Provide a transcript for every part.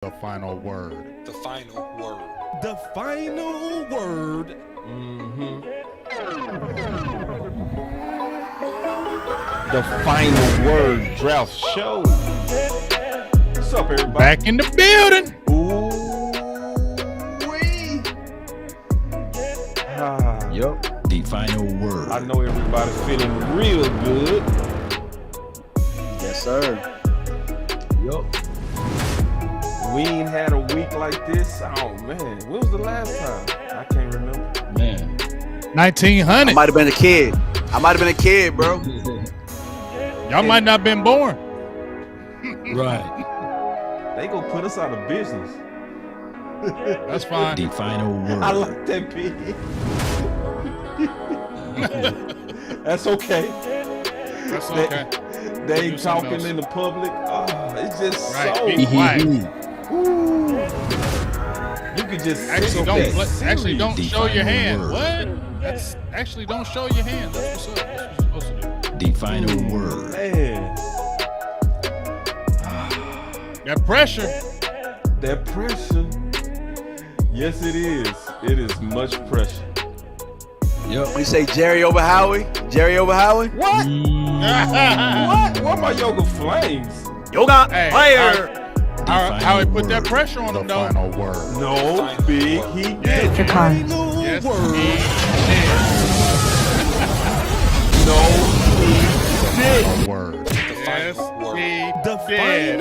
The final word. The final word. The final word. The final word draft show. What's up, everybody? Back in the building. Ooh-wee. Yup. The final word. I know everybody's feeling real good. Yes, sir. Yup. We ain't had a week like this. Oh man, when was the last time? I can't remember. Man. 1900. I might have been a kid. Bro. Y'all might not been born. Right. They gonna put us out of business. That's fine. The final word. I like that pig. That's okay. That's okay. They Do ain't something talking else. in the public. Oh, it's just Right. so. Be quiet. Ooh. You could just Actually, don't The show your final hand. word. What? That's actually don't show your hand. That's what's up. That's what you're supposed to do. The final word. Man, That pressure. that pressure. Yes, it is. It is much pressure. Yup. We say Jerry over Howie. What? What? What my yoga flames? Yoga Hey, fire. How he put that pressure on The him though? final word. No, big. He did. Yes, No, he he did. did. Word. The Yes, final word. he The did.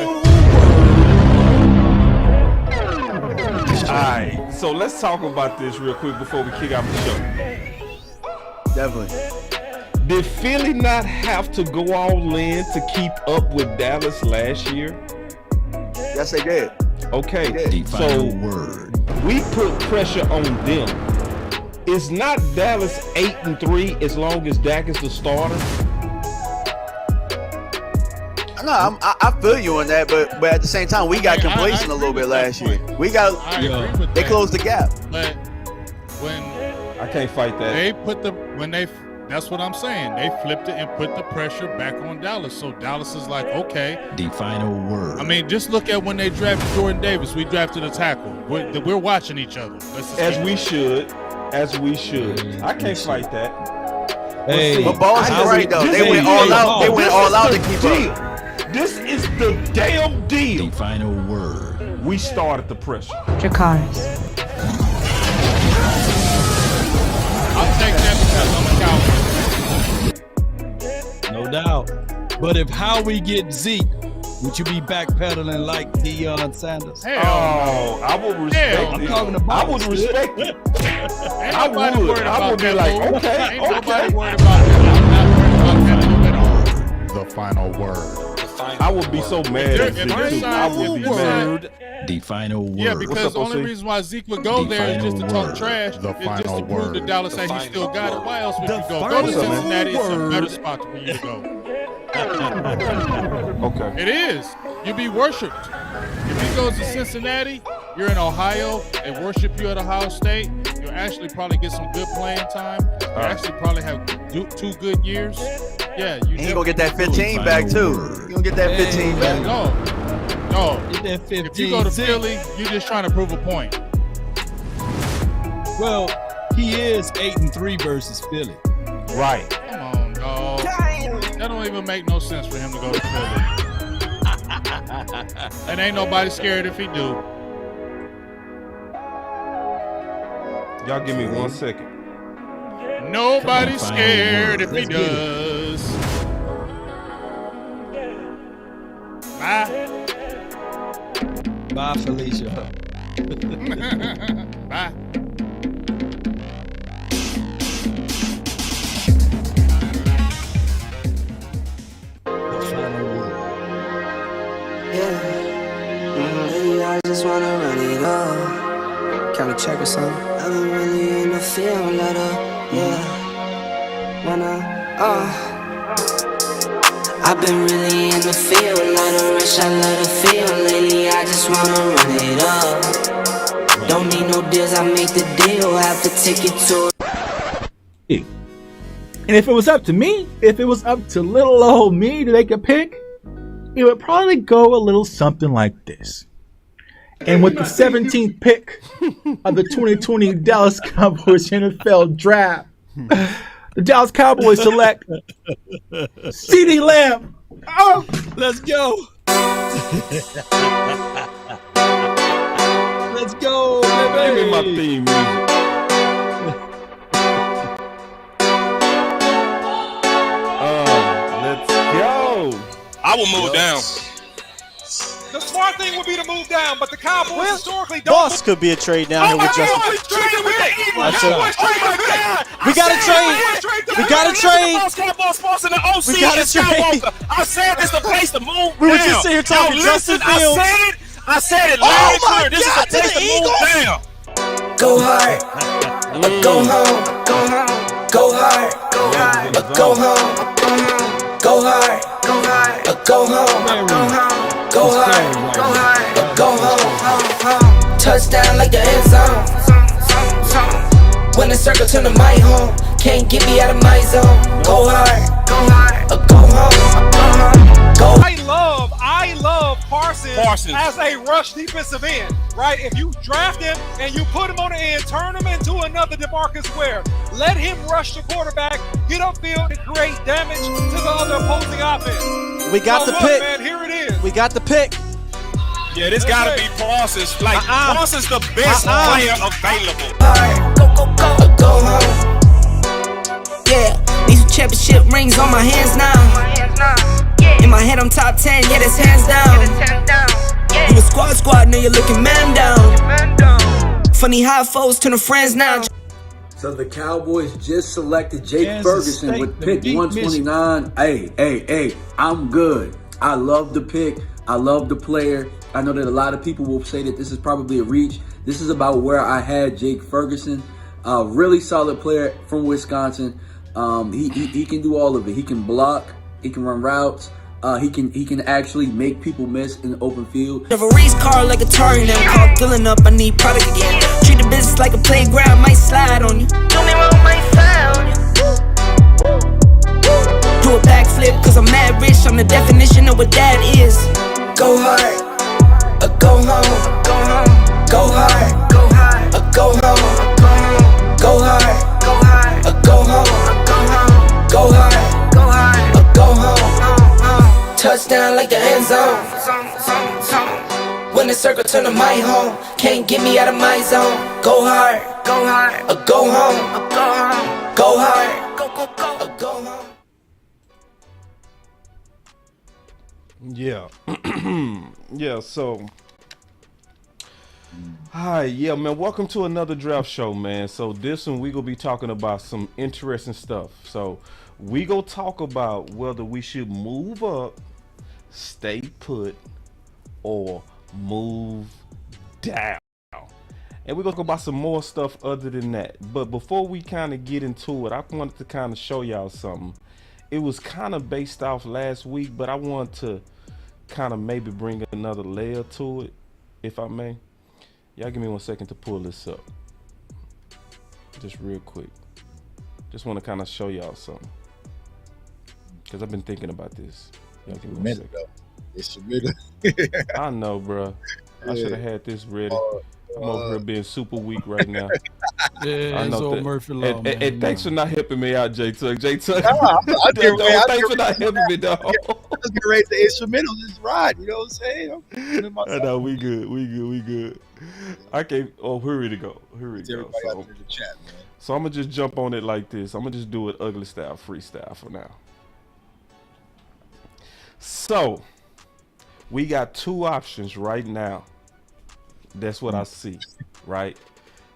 Alright, so let's talk about this real quick before we kick out the show. Definitely. Did Philly not have to go all in to keep up with Dallas last year? Yes, they did. Okay, The final so word. we put pressure on them. Is not Dallas 8-3 as long as Dak is the starter? No, I feel you on that, but at the same time, we got complacent a little bit last year. I We got agree with they that. closed the gap. But when I can't fight that. they put that's what I'm saying. They flipped it and put the pressure back on Dallas. So Dallas is like, okay. The final word. I mean, just look at when they drafted Jordan Davis. We drafted a tackle. We're watching each other. Let's just As keep we it. should. As we should. I can't fight that. Hey, But Boss is I- right though. this They is went the all deal. out. They went This all is out the to keep deal. up. This is the damn deal. The final word. We started the pressure. Dracarys. I'll take that because I'm a Cowboys. No doubt. But if Howie get Zeke, would you be backpedaling like Deion Sanders? Hell, Oh, I would respect Hell, it. I'm talking about I would respect it. ain't I nobody would. worried I about would be that like, move. okay, Ain't nobody okay. worried about that. I'm not worried about that move at all. The final word. The final I would be so mad at If Zeke you're too. I would be inside- mad. The final word. Yeah, because up, the only OC? reason why Zeke would go The there is just to final talk word. trash. It's just The to final prove to word. Dallas The that he final still got it. word. Why else would The you go? Go to final Cincinnati. It's a word. better spot for you to go. Okay. It is. You'll be worshipped. If he goes to Cincinnati, you're in Ohio. They worship you at Ohio State. You'll actually probably get some good playing time. You'll actually probably have 2 good years. Yeah, you And he gonna get that definitely do it. 15 back too. He gonna get that 15 Yeah, back. no. Get that 15. If you go to Zeke. Philly, you're just trying to prove a point. Well, he is 8-3 versus Philly. Right. Come on, dog. That don't even make no sense for him to go to Philly. And ain't nobody scared if he do. Y'all give me 1 second. Nobody's Final scared word. if he Let's get it. does. Bye. Bye, Felicia. Bye. The final word. Maybe I just wanna run it up. Can we check or something? I've been really in the field, let her, yeah. I've been really in the field, let her rush, I let her feel. Lately, I just wanna run it up. Don't need no deals, I make the deal. Have to take it to And if it was up to me, if it was up to little old me to make a pick, it would probably go a little something like this. And with the 17th pick of the 2020 Dallas Cowboys NFL Draft, the Dallas Cowboys select CeeDee Lamb. Oh, Let's go. Let's go, baby. Give me my theme music. Let's go. I will move down. The smart thing would be to move down, but the Cowboys historically don't. Boss could be a trade down here with Justin. We got to trade. We got to trade. We got to trade. I said this is the place to move We were just sitting here talking Justin Fields. I said it loud and clear. This is the place to move down. Go hard, go home, go home, go hard, go hard, go home, go hard, go hard, go home, go hard, go hard, go home. Touchdown like the end zone. When the circle turn to my home, can't get me out of my zone. Go hard, go hard, go home, go home. I love Parsons as a rush defensive end, right? If you draft him and you put him on the end, turn him into another DeMarcus Ware. Let him rush the quarterback, get upfield, and create damage to the other opposing offense. We got the pick. Man, here it is. We got the pick. Yeah, this gotta be Parsons. Like, Parsons the best player available. Go home. Yeah, these championship rings on my hands now. In my head, I'm top 10, yeah, that's hands down. You a squad, now you're looking man down. Funny how foes turn to friends now. So the Cowboys just selected Jake Kansas Ferguson State, with the pick deep 129. Hey, I'm good. I love the pick. I love the player. I know that a lot of people will say that this is probably a reach. This is about where I had Jake Ferguson. Really solid player from Wisconsin. He can do all of it. He can block. He can run routes. He can actually make people miss in the open field. Have a race car like a Atari now. Call filling up, I need product again. Treat the business like a playground, might slide on you. Don't me wrong, might slide on you. Do a backflip, cause I'm mad rich. I'm the definition of what that is. Go hard, go home, go home, go hard, go hard, go home, go hard, go hard, go home, go hard, go hard, go home. Touchdown like the end zone. When the circle turn to my home, can't get me out of my zone. Go hard, go hard, go home, go hard, go home. Yeah. Yeah, so hi, yeah, man. Welcome to another draft show, man. So this one we gonna be talking about some interesting stuff. So we gonna talk about whether we should move up, stay put, or move down. And we're gonna talk about some more stuff other than that. But before we kind of get into it, I wanted to kind of show y'all something. It was kind of based off last week, but I want to kind of maybe bring another layer to it, if I may. Y'all give me 1 second to pull this up. Just real quick. Just want to kind of show y'all something. Because I've been thinking about this. Y'all give me 1 second. It's your middle. I know, bro. I should have had this ready. I'm over here being super weak right now. Yeah, it's old Murphy Law, man. And thanks for not helping me out, J-Tuck. J-Tuck, thanks for not helping me, dog. I was gonna raise the instrumental, just ride. You know what I'm saying? I know, we good. I can't. Oh, here we go. So I'm gonna just jump on it like this. I'm gonna just do it ugly style, freestyle for now. So we got two options right now. That's what I see, right?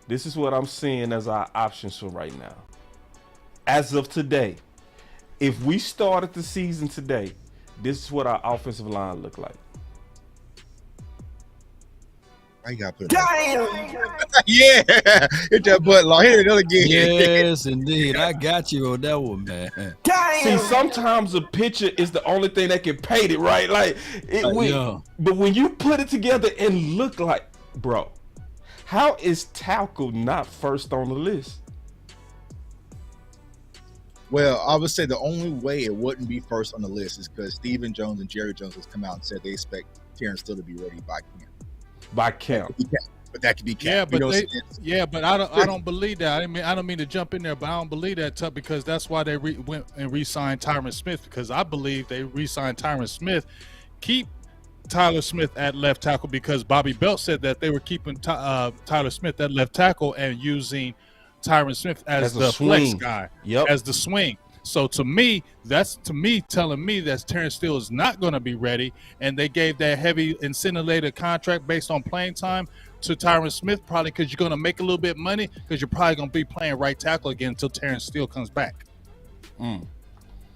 This is what I'm seeing as our options for right now. As of today, if we started the season today, this is what our offensive line look like. I got put yeah, hit that butt long. Hit it again. Yes, indeed. I got you on that one, man. See, sometimes a picture is the only thing that can paint it, right? Like, but when you put it together and look like, bro, how is tackle not first on the list? Well, I would say the only way it wouldn't be first on the list is because Stephen Jones and Jerry Jones has come out and said they expect Terrence Steele to be ready by camp. by camp. But that could be Yeah, capped. but I don't believe that. I don't mean to jump in there, but I don't believe that, Tuck, because that's why they went and re-signed Tyron Smith, because I believe they re-signed Tyron Smith, keep Tyler Smith at left tackle, because Bobby Belt said that they were keeping Tyler Smith at left tackle and using Tyron Smith as the flex guy, as the swing. So to me, that's telling me that Terrence Steele is not going to be ready, and they gave that heavy incentive contract based on playing time to Tyron Smith, probably because you're going to make a little bit of money, because you're probably going to be playing right tackle again until Terrence Steele comes back.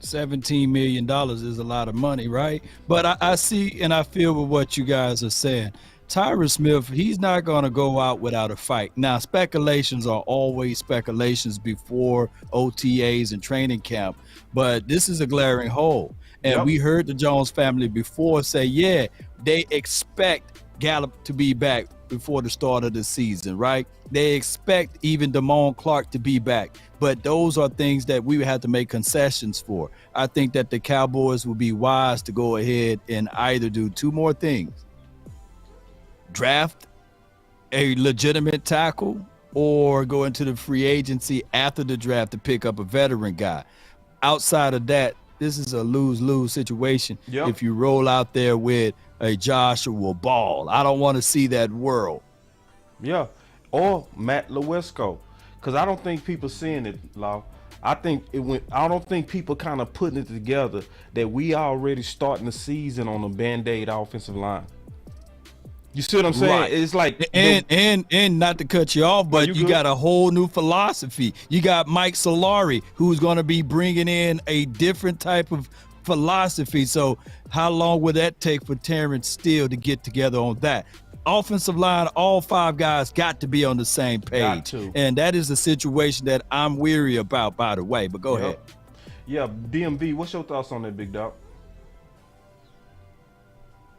$17 million is a lot of money, right? But I see and I feel with what you guys are saying. Tyron Smith, he's not going to go out without a fight. Now, speculations are always speculations before OTAs and training camp, but this is a glaring hole. And we heard the Jones family before say, yeah, they expect Gallup to be back before the start of the season, right? They expect even Damone Clark to be back, but those are things that we would have to make concessions for. I think that the Cowboys would be wise to go ahead and either do two more things: draft a legitimate tackle, or go into the free agency after the draft to pick up a veteran guy. Outside of that, this is a lose-lose situation. If you roll out there with a Joshua Ball, I don't want to see that world. Yeah, or Matt Lewisco, because I don't think people seeing it, Law. I don't think people kind of putting it together that we already starting the season on a Band-Aid offensive line. You see what I'm saying? Right. It's like and not to cut you off, but you got a whole new philosophy. You got Mike Solari, who's going to be bringing in a different type of philosophy. So how long would that take for Terrence Steele to get together on that? Offensive line, all five guys got to be on the same page. And that is a situation that I'm weary about, by the way. But go ahead. Yeah, DMV, what's your thoughts on that, big dog?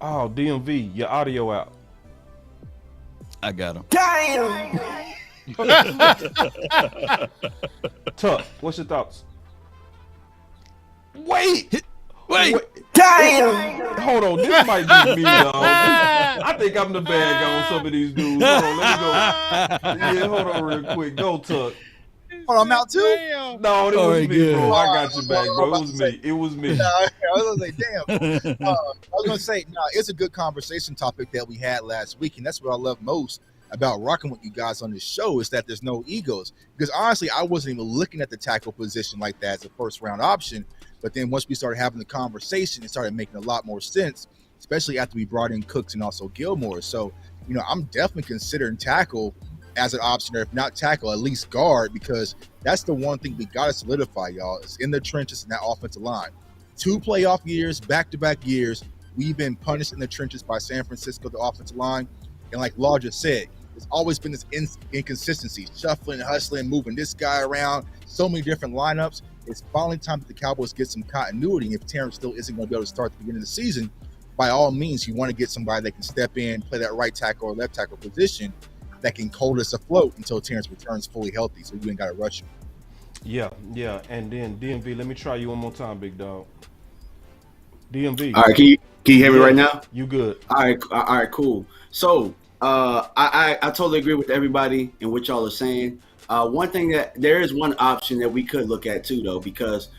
Oh, DMV, your audio out. I got him. Damn! Tuck, what's your thoughts? Wait! Damn! Hold on, this might be me, dog. I think I'm the bad guy on some of these dudes. Hold on, let me go. Yeah, hold on real quick. Go, Tuck. Hold on, I'm out too? No, it was me, bro. I got you back, bro. It was me. I was gonna say, damn. I was gonna say, no, it's a good conversation topic that we had last week, and that's what I love most about rocking with you guys on this show, is that there's no egos. Because honestly, I wasn't even looking at the tackle position like that as a first round option. But then once we started having the conversation, it started making a lot more sense, especially after we brought in Cooks and also Gilmore. So, I'm definitely considering tackle as an option, or if not tackle, at least guard, because that's the one thing we got to solidify, y'all. It's in the trenches in that offensive line. 2 playoff years, back-to-back years, we've been punished in the trenches by San Francisco, the offensive line. And like Law just said, there's always been this inconsistency, shuffling, hustling, moving this guy around, so many different lineups. It's finally time that the Cowboys get some continuity. And if Terrence still isn't going to be able to start at the beginning of the season, by all means, you want to get somebody that can step in, play that right tackle or left tackle position that can hold us afloat until Terrence returns fully healthy, so you ain't got to rush him. Yeah. And then DMV, let me try you one more time, big dog. DMV. All right, can you hear me right now? You good? All right, cool. So I totally agree with everybody and what y'all are saying. One thing that there is one option that we could look at too, though, because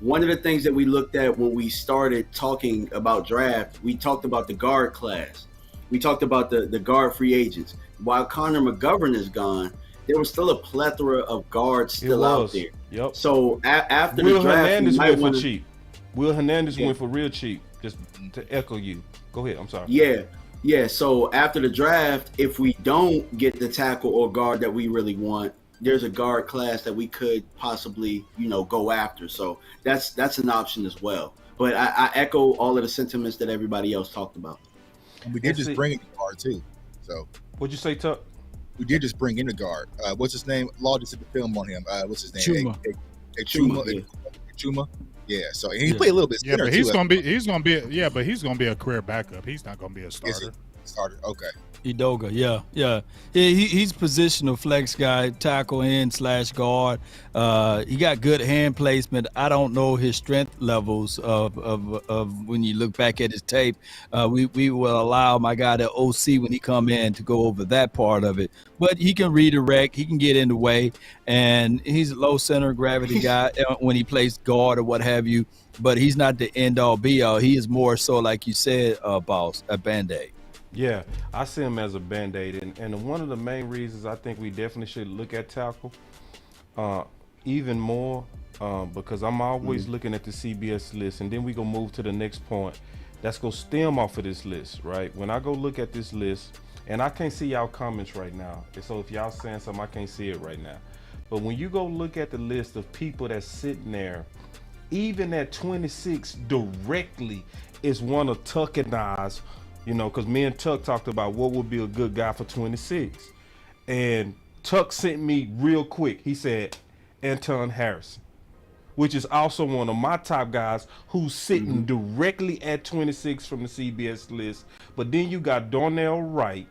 one of the things that we looked at when we started talking about draft, we talked about the guard class. We talked about the guard free agents. While Connor McGovern is gone, there was still a plethora of guards still out there. Yep. So after Will the draft, Hernandez went for cheap. Will Hernandez went for real cheap. Just to echo you. Go ahead. I'm sorry. Yeah. So after the draft, if we don't get the tackle or guard that we really want, there's a guard class that we could possibly, go after. So that's an option as well. But I echo all of the sentiments that everybody else talked about. And we did just bring in a guard too. So what'd you say, Tuck? We did just bring in a guard. What's his name? Law just did the film on him. What's his name? Chuma. Yeah. So and he played a little bit. Yeah, but he's gonna be a career backup. He's not gonna be a starter. Starter. Okay. Edoga, yeah. He's positional flex guy, tackle in / guard. He got good hand placement. I don't know his strength levels of when you look back at his tape. We will allow my guy the OC when he come in to go over that part of it. But he can redirect. He can get in the way, and he's a low center of gravity guy when he plays guard or what have you. But he's not the end all be all. He is more so, like you said, boss, a Band-Aid. Yeah, I see him as a Band-Aid. And one of the main reasons I think we definitely should look at tackle even more because I'm always looking at the CBS list. And then we going to move to the next point. That's going to stem off of this list, right? When I go look at this list, and I can't see y'all comments right now. So if y'all saying something, I can't see it right now. But when you go look at the list of people that's sitting there, even at 26 directly is one of Tuck and I's. You know, because me and Tuck talked about what would be a good guy for 26. And Tuck sent me real quick. He said, Anton Harrison, which is also one of my top guys who's sitting directly at 26 from the CBS list. But then you got Darnell Wright,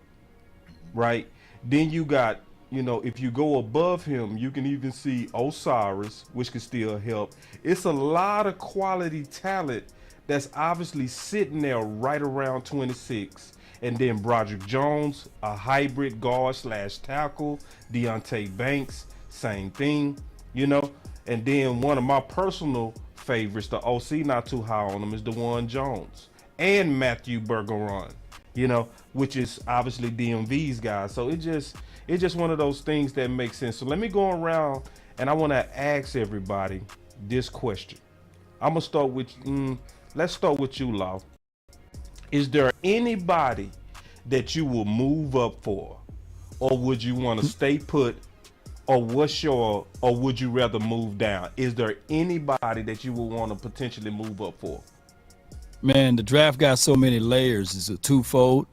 right? Then you got, you know, if you go above him, you can even see Osiris, which can still help. It's a lot of quality talent that's obviously sitting there right around 26. And then Broderick Jones, a hybrid guard / tackle. Deontay Banks, same thing, you know. And then one of my personal favorites, the OC not too high on him, is DeJuan Jones. And Matthew Bergeron, you know, which is obviously DMV's guy. So it's just one of those things that makes sense. So let me go around and I want to ask everybody this question. I'm going to start with... let's start with you, Law. Is there anybody that you will move up for? Or would you want to stay put? Or would you rather move down? Is there anybody that you would want to potentially move up for? Man, the draft got so many layers. It's a twofold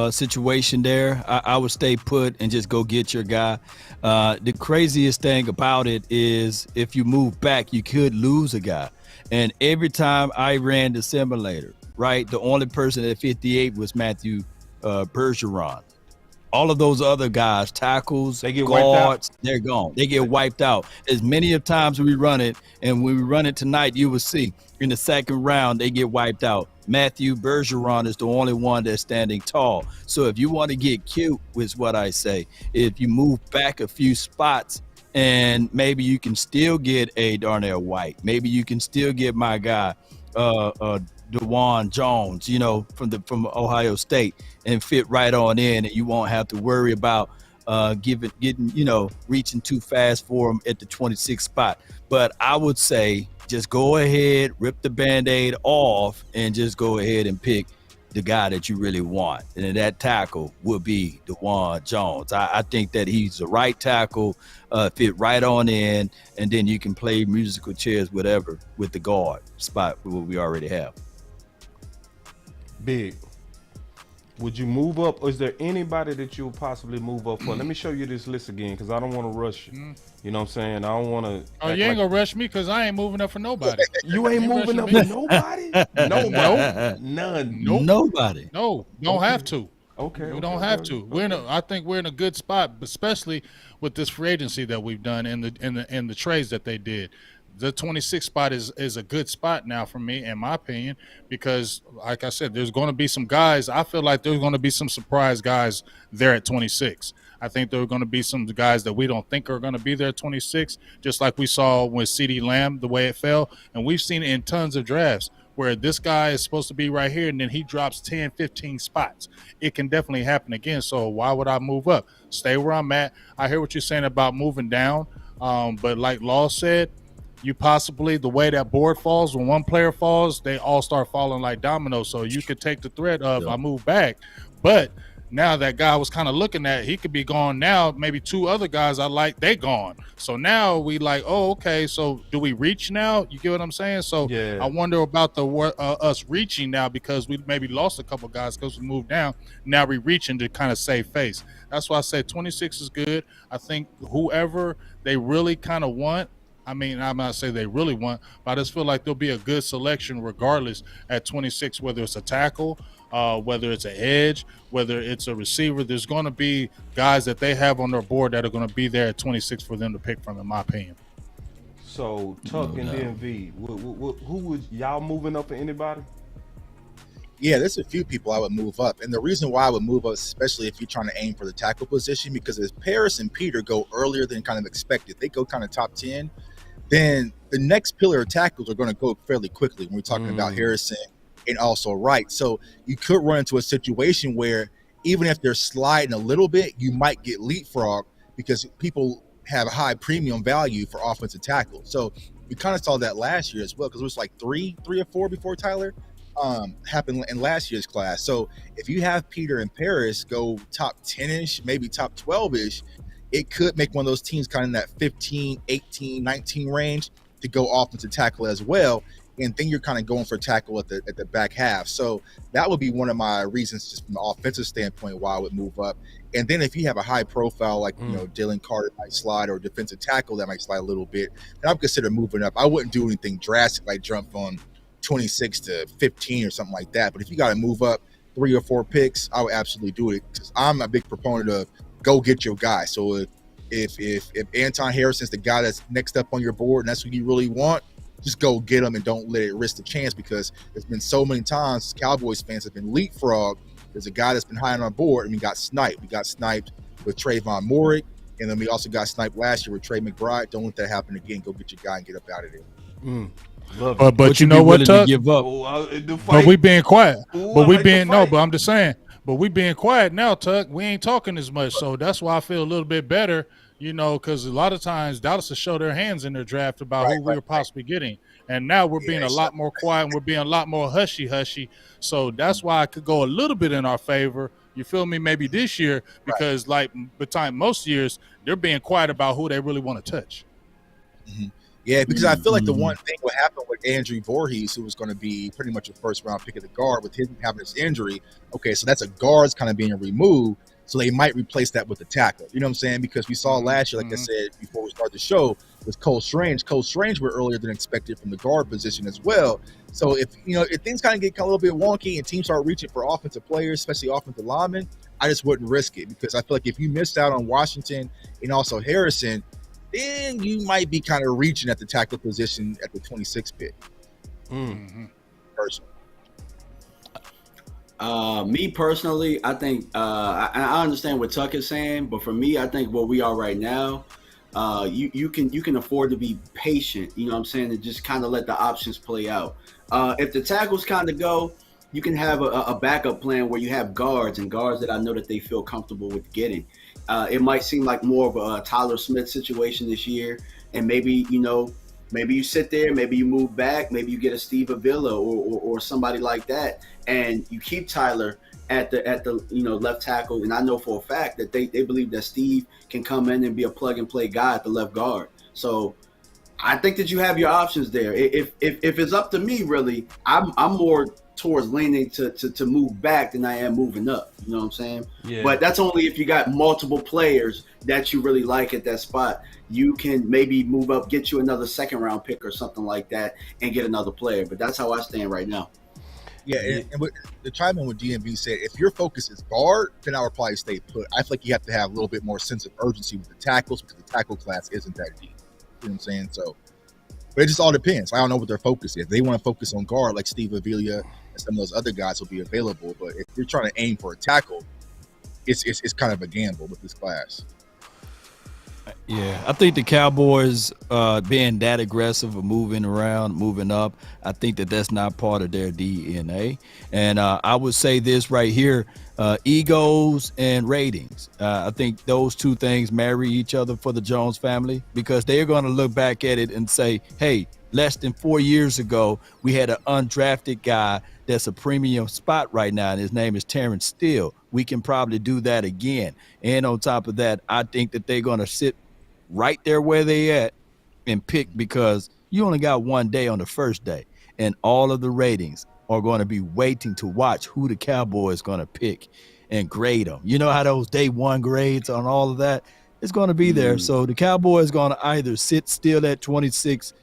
situation there. I would stay put and just go get your guy. The craziest thing about it is if you move back, you could lose a guy. And every time I ran the simulator, right, the only person at 58 was Matthew Bergeron. All of those other guys, tackles, guards, they're gone. They get wiped out. As many of times we run it, and when we run it tonight, you will see in the second round, they get wiped out. Matthew Bergeron is the only one that's standing tall. So if you want to get cute, is what I say. If you move back a few spots, and maybe you can still get a Darnell White. Maybe you can still get my guy, DeJuan Jones, you know, from Ohio State, and fit right on in, and you won't have to worry about getting, you know, reaching too fast for him at the 26th spot. But I would say just go ahead, rip the Band-Aid off, and just go ahead and pick the guy that you really want. And that tackle will be DeJuan Jones. I think that he's the right tackle, fit right on in, and then you can play musical chairs, whatever, with the guard spot what we already have. Big. Would you move up, or is there anybody that you would possibly move up for? Let me show you this list again, because I don't want to rush you. You know what I'm saying? I don't want to. Oh, you ain't gonna rush me because I ain't moving up for nobody. You ain't moving up for nobody? No. None. Nope. Nobody. No, don't have to. Okay. We don't have to. I think we're in a good spot, especially with this free agency that we've done and the trades that they did. The 26th spot is a good spot now for me, in my opinion, because like I said, there's going to be some guys. I feel like there's going to be some surprise guys there at 26. I think there are going to be some guys that we don't think are going to be there at 26, just like we saw with CeeDee Lamb, the way it fell. And we've seen it in tons of drafts where this guy is supposed to be right here and then he drops 10, 15 spots. It can definitely happen again. So why would I move up? Stay where I'm at. I hear what you're saying about moving down. But like Law said, you possibly, the way that board falls, when one player falls, they all start falling like dominoes. So you could take the threat of I move back. But now that guy was kind of looking at, he could be gone now. Maybe two other guys I like, they gone. So now we like, oh, okay, so do we reach now? You get what I'm saying? So I wonder about us reaching now, because we maybe lost a couple guys because we moved down. Now we reaching to kind of save face. That's why I say 26 is good. I think whoever they really kind of want, I mean, I'm not saying they really want, but I just feel like there'll be a good selection regardless at 26, whether it's a tackle, whether it's an edge, whether it's a receiver. There's going to be guys that they have on their board that are going to be there at 26 for them to pick from, in my opinion. So Tuck and then V, who would y'all moving up for anybody? Yeah, there's a few people I would move up. And the reason why I would move up, especially if you're trying to aim for the tackle position, because if Paris and Peter go earlier than kind of expected, they go kind of top 10, then the next pillar of tackles are going to go fairly quickly when we're talking about Harrison and also Wright. So you could run into a situation where even if they're sliding a little bit, you might get leapfrog because people have a high premium value for offensive tackle. So we kind of saw that last year as well, because it was like three or four before Tyler happened in last year's class. So if you have Peter and Paris go top 10-ish, maybe top 12-ish, it could make one of those teams kind of in that 15, 18, 19 range to go offensive tackle as well. And then you're kind of going for tackle at the back half. So that would be one of my reasons, just from an offensive standpoint, why I would move up. And then if you have a high profile, like, Dylan Carter might slide, or defensive tackle that might slide a little bit, then I would consider moving up. I wouldn't do anything drastic, like jump from 26 to 15 or something like that. But if you got to move up 3 or 4 picks, I would absolutely do it, because I'm a big proponent of go get your guy. So if Anton Harrison's the guy that's next up on your board and that's what you really want, just go get him and don't let it risk the chance, because there's been so many times Cowboys fans have been leapfrogged. There's a guy that's been high on our board and we got sniped. We got sniped with Trayvon Moorick, and then we also got sniped last year with Trey McBride. Don't let that happen again. Go get your guy and get up out of there. But you know what, Tuck? Give up. But we being quiet. But we like being no. But I'm just saying. But we being quiet now, Tuck. We ain't talking as much, so that's why I feel a little bit better. Because a lot of times Dallas will show their hands in their draft about who we were possibly getting, and now we're being a lot more quiet and we're being a lot more hushy. So that's why I could go a little bit in our favor. You feel me? Maybe this year, because like between most years, they're being quiet about who they really want to touch. Mm-hmm. Yeah, because I feel like the one thing what happened with Andrew Voorhees, who was going to be pretty much a first-round pick of the guard, with him having this injury. Okay, so that's a guard's kind of being removed, so they might replace that with a tackle. You know what I'm saying? Because we saw last year, like I said before we started the show, with Cole Strange. Cole Strange were earlier than expected from the guard position as well. So if things kind of get a little bit wonky and teams start reaching for offensive players, especially offensive linemen, I just wouldn't risk it, because I feel like if you missed out on Washington and also Harrison, then you might be kind of reaching at the tackle position at the 26th pick. Personally. Me personally, I think I understand what Tuck is saying, but for me, I think where we are right now, you can afford to be patient. You know what I'm saying? And just kind of let the options play out. If the tackles kind of go, you can have a backup plan where you have guards that I know that they feel comfortable with getting. It might seem like more of a Tyler Smith situation this year, and maybe you sit there, maybe you move back, maybe you get a Steve Avila or somebody like that, and you keep Tyler at the left tackle. And I know for a fact that they believe that Steve can come in and be a plug and play guy at the left guard. So I think that you have your options there. If it's up to me, really, I'm more towards leaning to move back than I am moving up. You know what I'm saying? Yeah. But that's only if you got multiple players that you really like at that spot. You can maybe move up, get you another second round pick or something like that, and get another player. But that's how I stand right now. Yeah, and what the chime in with DMV said, if your focus is guard, then I would probably stay put. I feel like you have to have a little bit more sense of urgency with the tackles, because the tackle class isn't that deep. You know what I'm saying? So, but it just all depends. I don't know what their focus is. They want to focus on guard, like Steve Avila and some of those other guys will be available. But if you're trying to aim for a tackle, it's kind of a gamble with this class. Yeah, I think the Cowboys being that aggressive of moving around, moving up, I think that's not part of their DNA. And I would say this right here, egos and ratings. I think those two things marry each other for the Jones family, because they're going to look back at it and say, hey, less than 4 years ago, we had an undrafted guy that's a premium spot right now, and his name is Terrence Steele. We can probably do that again. And on top of that, I think that they're going to sit right there where they at and pick, because you only got one day on the first day, and all of the ratings are going to be waiting to watch who the Cowboys going to pick and grade them. You know how those day one grades on all of that? It's going to be there. So the Cowboys going to either sit still at 26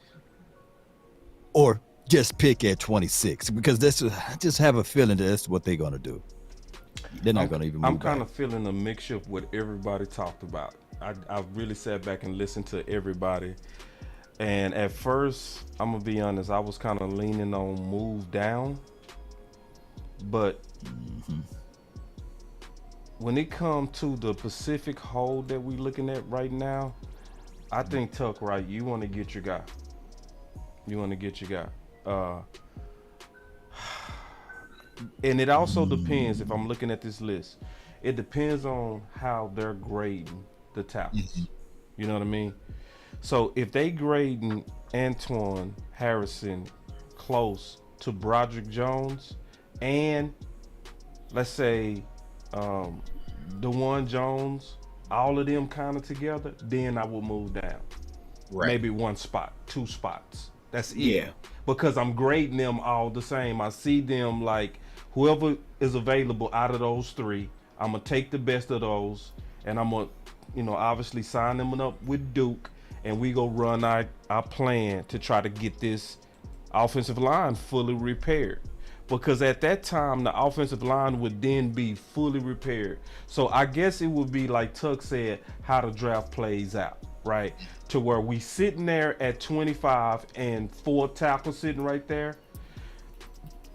or just pick at 26 because I just have a feeling that's what they're going to do. They're not going to even move I'm kind back. of feeling a mixture of what everybody talked about. I really sat back and listened to everybody. And at first, I'm going to be honest, I was kind of leaning on move down. But when it comes to the Pacific hole that we're looking at right now, I think Tuck, right, you want to get your guy. And it also depends, if I'm looking at this list, it depends on how they're grading the tackles. You know what I mean? So if they grading Antoine Harrison close to Broderick Jones and let's say DeJuan Jones, all of them kind of together, then I will move down. Right. Maybe 1 spot, 2 spots. That's it. Yeah. Because I'm grading them all the same. I see them like whoever is available out of those 3, I'm gonna take the best of those, and I'm gonna, obviously sign them up with Duke, and we go run our plan to try to get this offensive line fully repaired. Because at that time, the offensive line would then be fully repaired. So I guess it would be like Tuck said, how the draft plays out, right? To where we sitting there at 25 and 4 tackles sitting right there.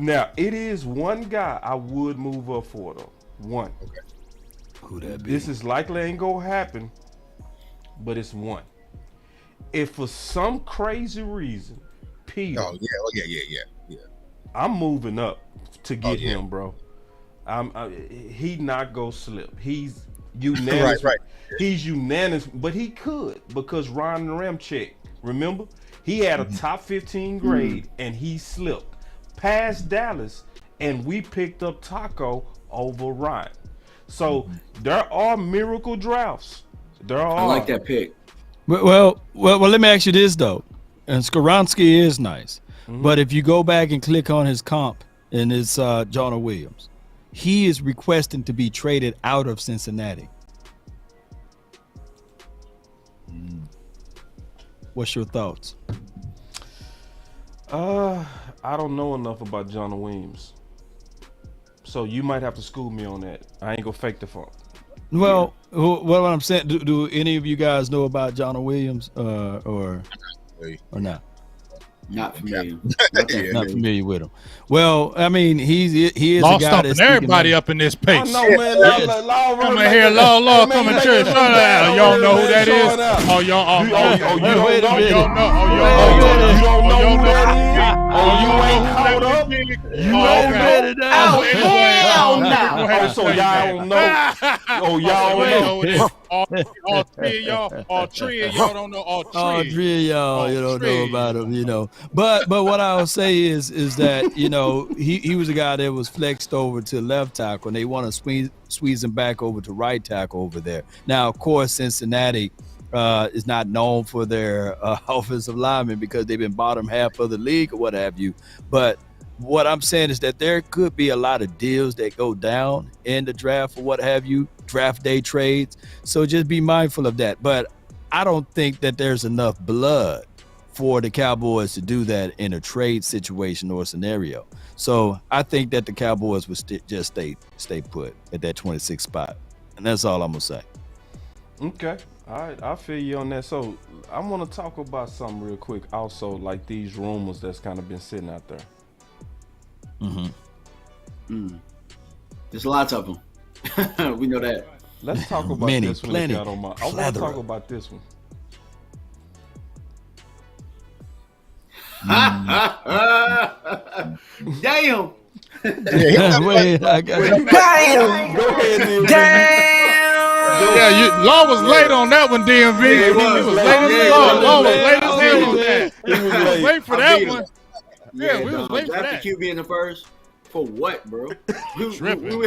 Now, it is one guy I would move up for, though. One. Okay. Who that be? This is likely ain't gonna happen, but it's one. If for some crazy reason, Peter. Oh yeah. I'm moving up to get yeah. him, bro. He not go slip. He's unanimous. right. He's unanimous, but he could because Ryan Ramczyk, remember, he had a top 15 grade and he slipped past Dallas, and we picked up Taco over Ryan. So there are miracle drafts. There are. I like that pick. Well, let me ask you this though, and Skoronski is nice, but if you go back and click on his comp and it's Jonah Williams, he is requesting to be traded out of Cincinnati. What's your thoughts? I don't know enough about Jonah Williams, so you might have to school me on that. I ain't gonna fake the funk. Well, what I'm saying, do any of you guys know about Jonah Williams or not? Not familiar. Not familiar with him. Well, I mean, he is Law a guy stomping that's everybody up in this pace. I know, man. Come in here, law, come in church. Y'all know who that is? Oh, y'all, you don't know who that is? Oh, you ain't caught up? Hell no. Oh, so y'all don't know? Oh, y'all don't know? All three of y'all don't know. All three of y'all, you don't know about him, But what I'll say is that, he was a guy that was flexed over to left tackle, and they want to squeeze him back over to right tackle over there. Now, of course, Cincinnati is not known for their offensive linemen because they've been bottom half of the league or what have you. But what I'm saying is that there could be a lot of deals that go down in the draft or what have you, draft day trades. So just be mindful of that. But I don't think that there's enough blood for the Cowboys to do that in a trade situation or scenario. So I think that the Cowboys would just stay put at that 26th spot. And that's all I'm going to say. Okay. All right. I feel you on that. So I want to talk about something real quick. Also, like these rumors that's kind of been sitting out there. There's lots of them. We know that. Let's talk about this one. I want to talk about this one. Damn. Yeah, Law was late on that one, DMV. He was late as hell. Law was late as hell on that. He was late for that one. Yeah, we was late for that. Draft the QB in the first. For what, bro? Tripping.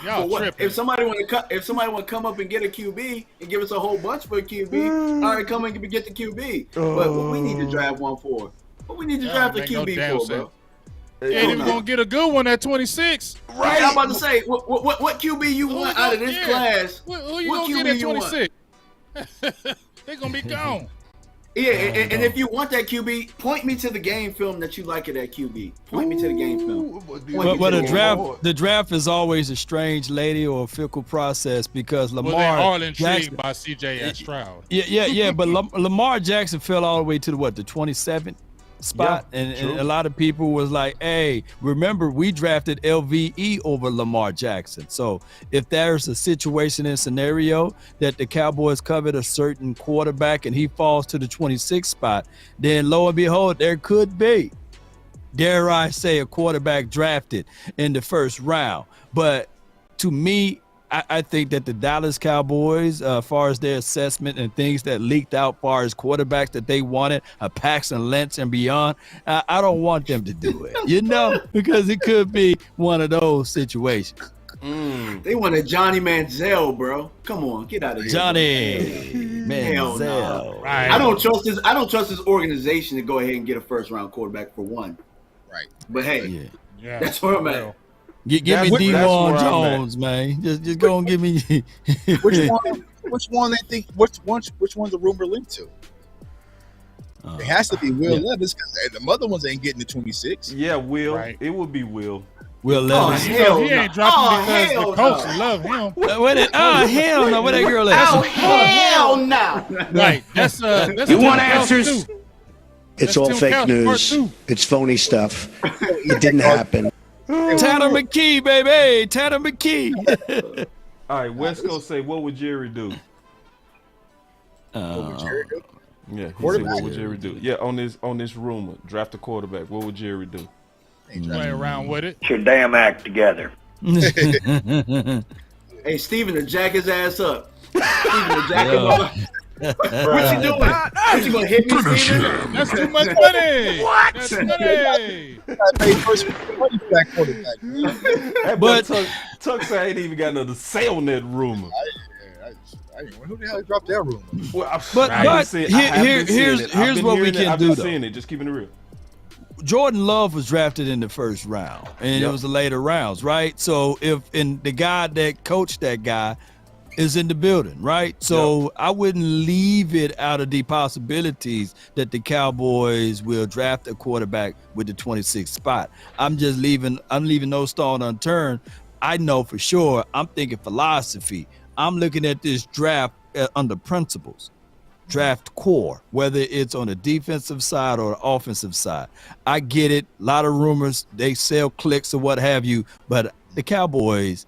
Y'all tripping. If somebody want to come up and get a QB and give us a whole bunch for a QB, all right, come and get the QB. But what we need to draft one for? What we need to draft a QB for, bro? You ain't even gonna get a good one at 26. Right. I'm about to say, what QB you want out of this class? Who you gonna get at 26? They're gonna be gone. Yeah, and if you want that QB, point me to the game film that you like of that QB. Point me to the game film. Well, the draft is always a strange lady or a fickle process because Lamar. Well, they're all intrigued Jackson, by CJ Stroud. Yeah. But Lamar Jackson fell all the way to the 27th spot, and a lot of people was like, "Hey, remember we drafted LVE over Lamar Jackson." So if there's a situation and scenario that the Cowboys covered a certain quarterback and he falls to the 26th spot, then lo and behold, there could be, dare I say, a quarterback drafted in the first round. But to me, I think that the Dallas Cowboys, as far as their assessment and things that leaked out, far as quarterbacks that they wanted, Paxton Lynch and beyond, I don't want them to do it, because it could be one of those situations. They wanted Johnny Manziel, bro. Come on, get out of here. Johnny Manziel. No. Right. I don't trust this organization to go ahead and get a first-round quarterback for one. Right. But hey, that's where I'm at. Give me Devon Jones, man. Just go and give me. Which one they think? Which one's the rumor linked to? It has to be Will Levis because the other ones ain't getting to 26. Yeah, Will. Right. It would be Will. Will Levis. He ain't dropping because the coach love him. Hell no. Where that girl at? Oh, hell no. Right. That's you want answers? It's all fake news. It's phony stuff. It didn't happen. Tanner McKee, baby. Tanner McKee. All right, Wesco say, what would Jerry do? What would Jerry do? Yeah, he said, what would Jerry do? Yeah, on this rumor, draft a quarterback. What would Jerry do? Play around with it. Get your damn act together. Hey, Steven, to jack his ass up. Steven, to jack him up. What you doing? What you gonna hit me, Steven? That's too much money. What? That's money. But Tuck say I ain't even got nothing to say on that rumor. Who the hell dropped that rumor? Well, but here's what we can do, though. Seeing it, just keeping it real. Jordan Love was drafted in the first round, and it was the later rounds, right? So the guy that coached that guy is in the building, right? So I wouldn't leave it out of the possibilities that the Cowboys will draft a quarterback with the 26th spot. I'm leaving no stone unturned. I know for sure. I'm thinking philosophy. I'm looking at this draft under principles. Draft core, whether it's on the defensive side or the offensive side. I get it. A lot of rumors, they sell clicks or what have you, but the Cowboys,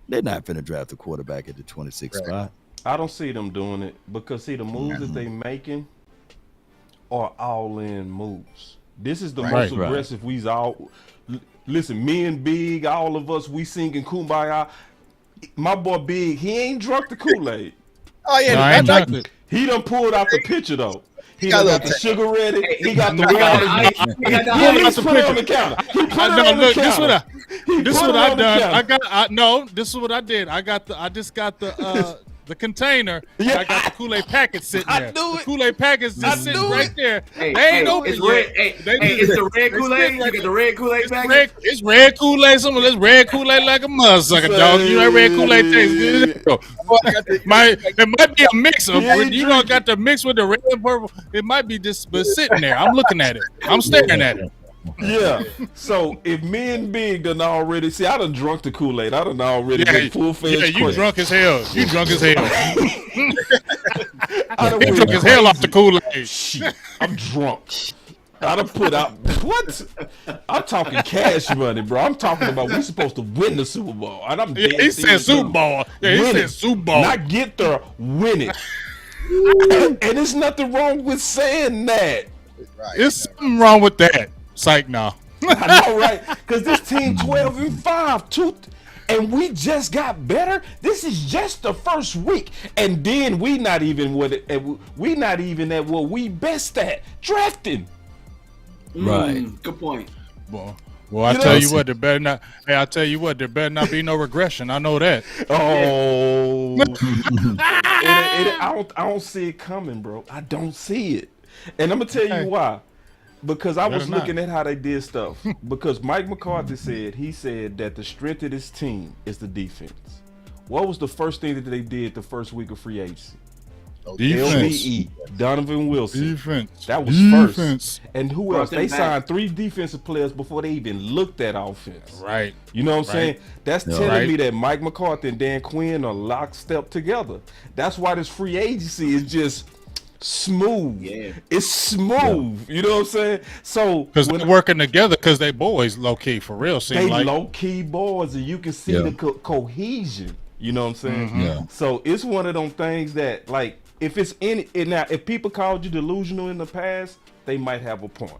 they're not finna draft a quarterback at the 26th spot. I don't see them doing it because, the moves that they making are all-in moves. This is the most aggressive we's all. Listen, me and Big, all of us, we singing Kumbaya. My boy Big, he ain't drunk the Kool-Aid. Oh, yeah. He done pulled out the picture, though. He got the sugar ready. He got the water. He got the picture on the counter. He put it on the look, counter. This is what I done. This is what I did. I just got the container. I got the Kool-Aid packet sitting there. The Kool-Aid packet's just sitting right there. They ain't open yet. It's the red Kool-Aid. You got the red Kool-Aid packet. It's red Kool-Aid. Some of this red Kool-Aid like a motherfucker, dog. You know that red Kool-Aid tastes good. It might be a mix of it. You know, got the mix with the red and purple. It might be just sitting there. I'm looking at it. I'm staring at it. Yeah. So if me and Big done already I done drunk the Kool-Aid. I done already been full-fledged. Yeah, you drunk as hell. You drunk as hell. You drunk as hell off the Kool-Aid. Shit, I'm drunk. I done put out what? I'm talking cash money, bro. I'm talking about we supposed to win the Super Bowl. And I'm dead he said Super Bowl. Yeah, he said Super Bowl. Not get there, win it. And there's nothing wrong with saying that. There's something wrong with that. Psych, no. I know, right? Because this team 12-5, and we just got better. This is just the first week, and then we not even at what we best at drafting. Right. Good point. Well, I tell you what, there better not. Hey, I tell you what, there better not be no regression. I know that. Oh, I don't see it coming, bro. I don't see it, and I'm gonna tell you why. Because I was looking at how they did stuff. Because Mike McCarthy said that the strength of this team is the defense. What was the first thing that they did the first week of free agency? LBE, Donovan Wilson. Defense. That was first. And who else? They signed 3 defensive players before they even looked at offense. Right. You know what I'm saying? That's telling me that Mike McCarthy and Dan Quinn are lockstep together. That's why this free agency is just smooth. Yeah. It's smooth. You know what I'm saying? So because they're working together because they boys low key for real. They low key boys, and you can see the cohesion. You know what I'm saying? Yeah. So it's one of them things that, like, if it's now, if people called you delusional in the past, they might have a point.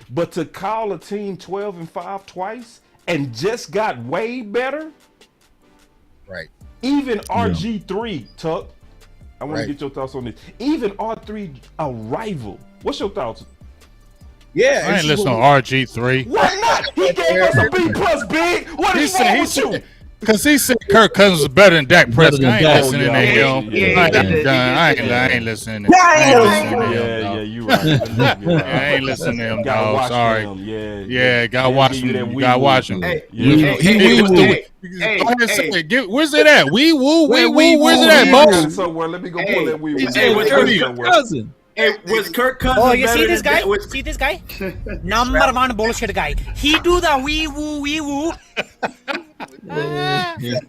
But to call a team 12-5 twice and just got way better, right? Even RG3, Tuck. I want to get your thoughts on this. Even R3, a rival. What's your thoughts? Yeah, I ain't listening to RG3. Why not? He gave us a B+ big. What is wrong with you? Because he said Kirk Cousins is better than Dak Prescott. I ain't listening to him. I ain't listening to him. Yeah, you right. I ain't listening to him, dog. Sorry. Yeah, gotta watch him. You gotta watch him. Hey, where's it at? Wee woo. Where's it at, boss? Somewhere. Let me go pull that wee woo. Hey, was Kirk Cousins? Oh, you see better this than guy? that? See this guy? Number one bullshit guy. He do the wee woo, wee woo. I feel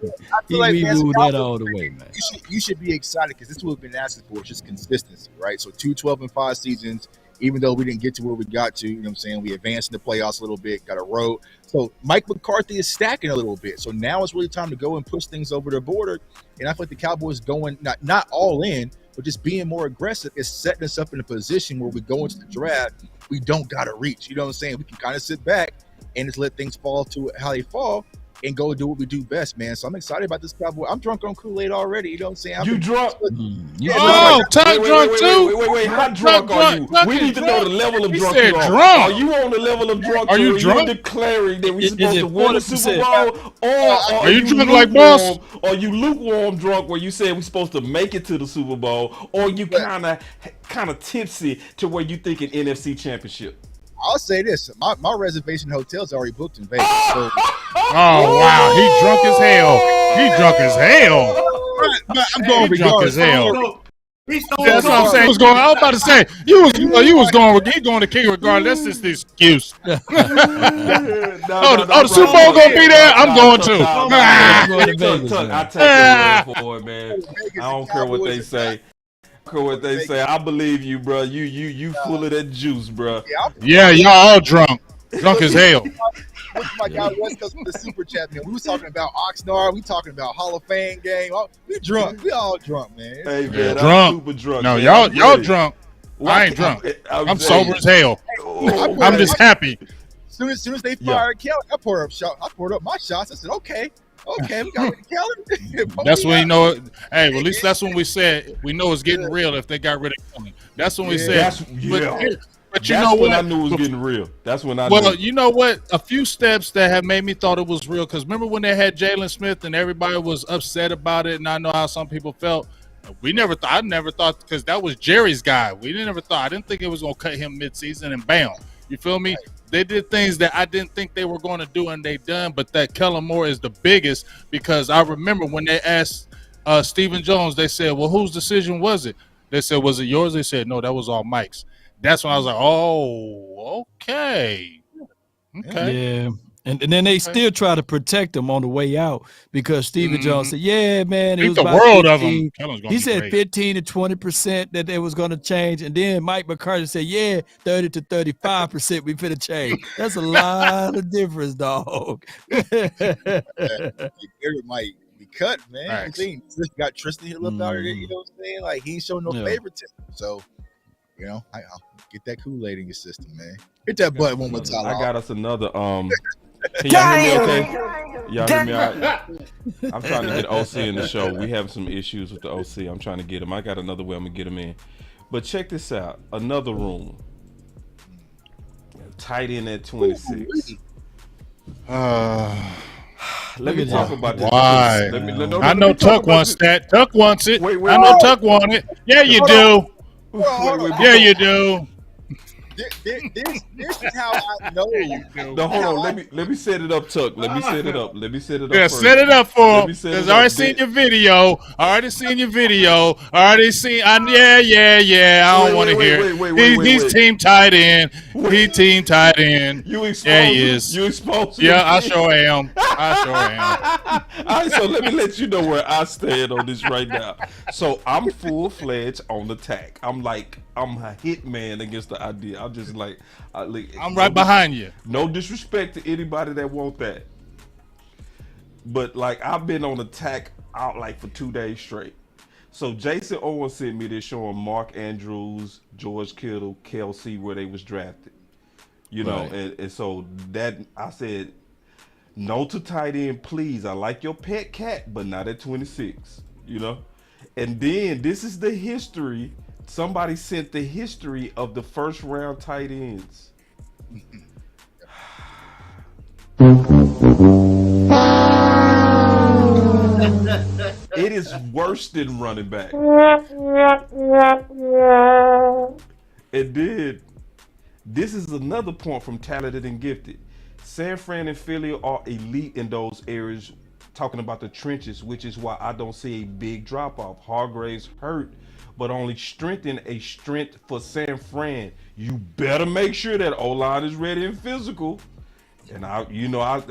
He like woo that all the way, man. You should be excited because this is what we've been asking for. It's just consistency, right? So 2 12-5 seasons, even though we didn't get to where we got to, you know what I'm saying? We advanced in the playoffs a little bit, got a road. So Mike McCarthy is stacking a little bit. So now it's really time to go and push things over the border. And I feel like the Cowboys going not all in, but just being more aggressive is setting us up in a position where we go into the draft, we don't got to reach. You know what I'm saying? We can kind of sit back and just let things fall to how they fall and go do what we do best, man. So I'm excited about this Cowboy. I'm drunk on Kool-Aid already. You know what I'm saying? You drunk? Oh, Tuck drunk too? Wait. How drunk are you? We need to know the level of drunk you are. Drunk. Are you on the level of drunk? Are you drunk? Declaring that we supposed to win the Super Bowl, or are you drunk like boss? Or you lukewarm drunk where you said we supposed to make it to the Super Bowl, or you kind of tipsy to where you think an NFC Championship? I'll say this: my reservation hotel's already booked in Vegas. So. Oh wow, he drunk as hell. He drunk as hell. I'm going drunk as hell. That's what I'm saying. I was about to say you was going. He going to kick regardless. That's just the excuse. The Super Bowl gonna be there. I'm going to. I take your word for it, man. I don't care what they say. I believe you, bro. You full of that juice, bro. Yeah, y'all all drunk as hell. What's my guy West Coast with the super chat, man? We was talking about Oxnard. We talking about Hall of Fame game. We drunk. We all drunk, man. Hey, man, drunk. I'm super drunk. No, man. y'all drunk. I ain't drunk. I'm sober as hell. I'm just happy. As soon as they fired Kelly, I poured up my shots. I said, okay, we got rid of Kelly. That's when you know it. Hey, well, at least that's when we said we know it's getting real if they got rid of Kelly. That's when we said. But you know what? I knew it was getting real. That's when I knew. Well, you know what? A few steps that have made me thought it was real. Because remember when they had Jalen Smith and everybody was upset about it, and I know how some people felt. I never thought because that was Jerry's guy. I didn't think it was gonna cut him mid-season and bam. You feel me? Right. They did things that I didn't think they were going to do, and they done. But that Kellen Moore is the biggest because I remember when they asked Stephen Jones, they said, "Well, whose decision was it?" They said, "Was it yours?" They said, "No, that was all Mike's." That's when I was like, "Oh, okay." Yeah. And then they still try to protect him on the way out because Stephen Jones said, "Yeah, man, it was the about world 15. of him." He said 15 to 20% that they was going to change, and then Mike McCarthy said, "Yeah, 30 to 35% we finna change." That's a lot of difference, dog. It might be cut, man. Right. I got Tristan Hill up out of there. You know what I'm saying? Like he ain't showing no favoritism. So, you know, I'll get that Kool-Aid in your system, man. Hit that button one more time. I got us another. Can y'all hear me okay? Y'all hear me? I'm trying to get OC in the show. We have some issues with the OC. I'm trying to get him. I got another way I'm going to get him in. But check this out. Another room. Tight end at 26. Let me talk about this. Why? I know Tuck wants that. Tuck wants it. I know Tuck wants it. Yeah, you do. Yeah, you do. this is how I know. No, hold on. Let me set it up, Tuck. Let me set it up. Yeah, first. set it up for him. Because Because I already seen your video. I already seen. Yeah. I don't want to hear. He's team tight end. He team tight end. You exposed. Yeah, he is. You exposed. Yeah, I sure am. All right, so let me let you know where I stand on this right now. So I'm full-fledged on the attack. I'm a hitman against the idea. I'm just like, I'm right behind you. No disrespect to anybody that want that, but like I've been on attack out like for 2 days straight. So Jason Owens sent me this showing Mark Andrews, George Kittle, Kelsey where they was drafted. You know, Right. and so that I said no to tight end, please. I like your pet cat, but not at 26. You know, and then this is the history. Somebody sent the history of the first round tight ends. It is worse than running back. And then this is another point from Talented and Gifted. San Fran and Philly are elite in those areas, talking about the trenches, which is why I don't see a big drop off. Hargraves hurt, but only strengthen a strength for San Fran. You better make sure that O-line is ready and physical. And I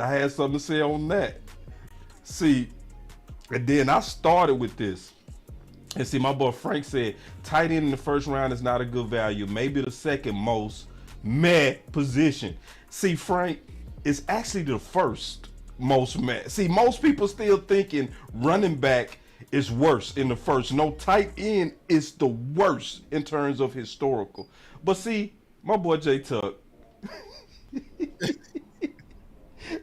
had something to say on that. See, and then I started with this. And see, my boy Frank said, tight end in the first round is not a good value. Maybe the second most position. See, Frank, it's actually the first most mad. See, most people still thinking running back is worse in the first. No, tight end is the worst in terms of historical. But see, my boy J Tuck.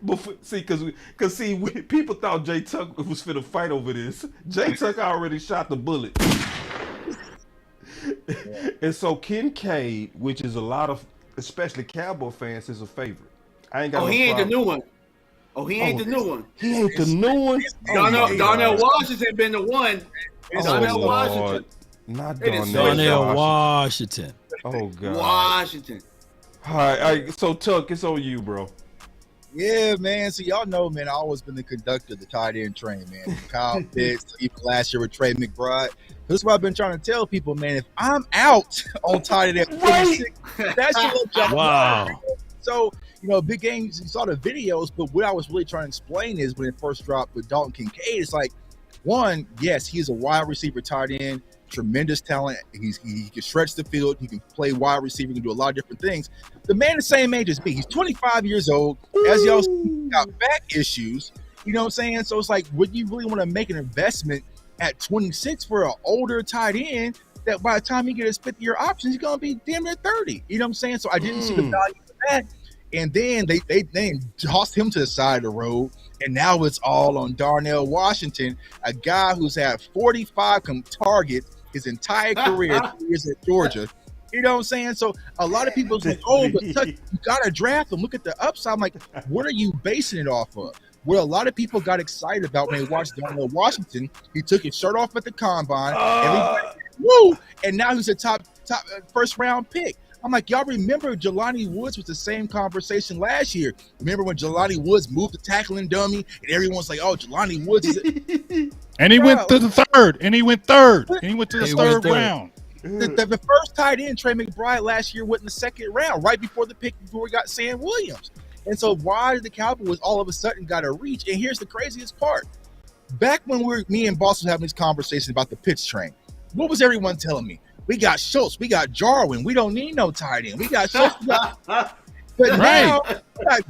Because people thought J Tuck was finna fight over this. J Tuck already shot the bullet. And so Kincaid, which is a lot of, especially Cowboy fans, is a favorite. I ain't got no he ain't problem. the new one. He ain't the new one. He ain't the new one. Darnell Washington been the one. Darnell Washington. Not Darnell Washington. Oh God. Washington. All right. So Tuck, it's on you, bro. Yeah, man. So y'all know, man, I always been the conductor of the tight end train, man. Kyle Pitts, even last year with Trey McBride. This is what I've been trying to tell people, man. If I'm out on tight end at 26, that should look just Wow. So, big games, you saw the videos, but what I was really trying to explain is when it first dropped with Dalton Kincaid, it's like, one, yes, he's a wide receiver tight end, tremendous talent. He can stretch the field. He can play wide receiver. He can do a lot of different things. The man the same age as me. He's 25 years old. As y'all see, he's got back issues. You know what I'm saying? So it's like, would you really want to make an investment at 26 for an older tight end that by the time he gets his 5th-year options, he's going to be damn near 30? You know what I'm saying? So I didn't see the value of that. And then they tossed him to the side of the road. And now it's all on Darnell Washington, a guy who's had 45 targets his entire career, 2 years at Georgia. You know what I'm saying? So a lot of people say, oh, but Tuck, you got to draft him. Look at the upside. I'm like, what are you basing it off of? What a lot of people got excited about when they watched Darnell Washington. He took his shirt off at the combine, and now he's a top first round pick. I'm like, y'all remember Jelani Woods was the same conversation last year. Remember when Jelani Woods moved to tackling dummy, and everyone's like, oh, Jelani Woods is And he went to the third. And he went third. And he went to the third round. The first tight end, Trey McBride, last year went in the second round, right before before we got Sam Williams. And so why did the Cowboys all of a sudden got to reach? And here's the craziest part. Back when me and Boss was having this conversation about the pitch train, what was everyone telling me? We got Schultz, we got Jarwin, we don't need no tight end. We got Schultz, but now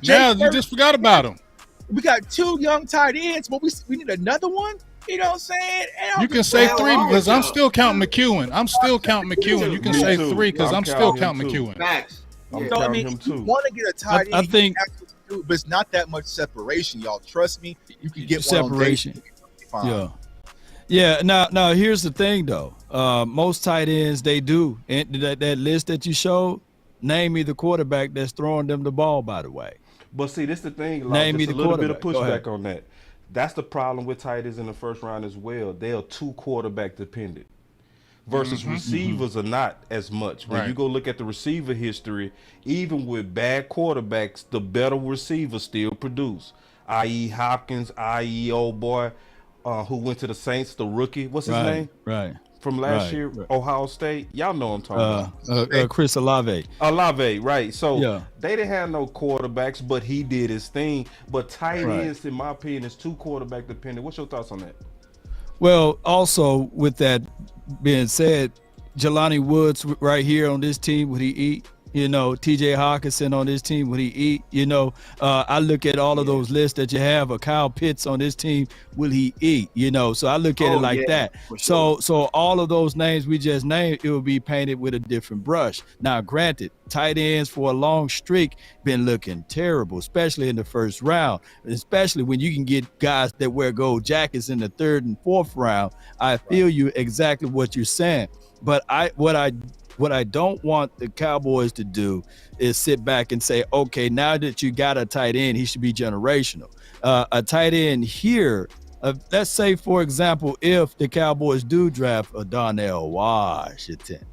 you just forgot about him. We got 2 young tight ends, but we need another one. You know what I'm saying? You can say 3 because I'm still counting McEwen. You can say 3 because I'm still counting McEwen. Facts. I'm So, counting him too. you want to get a tight end, I think, but it's not that much separation, y'all. Trust me, you can get separation. One on Yeah. Now here's the thing though. Most tight ends, they do. And that list that you showed, name me the quarterback that's throwing them the ball, by the way. But see, this is the thing. Name me just the a little bit of quarterback. pushback on that. That's the problem with tight ends in the first round as well. They are too quarterback dependent. versus receivers are not as much. When you go look at the receiver history, even with bad quarterbacks, the better receivers still produce. I.e. Hopkins, i.e. old boy who went to the Saints, the rookie. What's his name? From last year, Ohio State. Y'all know what I'm talking about. Chris Olave. Olave, right. So they didn't have no quarterbacks, but he did his thing. But tight ends, in my opinion, is too quarterback dependent. What's your thoughts on that? Well, also with that being said, Jelani Woods right here on this team, would he eat? You know, TJ Hawkinson on this team, would he eat? You know, I look at all of those lists that you have. A Kyle Pitts on this team, will he eat? You know, so I look at it like that. Sure. So all of those names we just named, it will be painted with a different brush. Now, granted, tight ends for a long streak been looking terrible, especially in the first round, especially when you can get guys that wear gold jackets in the 3rd and 4th round. I feel you exactly what you're saying, but what I don't want the Cowboys to do is sit back and say, okay, now that you got a tight end, he should be generational. A tight end here, let's say, for example, if the Cowboys do draft a Donnell Washington,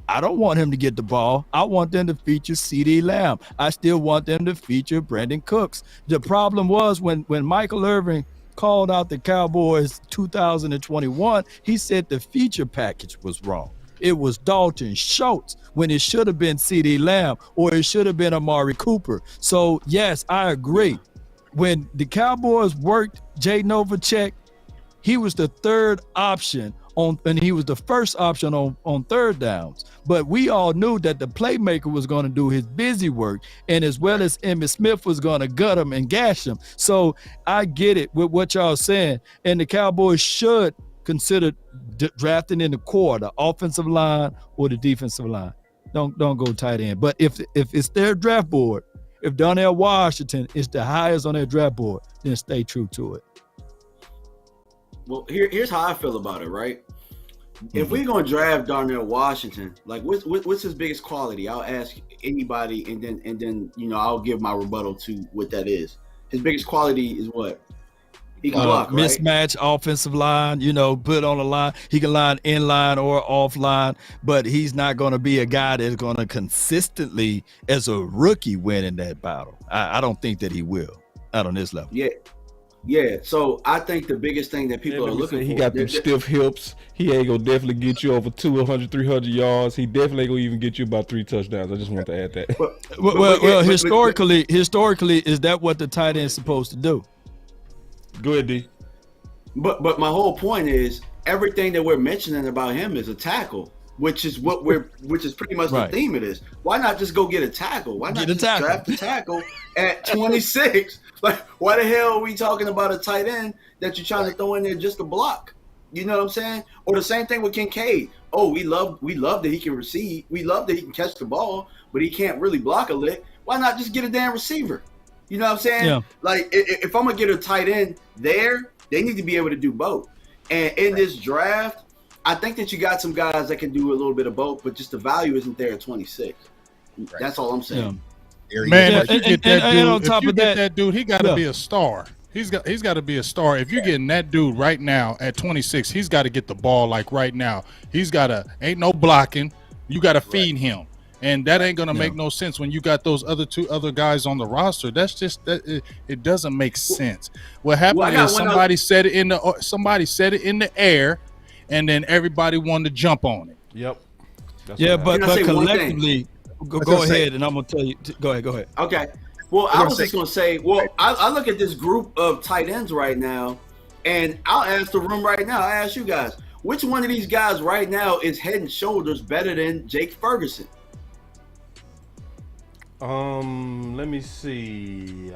I don't want him to get the ball. I want them to feature CeeDee Lamb. I still want them to feature Brandon Cooks. The problem was when Michael Irvin called out the Cowboys 2021, he said the feature package was wrong. It was Dalton Schultz when it should have been CeeDee Lamb, or it should have been Amari Cooper. So, yes, I agree. When the Cowboys worked Jay Novacek, he was the 3rd option and he was the first option on 3rd downs. But we all knew that the playmaker was going to do his busy work, and as well as Emmitt Smith was going to gut him and gash him. So I get it with what y'all saying, and the Cowboys should consider drafting in the core, the offensive line or the defensive line. Don't go tight end. But if it's their draft board, if Donnell Washington is the highest on their draft board, then stay true to it. Well, here's how I feel about it, right? If we're gonna draft Darnell Washington, like what's his biggest quality? I'll ask anybody, and then I'll give my rebuttal to what that is. His biggest quality is what? He can block, right? Mismatch offensive line, put on the line. He can line in line or off line, but he's not going to be a guy that's going to consistently, as a rookie, win in that battle. I don't think that he will, not on this level. Yeah. So I think the biggest thing that people are looking for. He got them stiff hips. He ain't going to definitely get you over 200, 300 yards. He definitely ain't going to even get you about 3 touchdowns. I just want to add that. Well, historically, is that what the tight end is supposed to do? Go ahead, D. But my whole point is everything that we're mentioning about him is a tackle, which is pretty much the theme of this. Why not just go get a tackle? Why not just draft a tackle at 26? Like, why the hell are we talking about a tight end that you're trying to throw in there just to block? You know what I'm saying? Or the same thing with Kincaid. Oh, we love that he can receive. We love that he can catch the ball, but he can't really block a lick. Why not just get a damn receiver? You know what I'm saying? Yeah. Like, if I'm going to get a tight end there, they need to be able to do both. And in this draft, I think that you got some guys that can do a little bit of both, but just the value isn't there at 26. Right. That's all I'm saying. Yeah. Man, if you get that dude, he got to be a star. He's got to be a star. If you're getting that dude right now at 26, he's got to get the ball like right now. He's got to – ain't no blocking. You got to feed him. And that ain't gonna make no sense when you got those two other guys on the roster. That's just that it doesn't make sense. What happened is somebody set it in the air, and then everybody wanted to jump on it. Yep. But collectively, go ahead, and I'm gonna tell you. Go ahead. Okay. Well, I was just gonna say. Well, I look at this group of tight ends right now, and I'll ask the room right now. I ask you guys, which one of these guys right now is head and shoulders better than Jake Ferguson? Let me see.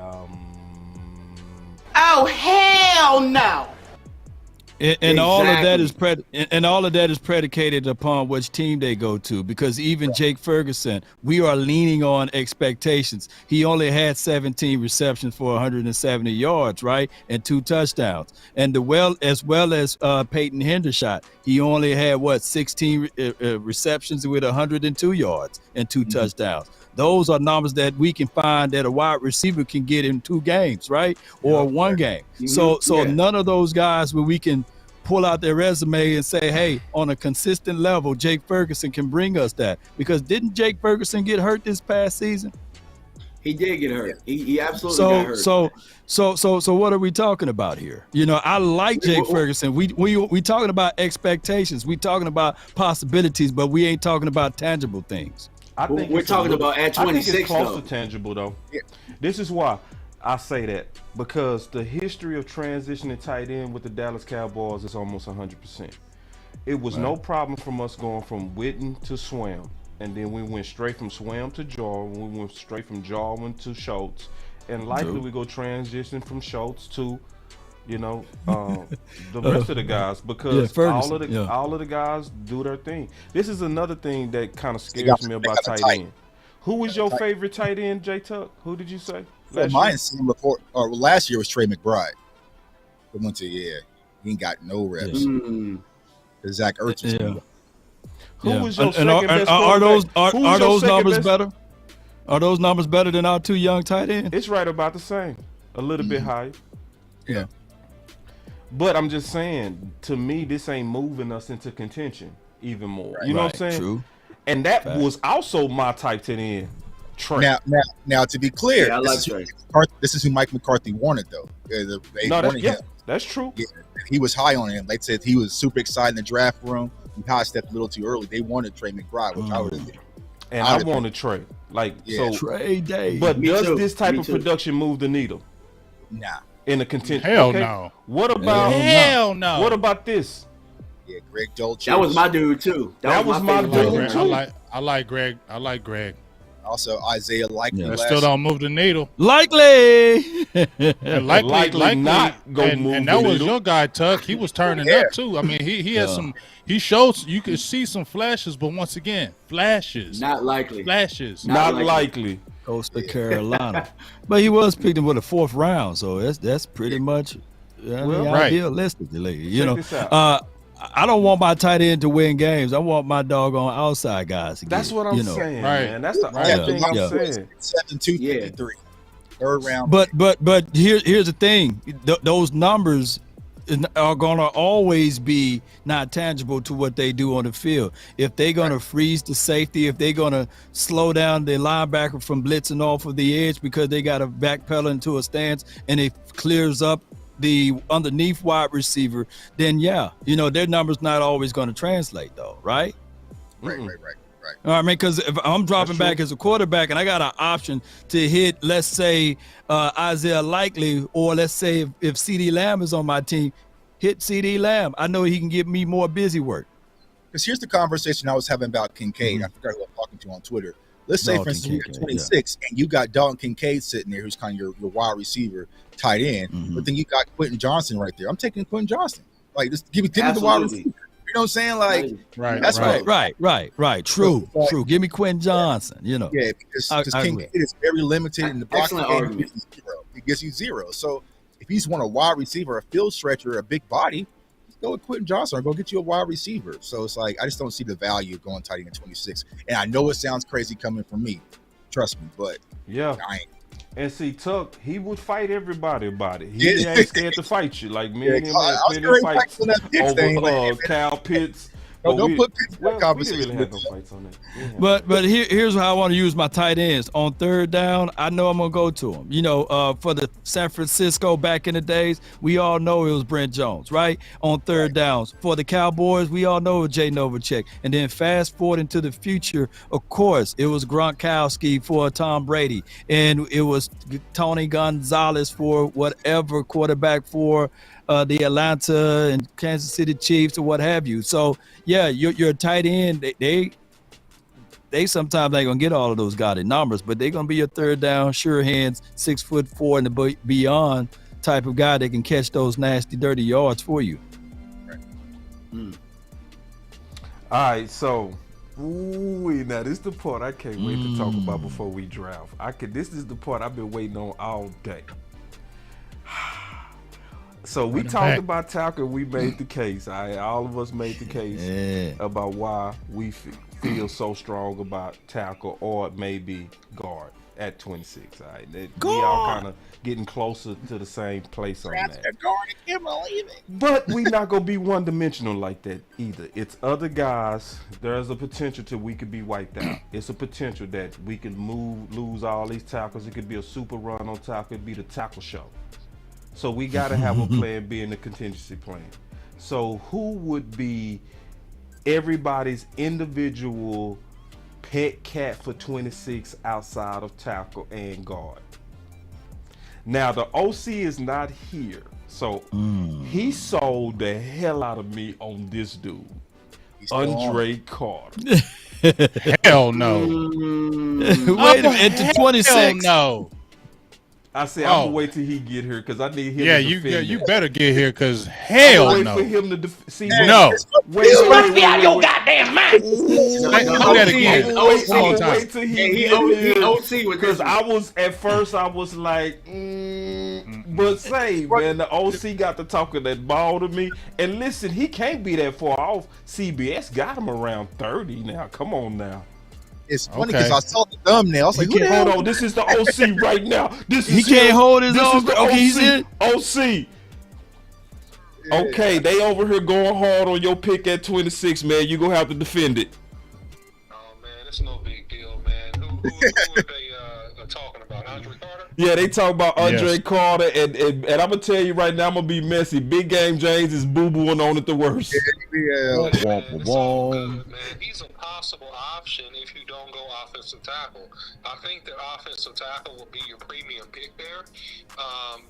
Oh hell no! And all of that is predicated upon which team they go to, because even Jake Ferguson, we are leaning on expectations. He only had 17 receptions for 170 yards, right, and 2 touchdowns. And as well as Peyton Hendershot, he only had 16 receptions with 102 yards and 2 touchdowns. Those are numbers that we can find that a wide receiver can get in 2 games, right? Or one game. So none of those guys where we can pull out their resume and say, hey, on a consistent level, Jake Ferguson can bring us that. Because didn't Jake Ferguson get hurt this past season? He did get hurt. He absolutely got hurt. So what are we talking about here? You know, I like Jake Ferguson. We talking about expectations. We talking about possibilities, but we ain't talking about tangible things. I think we're talking about at 26. I think it's close though. to tangible though. Yeah. This is why I say that, because the history of transitioning tight end with the Dallas Cowboys is almost 100%. It was no problem from us going from Witten to Swam, and then we went straight from Swam to Jarwin. We went straight from Jarwin to Schultz, and likely we go transition from Schultz to, you know, the rest of the guys, because all of the guys do their thing. This is another thing that kind of scares me about tight end. Who was your favorite tight end, J Tuck? Who did you say? Last year was Trey McBride. He went to he ain't got no reps. Zach Ertz was Who was your second best are those numbers best? better? Are those numbers better than our two young tight ends? It's right about the same, a little bit higher. Yeah. But I'm just saying, to me, this ain't moving us into contention even more. You know what I'm saying? True. And that was also my type to end. Trey. Now, to be clear, I like Trey. This is who Mike McCarthy wanted, though. That's true. Yeah, he was high on him. They said he was super excited in the draft room. He high stepped a little too early. They wanted Trey McBride, which I would have. And I wanted Trey. Trey Day. But does this type of production move the needle? Nah. In the contention? Hell no. What about hell no? What about this? Yeah, Greg Dulcich. That was my dude too. That was my dude too. I like Greg. I like Greg. Also, Isaiah Likely. That still don't move the needle. Likely. Likely not go move the needle. And that was your guy, Tuck. He was turning up too. I mean, he had some. He shows you could see some flashes, but once again, flashes. Not likely. Flashes. Not likely. Goes to Carolina, but he was picked in with a 4th round, so that's pretty much idealistically. You know, I don't want my tight end to win games. I want my doggone outside guys to That's get, what I'm saying, man. That's the only thing I'm saying. 7-2-3, 3rd round. But here's the thing: those numbers are gonna always be not tangible to what they do on the field. If they're gonna freeze the safety, if they're gonna slow down the linebacker from blitzing off of the edge because they got to backpedal into a stance and it clears up the underneath wide receiver, then their numbers not always going to translate though, right? Right. All right, man, because if I'm dropping back as a quarterback and I got an option to hit, let's say, Isaiah Likely, or let's say if CeeDee Lamb is on my team, hit CeeDee Lamb. I know he can give me more busy work. Because here's the conversation I was having about Kincaid. I forgot who I'm talking to on Twitter. Let's say, for instance, you're 26 and you got Dalton Kincaid sitting there, who's kind of your wide receiver, tight end, but then you got Quentin Johnson right there. I'm taking Quentin Johnson. Like, just give me the wide receiver. You know what I'm saying? Like, that's right. True. Give me Quentin Johnson. You know, because Kincaid is very limited in the blocking game. He gives you 0. So if he's want a wide receiver, a field stretcher, a big body, go with Quentin Johnson or go get you a wide receiver. So it's like I just don't see the value of going tight end at 26. And I know it sounds crazy coming from me, trust me, but I ain't. And see, Tuck, he would fight everybody about it. He ain't scared to fight you. Like me and him had plenty of fights over Cal Pitts. Don't put Pitts in that conversation. We didn't really have no fights on that. But here's how I want to use my tight ends. On 3rd down, I know I'm going to go to them. You know, for the San Francisco back in the days, we all know it was Brent Jones, right? On 3rd downs. For the Cowboys, we all know it was Jay Novacek. And then fast forward into the future, of course, it was Gronkowski for Tom Brady. And it was Tony Gonzalez for whatever quarterback for the Atlanta and Kansas City Chiefs or what have you. So, your tight end, they sometimes ain't going to get all of those gaudy numbers, but they're going to be your 3rd down, sure hands, 6'4" and beyond type of guy that can catch those nasty, dirty yards for you. All right, so now this is the part I can't wait to talk about before we draft. This is the part I've been waiting on all day. So we talked about tackle. We made the case. All of us made the case about why we feel so strong about tackle or maybe guard at 26. All right, we all kind of getting closer to the same place on that. But we not gonna be one-dimensional like that either. It's other guys. There's a potential to we could be wiped out. It's a potential that we can lose all these tackles. It could be a super run on tackle. It could be the tackle show. So we gotta have a plan B in the contingency plan. So who would be everybody's individual pet cat for 26 outside of tackle and guard? Now the OC is not here, so he sold the hell out of me on this dude, Andre Carter. Hell no. Wait a minute, to 26. Hell no. I said I'm gonna wait till he get here because I need him. Yeah, to you better get here because hell wait no. for him to see. No. You must be out of your goddamn mind. Do that again. One more time. Wait till he OC with because I was at first I was like, but say man, the OC got to talking that ball to me. And listen, he can't be that far off. CBS got him around 30 now. Come on now. It's funny because I saw the thumbnail. I was like, hold on, this is the OC right now. This is He can't him. hold his This own. is the Okay, he's in. OC. Okay, they over here going hard on your pick at 26, man. You gonna have to defend it. Oh man, it's no big deal, man. Who are they talking about? Andre Carter? Yeah, they talk about Andre Carter, and I'm gonna tell you right now, I'm gonna be messy. Big Game James is boo-booing on it the worst. It's all good, man. He's a possible option if you don't go offensive tackle. I think that offensive tackle will be your premium pick there.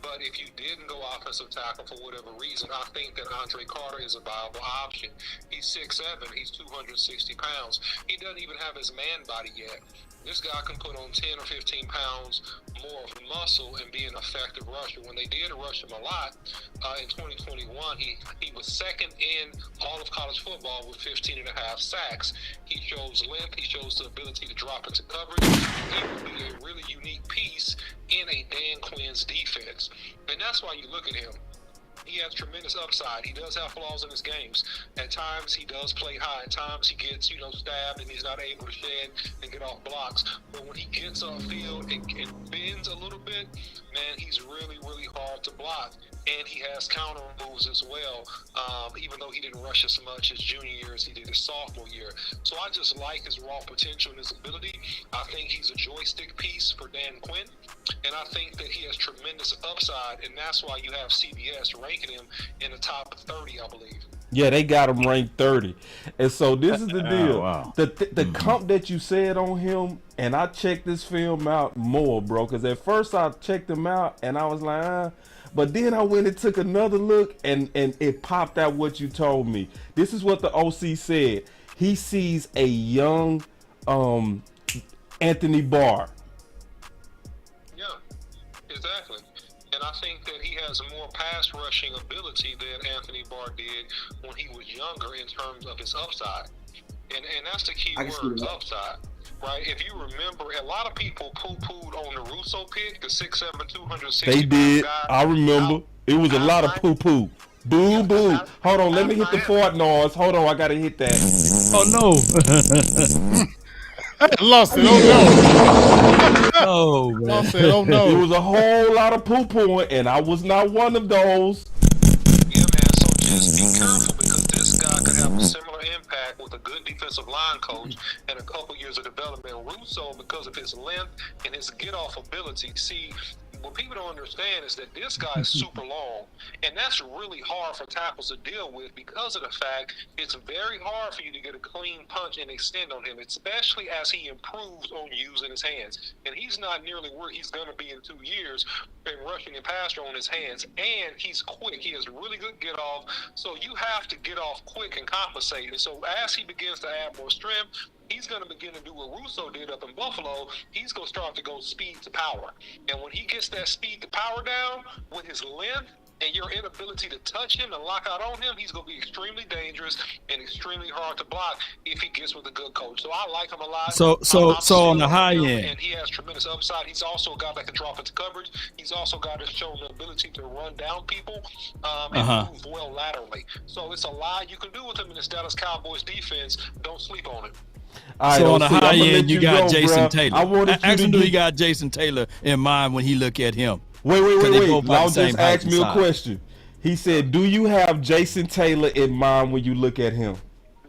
But if you didn't go offensive tackle for whatever reason, I think that Andre Carter is a viable option. He's 6'7", he's 260 pounds. He doesn't even have his man body yet. This guy can put on 10 or 15 pounds more of muscle and be an effective rusher. When they did rush him a lot in 2021, he was second in all of college football with 15.5 sacks. He shows length. He shows the ability to drop into coverage. He would be a really unique piece in a Dan Quinn's defense. And that's why you look at him. He has tremendous upside. He does have flaws in his games. At times, he does play high. At times, he gets, stabbed and he's not able to shed and get off blocks. But when he gets upfield and bends a little bit, man, he's really, really hard to block. And he has counter moves as well, even though he didn't rush as much his junior year as he did his sophomore year. So I just like his raw potential and his ability. I think he's a joystick piece for Dan Quinn. And I think that he has tremendous upside, and that's why you have CBS ranking him in the top 30, I believe. Yeah, they got him ranked 30. And so this is the deal. Wow. The comp that you said on him, and I checked this film out more, bro, because at first I checked him out, and I was like, But then I went and took another look, and it popped out what you told me. This is what the OC said. He sees a young Anthony Barr. Yeah, exactly. And I think that he has more pass rushing ability than Anthony Barr did when he was younger in terms of his upside. And that's the key word, upside. Right? If you remember, a lot of people poo-pooed on the Russo pick, the 6'7", 260 They did. guy. I remember. It was a lot of poo-poo. Boo, boo. Hold on, let me hit the fart noise. Hold on, I gotta hit that. Oh, no. Lost it. Oh, no. Oh, man. Lost it. Oh, no. It was a whole lot of poo-pooing, and I was not one of those. Yeah, man, so just be careful because this guy could have a similar impact with a good defensive line coach and a couple years of development. Russo, because of his length and his get-off ability, see, what people don't understand is that this guy is super long, and that's really hard for tackles to deal with because of the fact it's very hard for you to get a clean punch and extend on him, especially as he improves on using his hands. And he's not nearly where he's going to be in 2 years in rushing and passing on his hands, and he's quick. He has really good get-off, so you have to get off quick and compensate. And so as he begins to add more strength, he's going to begin to do what Russo did up in Buffalo. He's going to start to go speed to power. And when he gets that speed to power down with his length and your inability to touch him and lock out on him, he's going to be extremely dangerous and extremely hard to block if he gets with a good coach. So I like him a lot. So on the high end. And he has tremendous upside. He's also a guy that can drop into coverage. He's also a guy that's shown the ability to run down people and move well laterally. So it's a lot you can do with him in this Dallas Cowboys defense. Don't sleep on it. So on the high end, you got Jason Taylor. I wanted Ask you him, to do he got Jason Taylor in mind when he look at him? Wait. Lau just asked me a size. question. He said, "Do you have Jason Taylor in mind when you look at him?"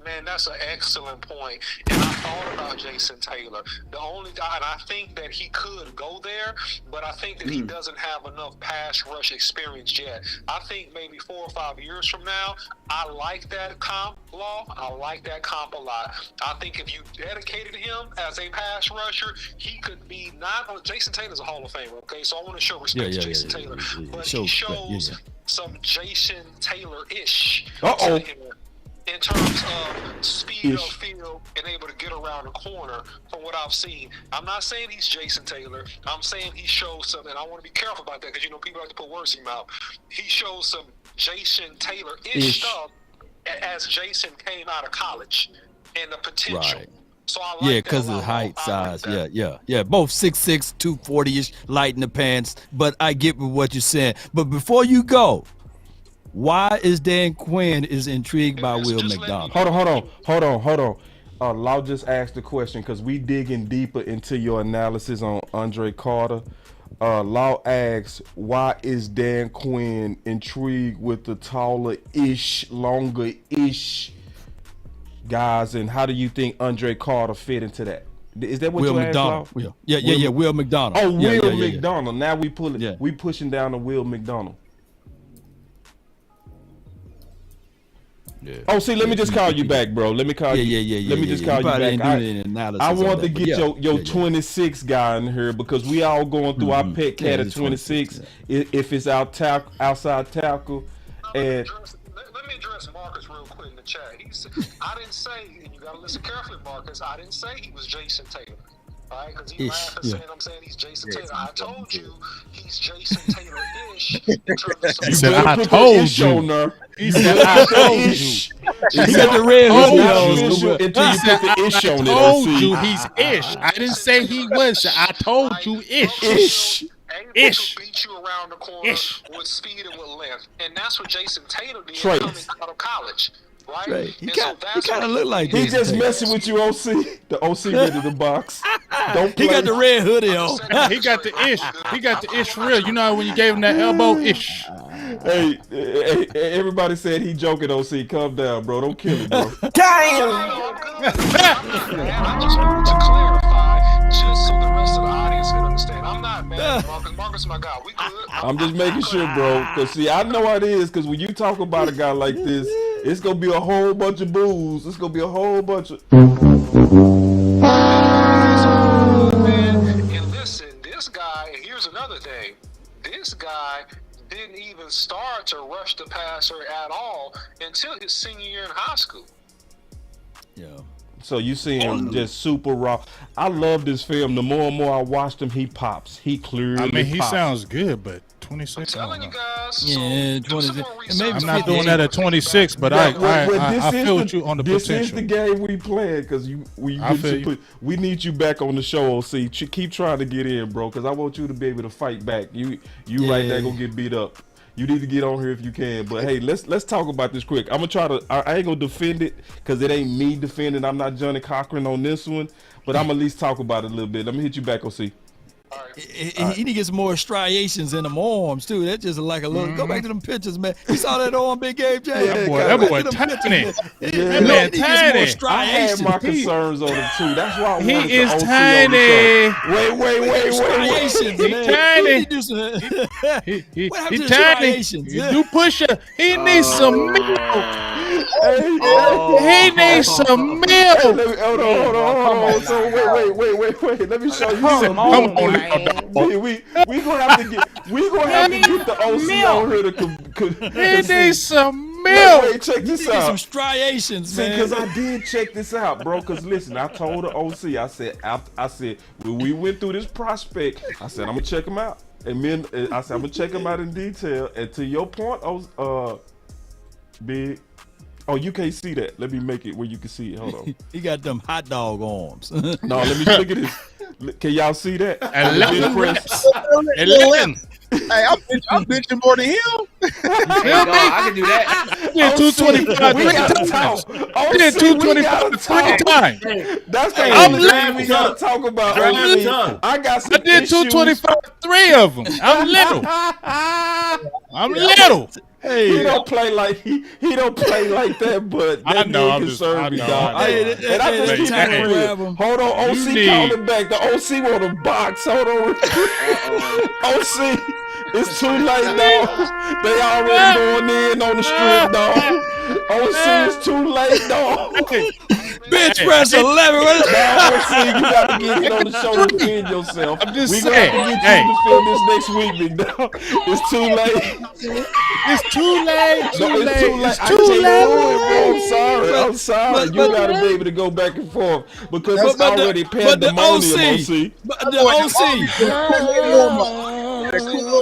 Man, that's an excellent point. And I thought about Jason Taylor. The only guy, and I think that he could go there, but I think that he doesn't have enough pass rush experience yet. I think maybe 4 or 5 years from now, I like that comp, Law. I like that comp a lot. I think if you dedicated him as a pass rusher, he could be not. Jason Taylor's a Hall of Famer, okay? So I want to show respect to Jason Taylor. But he shows some Jason Taylor-ish. In terms of speed of field and able to get around the corner from what I've seen. I'm not saying he's Jason Taylor. I'm saying he shows some, and I want to be careful about that because, people like to put words in your mouth. He shows some Jason Taylor-ish stuff as Jason came out of college and the potential. Right. So I like because of height, size. Yeah. Both 6'6", 240-ish, light in the pants. But I get what you're saying. But before you go, why is Dan Quinn is intrigued by Will McDonald? Hold on. Lau just asked the question because we digging deeper into your analysis on Andre Carter. Lau asks, why is Dan Quinn intrigued with the taller-ish, longer-ish guys, and how do you think Andre Carter fit into that? Is that what Will you McDonald? asked, Lau? Yeah, Will McDonald. Oh, Will McDonald. Now we pushing down to Will McDonald. Oh, see, let me just call you back, bro. Let me call you. Let me just call you back. I want to get your 26 guy in here because we all going through our pet cat at 26. If it's outside tackle, and let me address Marcus real quick in the chat. I didn't say, and you got to listen carefully, Marcus. I didn't say he was Jason Taylor. Right? Because he laughed at saying I'm saying he's Jason Taylor. I told you he's Jason Taylor-ish. He said, I told you. He said, I told you. He got the red hoodie on. He said, I told you he's ish. I didn't say he was. I told you ish. Ish. Beat you around the corner with speed and with length. And that's what Jason Taylor did coming out of college. Right? He kind of look like he just messing with you, OC. The OC ready to box. Don't play. He got the red hoodie on. He got the ish. He got the ish for real. You know when you gave him that elbow, ish. Hey, everybody said he joking, OC. Calm down, bro. Don't kill him, bro. Damn! I just wanted to clarify, just so the rest of the audience can understand. I'm not mad at Marcus. Marcus is my guy. We good. I'm just making sure, bro. Because, see, I know how it is. Because when you talk about a guy like this, it's going to be a whole bunch of boos. It's going to be a whole bunch of... And listen, this guy, here's another thing. This guy didn't even start to rush the passer at all until his senior year in high school. Yeah. So you see him just super raw. I love this film. The more and more I watched him, he pops. He clearly pops. he sounds good, but 26. I'm telling you guys. Yeah, 26. I'm not doing that at 26, but I feel with you on the potential. This is the game we playing because we need you back on the show, OC. Keep trying to get in, bro, because I want you to be able to fight back. You right there gonna get beat up. You need to get on here if you can. But hey, let's talk about this quick. I'm gonna try to. I ain't gonna defend it because it ain't me defending. I'm not Johnny Cochran on this one, but I'm at least talk about it a little bit. Let me hit you back, OC. He need to get some more striations in them arms too. That's just like a little. Go back to them pictures, man. You saw that on Big Game J. That boy tiny. That man tiny. I had my concerns on him too. That's why I wanted he is the OC tiny. Wait. Striations, man. He tiny. You do push it. He needs some milk. He needs some milk. Hold on. So wait. Let me show you something. Come on. We gonna have to get the OC on here to. He needs some milk. Wait, check this out. Some striations, man. Because I did check this out, bro. Because listen, I told the OC, I said when we went through this prospect, I said I'm gonna check him out, and then I said I'm gonna check him out in detail. And to your point, Big. Oh, you can't see that. Let me make it where you can see it. Hold on. He got them hot dog arms. No, let me look at this. Can y'all see that? 11 reps. 11. Hey, I'm benching more than him. I can do that. did 225 we three gotta times. talk. I did 225 three times. That's the I'm only thing we little. gotta talk about. I'm OC. little. I got some I did issues. 225 three of them. I'm little. I'm little. He don't play like he don't play like that, but that I know, did I'm just- concern I me, know, dog. I know. And I just keep Hey, it real. Hold on, OC need- calling back. The OC want a box. Hold on. OC, it's too late, dog. They already going in on the strip, dog. OC, it's too late, dog. Bench press 11. Now, OC, you got to get it on the show to defend yourself. I'm just we saying. gonna have to get you to defend this next week, big dog. It's too late. It's too late. No, it's too late. It's I too can't late. do it, bro. I'm sorry. I'm sorry. You got to be able to go back and forth because it's already pandemonium, OC. But the OC.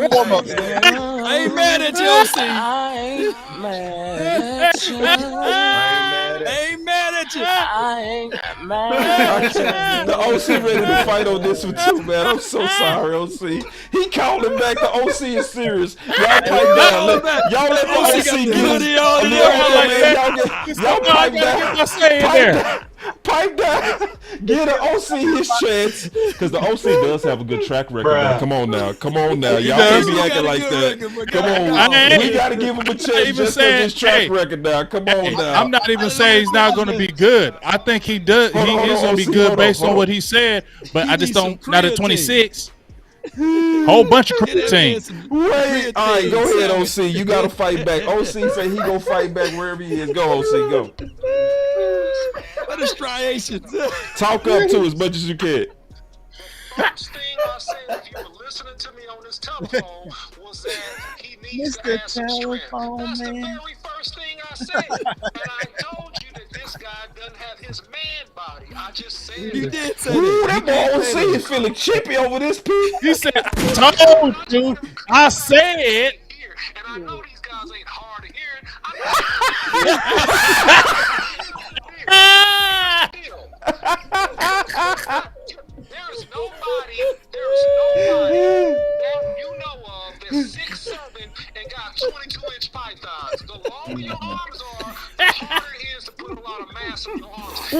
I ain't mad at you, OC. I ain't mad at you. The OC ready to fight on this one too, man. I'm so sorry, OC. He calling back. The OC is serious. Y'all pipe down. Y'all let OC get his. Y'all pipe down. Pipe down. Get an OC his chance. Because the OC does have a good track record. Now. Come on now. Y'all can't be acting like that. Come on. We got to give him a chance just because his track record now. Come on now. I'm not even saying he's not going to be good. I think he does. He is going to be good based on what he said. But I just don't. Not at 26. Whole bunch of creatine. Wait. All right. Go ahead, OC. You got to fight back. OC say he going to fight back wherever he is. Go, OC. Go. What is striations? Talk up to as much as you can. First thing I said, if you were listening to me on this telephone, was that he needs to have some strength. That's the very first thing I said. And I told you that this guy doesn't have his man body. I just said You it. did say Ooh, that. that boy OC is feeling chippy over this piece. He said, I told you. I said. Here, and I know these guys ain't hard of hearing. There's nobody that you know of that's 6'7" and got 22-inch pythons. The longer your arms are, the harder it is to put a lot of mass on your arms.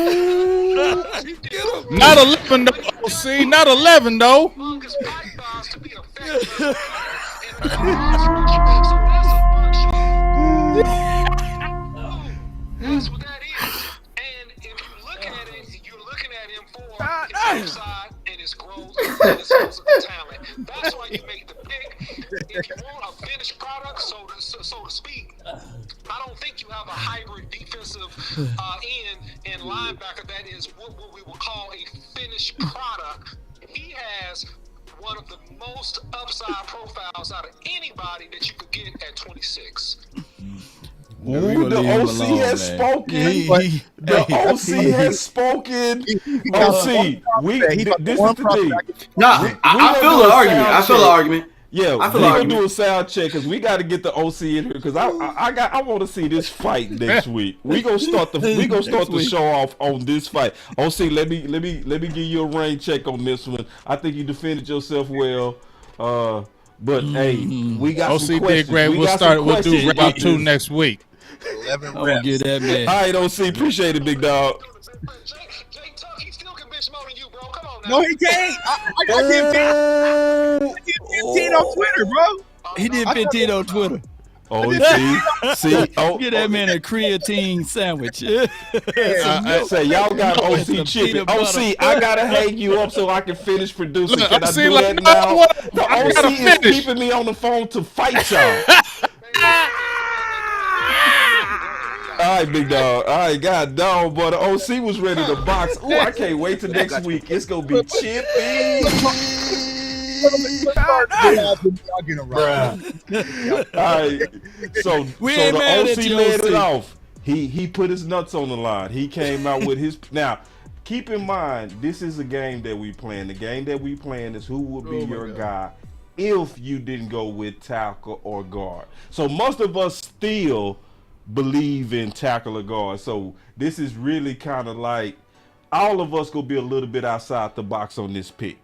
Not 11 though, OC. Not 11 though. Longest pythons to be effective. So that's a That's what that is. And if you look at it, you're looking at him for his upside and his growth and his physical talent. That's why you make the pick. If you want a finished product, so to speak, I don't think you have a hybrid defensive end and linebacker that is what we would call a finished product. He has one of the most upside profiles out of anybody that you could get at 26. Ooh, the OC has spoken. The OC has spoken. OC, this is the thing. Nah, I feel the argument. I feel the argument. Yeah, I feel we're the gonna do argument. a sound check because we got to get the OC in here because I want to see this fight next week. We gonna start the show off on this fight. OC, let me give you a rain check on this one. I think you defended yourself well. But hey, we got OC some did questions. great. We'll do round 2 next week. 11 I'm gonna get that man. All right, OC, appreciate it, big dog. No, he can't. I got 15 on Twitter, bro. He did 15 on Twitter. Oh, see, Get that man a creatine sandwich. Say y'all got OC chipping. OC, I gotta hang you up so I can finish producing. Look, Can I OC do like, that no, now? The I OC gotta is finish. keeping me on the phone to fight y'all. All right, big dog. All right, god dog, but the OC was ready to box. Ooh, I can't wait till next week. It's gonna be chippy. All right, so the OC made it off. He put his nuts on the line. He came out with his. Now, keep in mind, this is a game that we playing. The game that we playing is who will be your guy if you didn't go with tackle or guard. So most of us still believe in tackle or guard. So this is really kind of like all of us gonna be a little bit outside the box on this pick.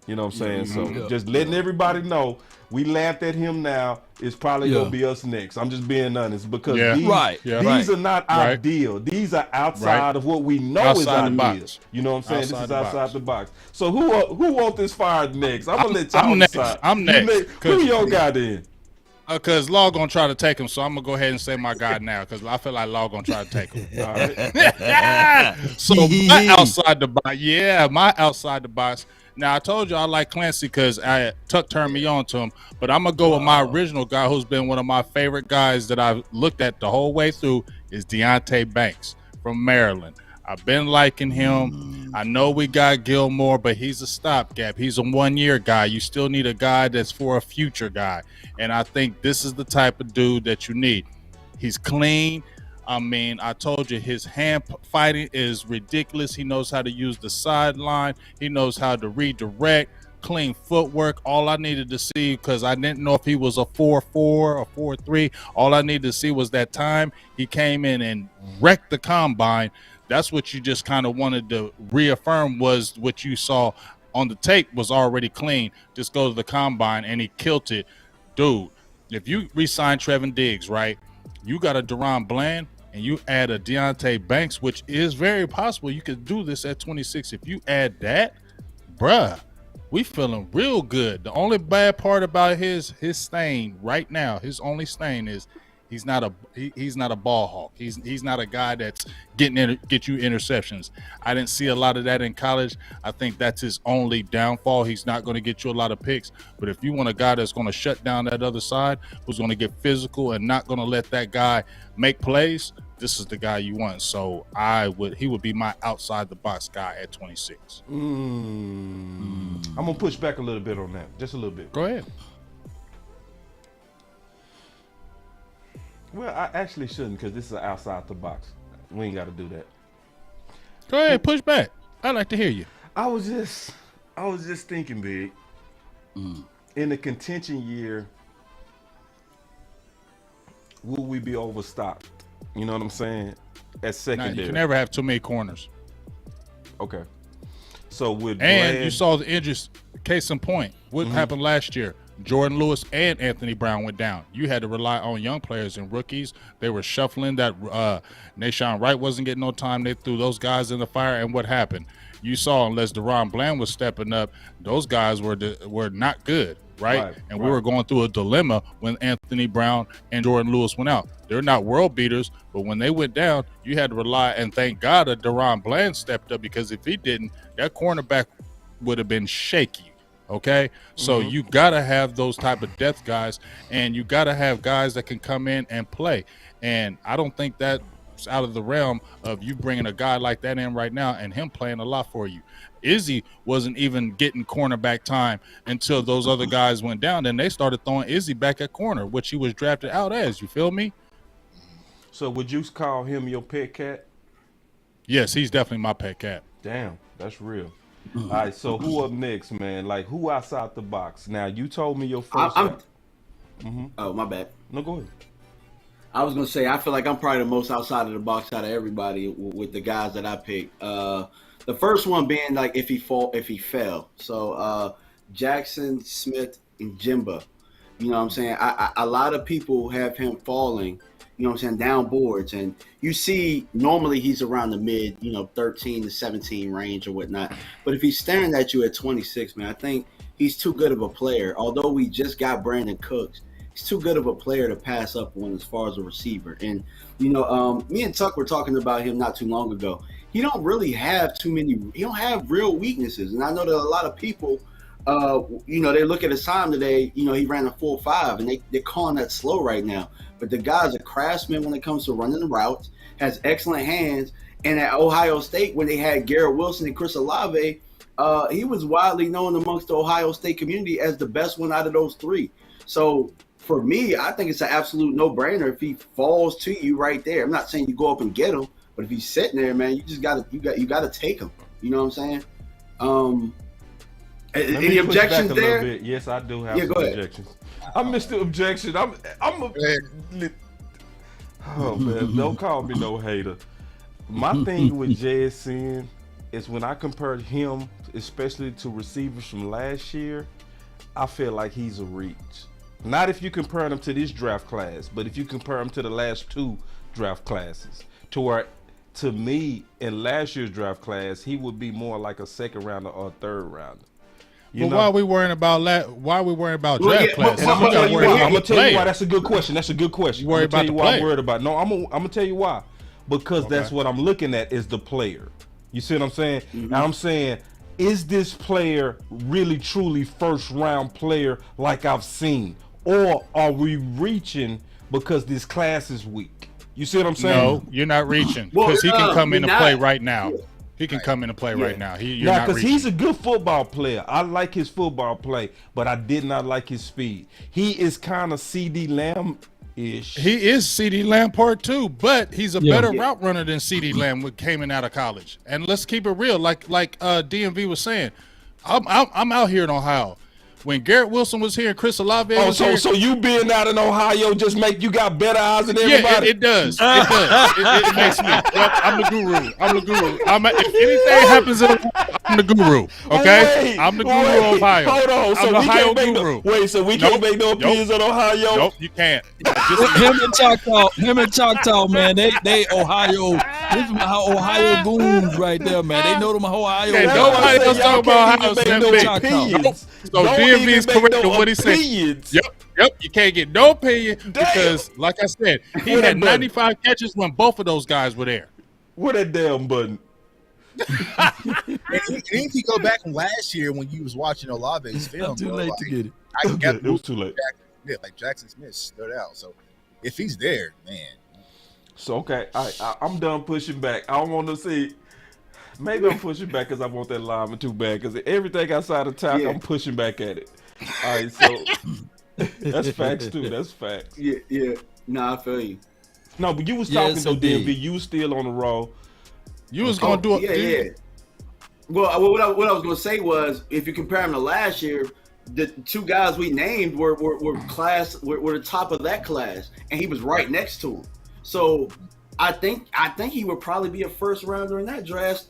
You know what I'm saying? So Yeah. just letting everybody know, we laughed at him now. It's probably gonna be us next. I'm just being honest because these are not ideal. These are outside of what we know is ideal. You know what I'm saying? This is outside the box. So who want this fired next? I'm gonna let y'all decide. I'm next. Who your guy then? Because Law gonna try to take him, so I'm gonna go ahead and say my guy now, because I feel like Law gonna try to take him. All right. So my outside the box. Now I told you I like Clancy because Tuck turned me on to him, but I'm gonna go with my original guy, who's been one of my favorite guys that I've looked at the whole way through, is Deontay Banks from Maryland. I've been liking him. I know we got Gilmore, but he's a stopgap. He's a one-year guy. You still need a guy that's for a future guy. And I think this is the type of dude that you need. He's clean. I mean, I told you his hand fighting is ridiculous. He knows how to use the sideline. He knows how to redirect, clean footwork. All I needed to see, because I didn't know if he was a 4-4 or 4-3. All I needed to see was that time he came in and wrecked the combine. That's what you just kind of wanted to reaffirm, was what you saw on the tape was already clean. Just go to the combine and he killed it. Dude, if you re-sign Trevin Diggs, right, you got a Deron Bland and you add a Deontay Banks, which is very possible. You could do this at 26. If you add that, bruh, we feeling real good. The only bad part about his stain right now, his only stain is he's not a ball hawk. He's not a guy that's get you interceptions. I didn't see a lot of that in college. I think that's his only downfall. He's not going to get you a lot of picks. But if you want a guy that's going to shut down that other side, who's going to get physical and not going to let that guy make plays, this is the guy you want. So he would be my outside the box guy at 26. I'm gonna push back a little bit on that, just a little bit. Go ahead. Well, I actually shouldn't, because this is outside the box. We ain't got to do that. Go ahead, push back. I'd like to hear you. I was just thinking, Big. In the contention year, will we be overstocked? You know what I'm saying? At secondary. You can never have too many corners. Okay. So with you saw the injuries. Case in point, what happened last year? Jordan Lewis and Anthony Brown went down. You had to rely on young players and rookies. They were shuffling. That Nashawn Wright wasn't getting no time. They threw those guys in the fire, and what happened? You saw, unless Deron Bland was stepping up, those guys were not good, right? And we were going through a dilemma when Anthony Brown and Jordan Lewis went out. They're not world beaters, but when they went down, you had to rely, and thank God that Deron Bland stepped up, because if he didn't, that cornerback would have been shaky. Okay, so you gotta have those type of depth guys, and you gotta have guys that can come in and play. And I don't think that's out of the realm of you bringing a guy like that in right now and him playing a lot for you. Izzy wasn't even getting cornerback time until those other guys went down. Then they started throwing Izzy back at corner, which he was drafted out as. You feel me? So would you call him your pet cat? Yes, he's definitely my pet cat. Damn, that's real. All right, so who up next, man? Like, who outside the box? Now, you told me your first. Oh, my bad. No, go ahead. I was gonna say I feel like I'm probably the most outside of the box out of everybody with the guys that I picked. The first one being like if he fell. So Jackson Smith and Jimba. You know what I'm saying? A lot of people have him falling. You know what I'm saying, down boards. And you see, normally he's around the mid, 13 to 17 range or whatnot. But if he's staring at you at 26, man, I think he's too good of a player. Although we just got Brandon Cooks, he's too good of a player to pass up on as far as a receiver. And, me and Tuck were talking about him not too long ago. He don't really have he don't have real weaknesses. And I know that a lot of people, they look at his time today, he ran a 4.5 and they're calling that slow right now. But the guy's a craftsman when it comes to running the routes, has excellent hands. And at Ohio State, when they had Garrett Wilson and Chris Olave, he was widely known amongst the Ohio State community as the best one out of those three. So for me, I think it's an absolute no-brainer if he falls to you right there. I'm not saying you go up and get him, but if he's sitting there, man, you gotta take him. You know what I'm saying? Any objections there? Yes, I do have some objections. I missed the objection. Oh man, don't call me no hater. My thing with JSN is when I compared him, especially to receivers from last year, I feel like he's a reach. Not if you compare him to this draft class, but if you compare him to the last 2 draft classes, to where, to me, in last year's draft class, he would be more like a second rounder or a third rounder. But why are we worrying about draft class? And I'm gonna tell you why. I'm gonna tell you why. That's a good question. That's a good question. You worry I'm gonna about tell you the why player. I'm worried about. No, I'm gonna tell you why. Because that's what I'm looking at is the player. You see what I'm saying? And I'm saying, is this player really truly first round player like I've seen, or are we reaching because this class is weak? You see what I'm saying? No, you're not reaching because he can come in and play right now. He can come in and play right now. You're not because reaching. he's a good football player. I like his football play, but I did not like his speed. He is kind of CD Lamb-ish. He is CD Lamb part 2, but he's a better route runner than CD Lamb when came in out of college. And let's keep it real, like DMV was saying, I'm out here in Ohio. When Garrett Wilson was here and Chris Olave was here. So you being out in Ohio just make you got better eyes than everybody? Yeah, it does. It does. It makes me. Yep, I'm the guru. If anything happens in Ohio, I'm the guru. Okay? I'm the guru of Ohio. Hold on. I'm the Ohio guru. So we can't make no opinions on Ohio? Nope, you can't. Him and Choctaw, man. They Ohio. This is my Ohio goons right there, man. They know them Ohio. Okay, nobody else talk about Ohio State. So DMV is correct in what he said. Yep. You can't get no opinion because, like I said, he had 95 catches when both of those guys were there. Where that damn button? And if you go back last year when you was watching Olave's film, too late to get it. It was too late. Jackson Smith stood out. So if he's there, man. So okay, I'm done pushing back. I don't want to see. Maybe I'm pushing back because I want that lineman too bad. Because everything outside of tackle, I'm pushing back at it. All right, so that's facts too. That's facts. Yeah. No, I feel you. No, but you was talking though, DMV. You was still on the roll. You was gonna do it. Yeah. Well, what I was gonna say was, if you compare him to last year, the 2 guys we named were the top of that class, and he was right next to him. So I think he would probably be a first rounder in that draft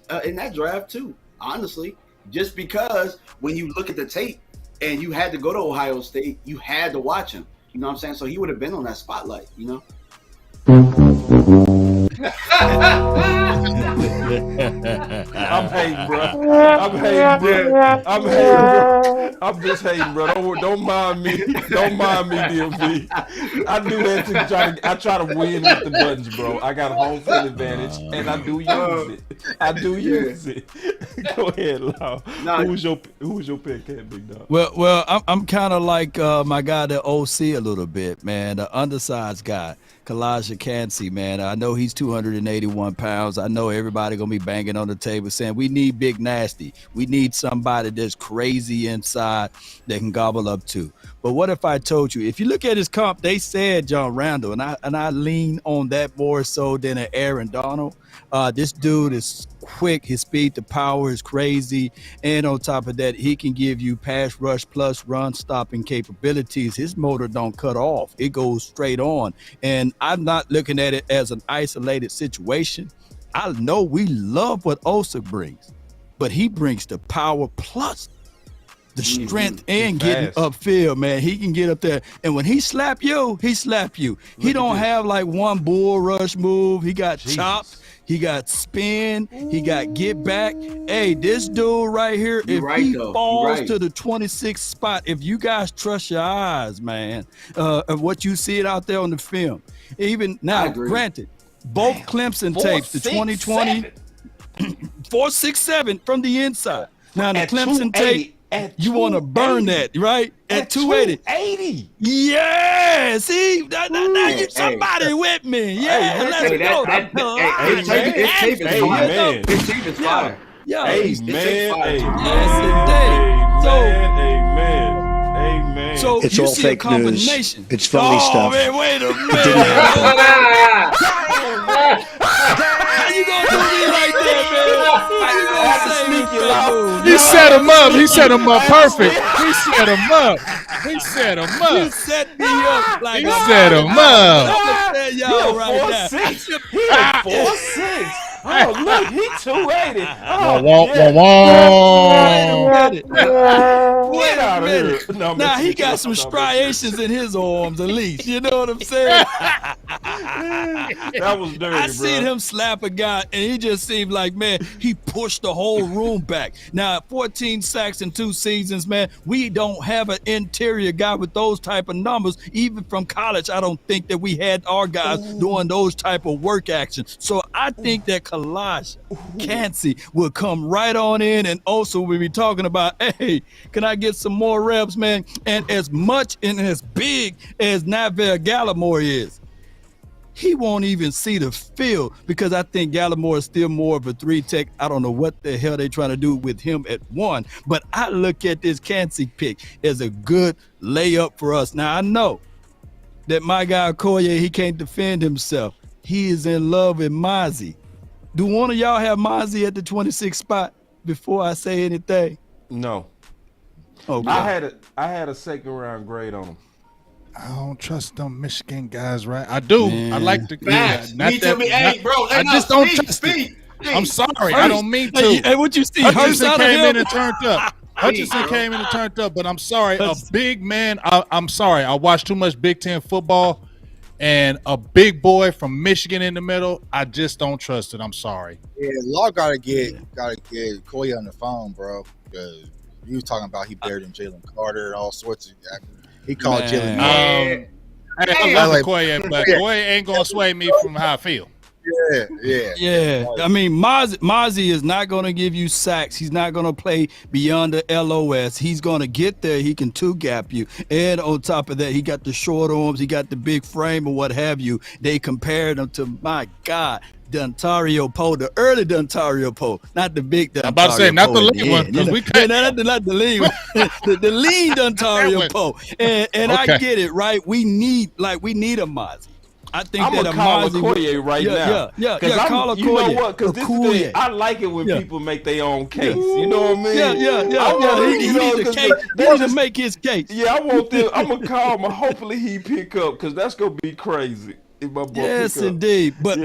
too. Honestly, just because when you look at the tape and you had to go to Ohio State, you had to watch him. You know what I'm saying? So he would have been on that spotlight. You know. I'm hating, bro. I'm just hating, bro. Don't mind me. Don't mind me, DMV. I do that to try to win with the buttons, bro. I got home field advantage, and I do use it. Go ahead, Lau. Who was your pick, big dog? Well, I'm kind of like my guy, the OC, a little bit, man. The undersized guy, Kalijah Kancey, man. I know he's 281 pounds. I know everybody gonna be banging on the table saying we need big nasty. We need somebody that's crazy inside that can gobble up too. But what if I told you, if you look at his comp, they said John Randall, and I lean on that more so than an Aaron Donald. This dude is quick. His speed to power is crazy. And on top of that, he can give you pass rush plus run stopping capabilities. His motor don't cut off. It goes straight on. And I'm not looking at it as an isolated situation. I know we love what Osa brings, but he brings the power plus the strength and getting upfield, man. He can get up there. And when he slap you, he slap you. He don't have like one bull rush move. He got chopped. He got spin. He got get back. Hey, this dude right here, if he falls to the 26th spot, if you guys trust your eyes, man, of what you see it out there on the film. Even now, granted, both Clemson tapes, the 2020, 4.67 from the inside. Now, the Clemson tape, you want to burn that, right? At 280. Yeah, see, now you somebody with me. Yeah, let's go. His tape is fire. His tape is fire. Yeah, Amen. So it's you all see fake a combination. News. It's phony stuff. Man, wait a minute. How you gonna do me like that, man? How you gonna say me? He set him up. He set him up perfect. He set him up. He set him up. He set me up like he set him up. I'm gonna tell y'all right now. 4'6". He at 4'6". Oh, look, he 280. Oh, Wah, yeah. wah, wah. Wait a Get out of here. minute. No, I'm Now messing he with you. got some No, I'm messing with striations in his arms, at least. You know what I'm saying? you. That was dirty, I bro. seen him slap a guy, and he just seemed like, man, he pushed the whole room back. Now, 14 sacks in 2 seasons, man, we don't have an interior guy with those type of numbers. Even from college, I don't think that we had our guys doing those type of work actions. So I think that Kalash Kancey will come right on in, and also we'll be talking about, hey, can I get some more reps, man? And as much and as big as Navell Gallimore is, he won't even see the field because I think Gallimore is still more of a 3-tech. I don't know what the hell they're trying to do with him at 1, but I look at this Kancey pick as a good layup for us. Now, I know that my guy Okoye, he can't defend himself. He is in love with Mozzie. Do one of y'all have Mozzie at the 26th spot before I say anything? No. Okay. I had a second round grade on him. I don't trust them Michigan guys, right? I do. Man. I like the Facts. Me too. Hey, bro, I just don't trust it. I'm sorry. I don't mean to. Hey, what you see? Hutchinson Hurts out of came him? in and turned up. Hutchinson came in and turned up, but I'm sorry. A big man. I'm sorry. I watched too much Big Ten football, and a big boy from Michigan in the middle. I just don't trust it. I'm sorry. Yeah, Law gotta get Koya on the phone, bro. Because he was talking about he buried in Jalen Carter and all sorts of. He called Jalen. Hey, I love Okoye, but Okoye ain't gonna sway me from how I feel. Yeah. I mean, Mozzie is not going to give you sacks. He's not going to play beyond the LOS. He's going to get there. He can two-gap you. And on top of that, he got the short arms. He got the big frame or what have you. They compared him to, my God, Dontario Poe, the early Dontario Poe, not the big Dontario Poe. I'm about to say, not the lean one, because we can't. Not the lean one. the lean Dontario Poe. And I get it, right? We need a Mozzie. I think I'm that gonna call Okoye right now. Yeah. Call Okoye. You know what? Because this is the thing. I like it when people make their own case. You know what I mean? Yeah. He needs to make his case. Yeah, I want them. I'm gonna call him. Hopefully he pick up because that's gonna be crazy. If my boy Yes, pick up. indeed. But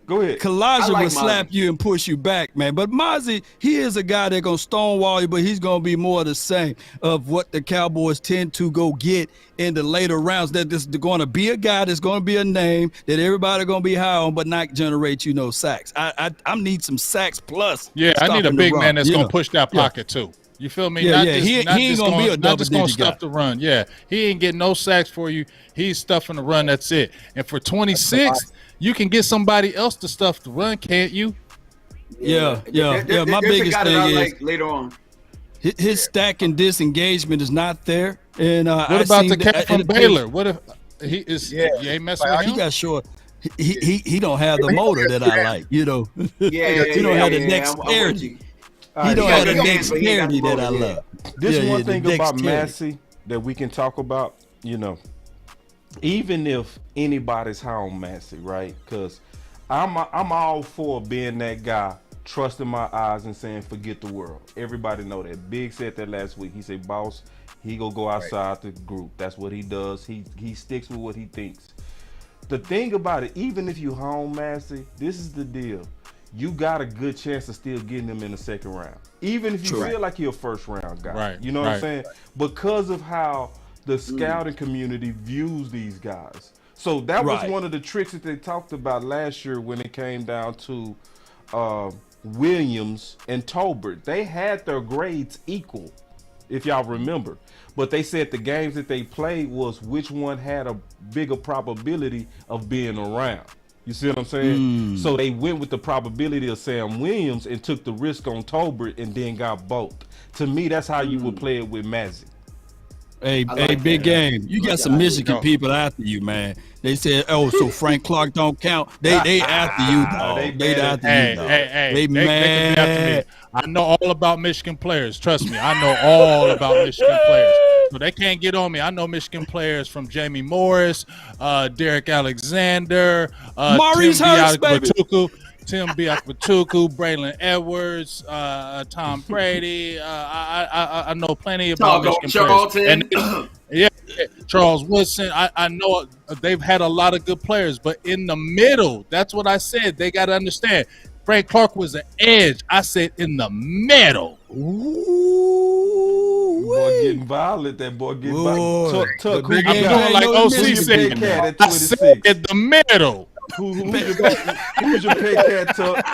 go ahead. Kalijah like will slap you and push you back, man. But Mozzie, he is a guy that's gonna stonewall you, but he's gonna be more of the same of what the Cowboys tend to go get in the later rounds. That this is going to be a guy that's going to be a name that everybody going to be high on, but not generate sacks. I need some sacks plus. Yeah, I need a big man that's going to push that pocket too. You feel me? Yeah, he ain't gonna be a double-digit stuff guy. the run. Yeah, he ain't getting no sacks for you. He's stuffing the run. That's it. And for 26, you can get somebody else to stuff the run, can't you? Yeah. My biggest thing is later on. His stack and disengagement is not there. And what about the cat from Baylor? What if he is? You ain't messing with him. He got short. He don't have the motor that I like. He don't have the dexterity. He don't have the dexterity that I love. This one thing about Massey that we can talk about, even if anybody's high on Massey, right? Because I'm all for being that guy, trusting my eyes and saying, forget the world. Everybody know that. Big said that last week. He said, boss, he go outside the group. That's what he does. He sticks with what he thinks. The thing about it, even if you home Massey, this is the deal. You got a good chance of still getting them in the second round. Even if you feel like you're a first round guy. Right. You know what I'm saying? Because of how the scouting community views these guys. So that was one of the tricks that they talked about last year when it came down to Williams and Tolbert. They had their grades equal, if y'all remember. But they said the games that they played was which one had a bigger probability of being around. You see what I'm saying? So they went with the probability of Sam Williams and took the risk on Tolbert and then got both. To me, that's how you would play it with Mazzy. Hey, big game. You got some Michigan people after you, man. They said, so Frank Clark don't count. They after you, dog. They after you, dog. They mad. After me. I know all about Michigan players. Trust me, I know all about Michigan players. So they can't get on me. I know Michigan players from Jamie Morris, Derek Alexander, Maurice Hurst, baby. Tim Biakbatuku, Braylon Edwards, Tom Brady. I know plenty about Michigan players. Charles Woodson. I know they've had a lot of good players, but in the middle, that's what I said. They got to understand. Frank Clark was an edge. I said in the middle. Boy getting violent. That boy getting violent. Tuck, I'm doing like OC said. I said in the middle. Who's your pet cat, Tuck?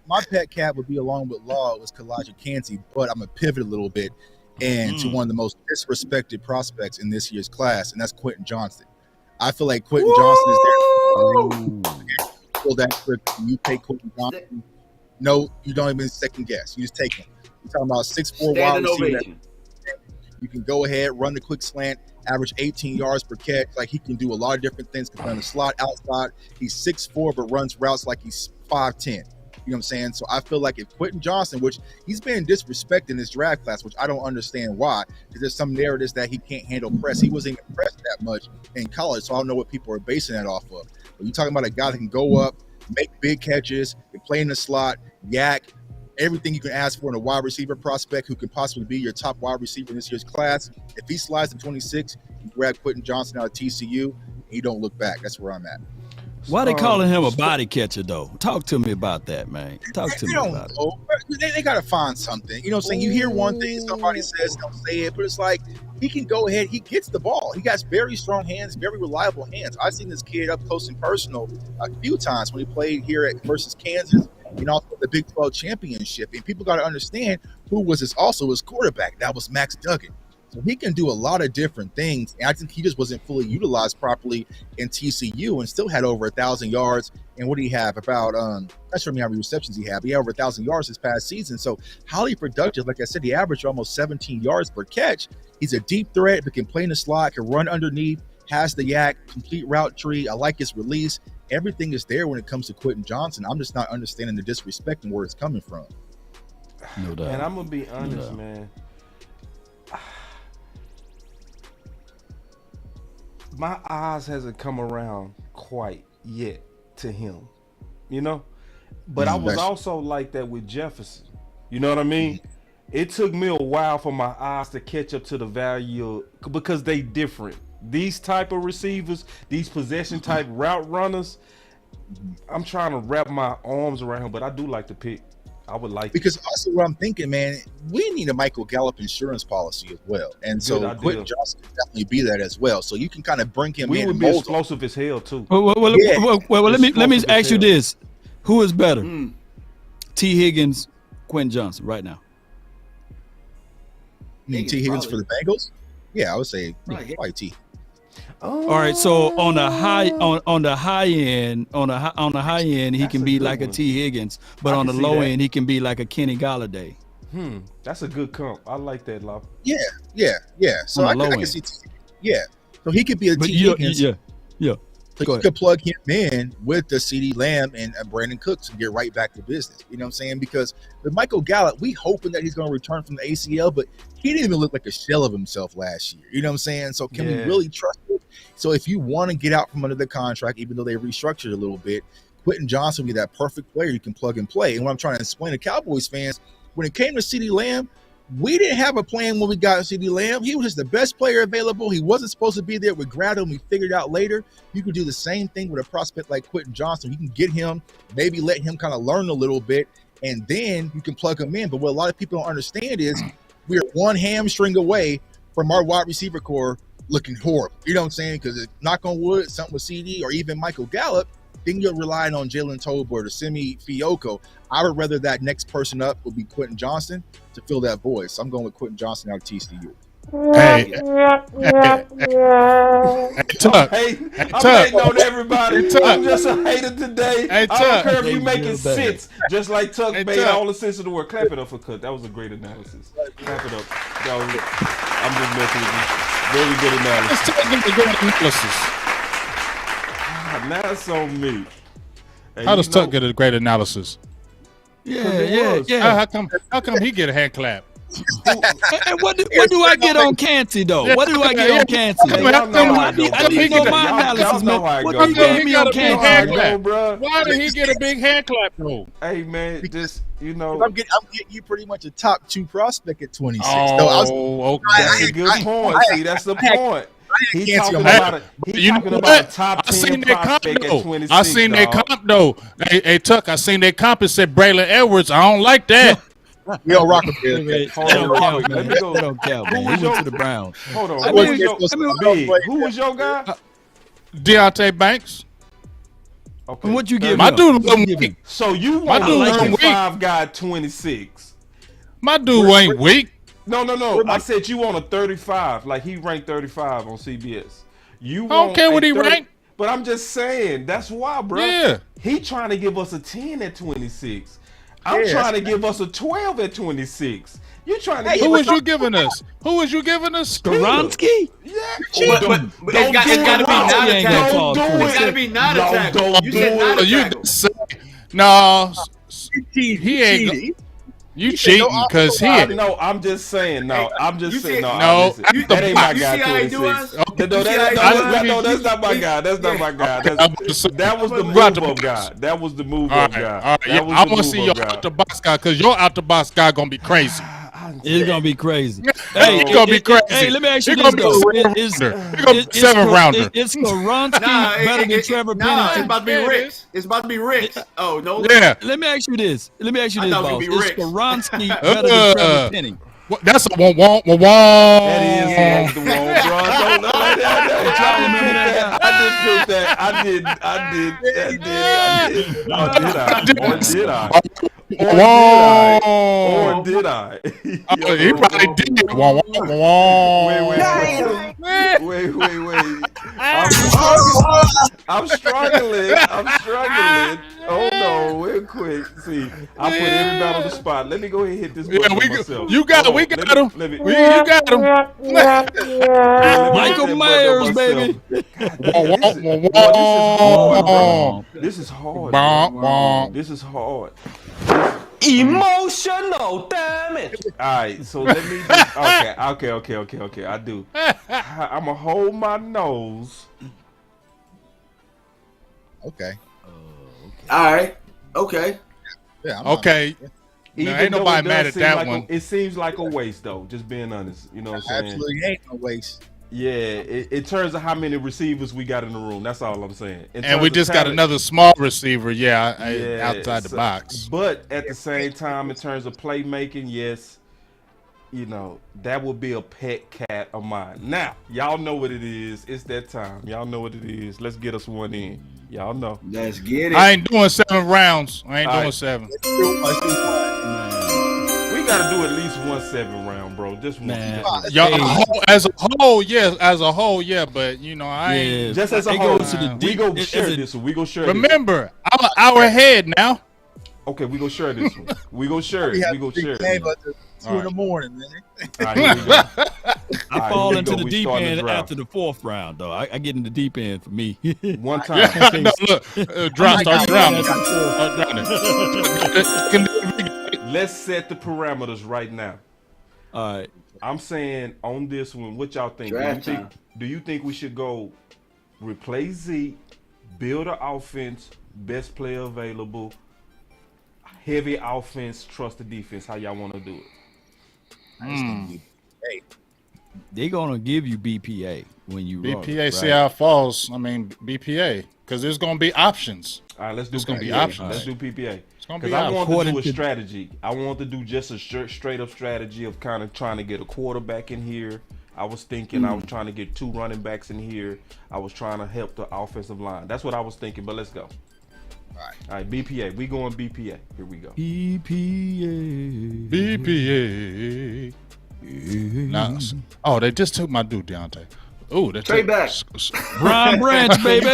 My pet cat would be along with Law was Kalijah Kancey, but I'm gonna pivot a little bit and to one of the most disrespected prospects in this year's class, and that's Quentin Johnston. I feel like Quentin Johnston is there. Pull that quick. You take Quentin Johnston. No, you don't even second guess. You just take him. You're talking about 6'4" wide receiver. You can go ahead, run the quick slant, average 18 yards per catch. Like, he can do a lot of different things. Can play on the slot, outside. He's 6'4", but runs routes like he's 5'10". You know what I'm saying? So I feel like if Quentin Johnston, which he's been disrespected in this draft class, which I don't understand why, because there's some narratives that he can't handle press. He wasn't even pressed that much in college, so I don't know what people are basing that off of. But you're talking about a guy that can go up, make big catches, can play in the slot, yak, everything you can ask for in a wide receiver prospect who can possibly be your top wide receiver in this year's class. If he slides to 26, you grab Quentin Johnston out of TCU, he don't look back. That's where I'm at. Why they calling him a body catcher, though? Talk to me about that, man. Talk to me about it. They got to find something. You know what I'm saying? You hear one thing, somebody says, don't say it, but it's like he can go ahead. He gets the ball. He got very strong hands, very reliable hands. I've seen this kid up close and personal a few times when he played here versus Kansas and also the Big 12 championship. And people got to understand who was his quarterback. That was Max Duggan. So he can do a lot of different things. And I think he just wasn't fully utilized properly in TCU and still had over 1,000 yards. And what do he have? About, not sure how many receptions he had, but he had over 1,000 yards this past season. So highly productive. Like I said, he averaged almost 17 yards per catch. He's a deep threat, but can play in the slot, can run underneath, has the yak, complete route tree. I like his release. Everything is there when it comes to Quentin Johnston. I'm just not understanding the disrespect and where it's coming from. No doubt. And I'm going to be honest, man. My eyes hasn't come around quite yet to him, you know? But I was also like that with Jefferson. You know what I mean? It took me a while for my eyes to catch up to the value because they different. These type of receivers, these possession type route runners, I'm trying to wrap my arms around him, but I do like the pick. I would like because also what I'm thinking, man, we need a Michael Gallup insurance policy as well, and so Quentin Johnston can definitely be that as well. So you can kind of bring him in. We would be explosive as hell too. Well, let me ask you this: who is better, T. Higgins, Quentin Johnston, right now? T. Higgins for the Bengals? Yeah, I would say probably T. All right, so on the high end, he can be like a T. Higgins, but on the low end, he can be like a Kenny Golladay. That's a good comp. I like that, Love. Yeah. So I can see T. Yeah, so he could be a T. Higgins. Yeah. So you could plug him in with the CeeDee Lamb and Brandon Cooks and get right back to business. You know what I'm saying? Because with Michael Gallup, we hoping that he's going to return from the ACL, but he didn't even look like a shell of himself last year. You know what I'm saying? So can we really trust him? So if you want to get out from under the contract, even though they restructured a little bit, Quentin Johnston will be that perfect player you can plug and play. And what I'm trying to explain to Cowboys fans, when it came to CeeDee Lamb, we didn't have a plan when we got CeeDee Lamb. He was just the best player available. He wasn't supposed to be there. We grabbed him. We figured out later. You could do the same thing with a prospect like Quentin Johnston. You can get him, maybe let him kind of learn a little bit, and then you can plug him in. But what a lot of people don't understand is we're one hamstring away from our wide receiver core looking horrible. You know what I'm saying? Because knock on wood, something with CD or even Michael Gallup, then you're relying on Jalen Tolbert or Simi Fioco. I would rather that next person up would be Quentin Johnston to fill that void. So I'm going with Quentin Johnston out of TCU. Hey, Tuck. I'm hating on everybody. I'm just a hater today. I don't care if you making sense. Just like Tuck made all the sense of the word. Clap it up for Cut. That was a great analysis. Clap it up. I'm just messing with you. Very good analysis. Let's take a good analysis. Now it's on me. How does Tuck get a great analysis? Yeah. How come he get a hand clap? And what do I get on Cancey though? What do I get on Cancey? I need to know my analysis, man. What do you gave me on Cancey? Why did he get a big hand clap though? Hey man, just I'm getting you pretty much a top 2 prospect at 26. Oh, okay. That's a good point. See, that's the point. He talking about a top 10 prospect at 26. I seen that comp though. Hey, Tuck, I seen that comp and said Braylon Edwards. I don't like that. We don't rock with They don't count, man. They don't count, man. He went to the Browns. Hold on. Who was your guy? Deontay Banks. Okay. What you give my him? dude? Weak. So you want a 35 guy at 26? My dude ain't weak. No. I said you want a 35. Like he ranked 35 on CBS. I don't care what he ranked. But I'm just saying that's why, bro. Yeah. He trying to give us a 10 at 26. I'm trying to give us a 12 at 26. You trying to? Who was you giving us? Who was you giving us? Skoronsky? Yeah. But it's got to be non-attack. It's got to be non-attack. You said non-attack. No, he ain't. You cheating because he. No, I'm just saying. No, I'm just saying. No, that ain't my guy. 26. No, that's not my guy. That's not my guy. That was the move up guy. That was the move up guy. I want to see your out the box guy because your out the box guy gonna be crazy. It's gonna be crazy. Hey, it's gonna be crazy. Hey, let me ask you this though: seven rounder. Is Skoronsky better than Trevor Pennington? It's about to be Ricks. It's about to be Ricks. Oh no. Yeah. Let me ask you this, boss: is Skoronsky better than Trevor Pennington? That's a one. That is the one, bro. I did. Or did I? He probably did. Wait. I'm struggling. Oh no, real quick. See, I put everybody on the spot. Let me go ahead and hit this button myself. We got him. You got him. Michael Myers, baby. This is hard. This is hard. Emotional damage. All right, so let me just, okay. I do. I'm gonna hold my nose. Okay. All right. Okay. Yeah. Okay. Ain't nobody mad at that one. It seems like a waste, though. Just being honest, you know what I'm saying? Absolutely ain't no waste. Yeah, in terms of how many receivers we got in the room, that's all I'm saying. And we just got another small receiver, outside the box. But at the same time, in terms of playmaking, yes, you know, that would be a pet cat of mine. Now, y'all know what it is. It's that time. Y'all know what it is. Let's get us one in. Y'all know. Let's get it. I ain't doing 7 rounds. I ain't doing 7. We gotta do at least 1 7 round, bro. Just one. As a whole, yeah. But you know, I ain't just as a whole. We go share this one. We go share. Remember, I'm an hour ahead now. Okay, we go share this one. We go share it. We go share it. 2 in the morning, man. All right, here we go. I fall into the deep end after the 4th round, though. I get in the deep end for me. One time. Start drowning. Let's set the parameters right now. All right. I'm saying on this one, what y'all think? Do you think we should go replace Zeke, build an offense, best player available, heavy offense, trust the defense? How y'all want to do it? They're gonna give you BPA when you BPA. Run, see how it falls. I mean BPA because there's gonna be options. All right, let's do. There's gonna be PPA. options. Let's do PPA. Because I want to do a strategy. I want to do just a straight up strategy of kind of trying to get a quarterback in here. I was thinking I was trying to get 2 running backs in here. I was trying to help the offensive line. That's what I was thinking. But let's go. All right, BPA. We going BPA. Here we go. BPA. Now, they just took my dude, Deontay. Oh, that's trade back. Brian Branch, baby.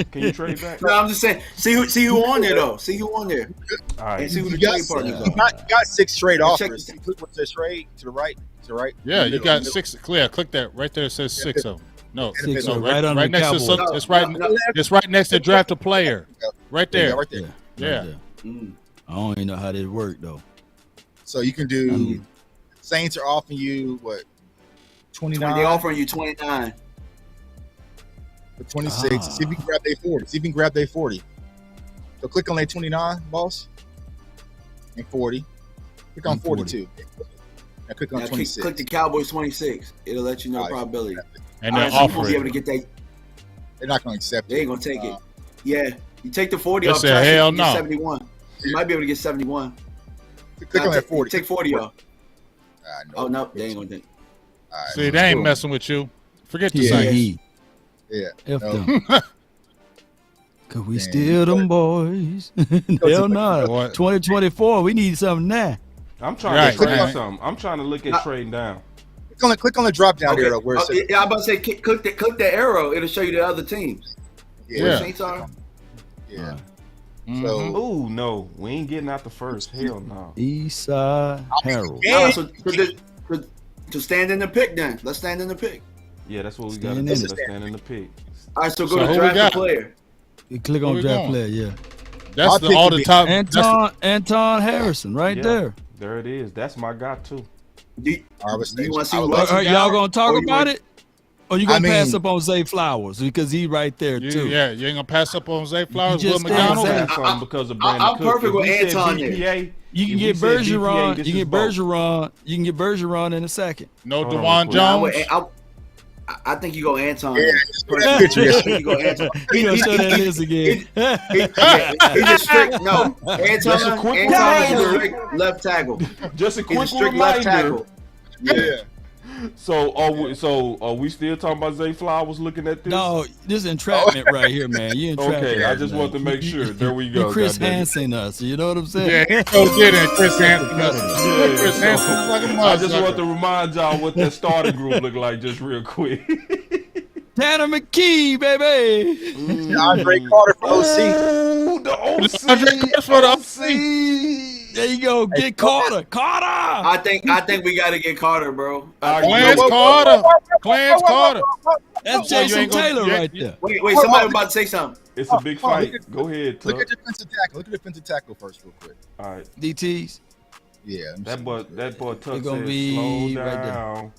Can you trade back? No, I'm just saying. See who on there though. See who on there. All right. And see who the trade partners are. You got 6 trade offers. Click what's the trade to the right. To the right. Yeah, you got 6. Clear. Click that right there. It says 6 of them. No, right next to it's right next to draft a player. Right there. Right there. Yeah. I don't even know how this work though. So you can do. Saints are offering you what? 29. They're offering you 29 for 26. See if you can grab their 40. So click on their 29, boss, and 40. Click on 42. Now click on 26. Click the Cowboys 26. It'll let you know probability. And they're so you won't offering. be able to get that. They're not going to accept it. They ain't gonna take it. Yeah, you take the 40 They off. said, Trash, hell you get no. 71. You might be able to get 71. Click on that 40. Take 40 off. No. Oh no, they ain't gonna take. See, they ain't messing with you. Forget the Saints. Yeah. F them. Cause we still them boys. Hell no. 2024, we need something now. I'm trying to trade something. I'm trying to look at trading down. Click on the drop down there though, where it says, yeah, I'm about to say click the arrow. It'll show you the other teams. Where Saints are. Yeah. So, ooh, no, we ain't getting out the first. Hell no. Eastside Herald. So stand in the pick then. Let's stand in the pick. Yeah, that's what we got to do. Let's stand in the pick. All right, so go to draft the player. You click on draft player, yeah. That's all the top. Anton Harrison, right there. There it is. That's my guy too. Do you want to see y'all gonna talk about it? Or you gonna pass up on Zay Flowers because he right there too? Yeah, you ain't gonna pass up on Zay Flowers. You Will just McDonald. Because of Brandon I'm Cook. perfect with Anton there. You can get Bergeron. You can get Bergeron. You can get Bergeron in a second. No, DeJuan Jones. I think you go Anton. Yeah, I think you go Anton. He gonna show that list again. He's a strict no. Anton is a strict left tackle. Just a quick strict left reminder. tackle. Yeah. So are we still talking about Zay Flowers looking at this? No, this is entrapment right here, man. You entrapment. Okay, I just want to make sure. There we go. You Chris Hansen us. You know what I'm saying? Yeah, he did it. Chris Hansen us. Chris Hansen is like a I just motherfucker. want to remind y'all what that starting group look like, just real quick. Tanner McKee, baby. Andre Carter for OC. Ooh, the OC. Andre Carter for the OC. There you go. Get Carter. Carter. I think we got to get Carter, bro. Clarence Carter. Clarence Carter. That's Jason Taylor right there. Wait, somebody about to say something. It's a big fight. Go ahead, Tuck. Look at defensive tackle. Look at defensive tackle first, real quick. All right. DTs. Yeah. That boy Tuck It's gonna said, be slow right there. down.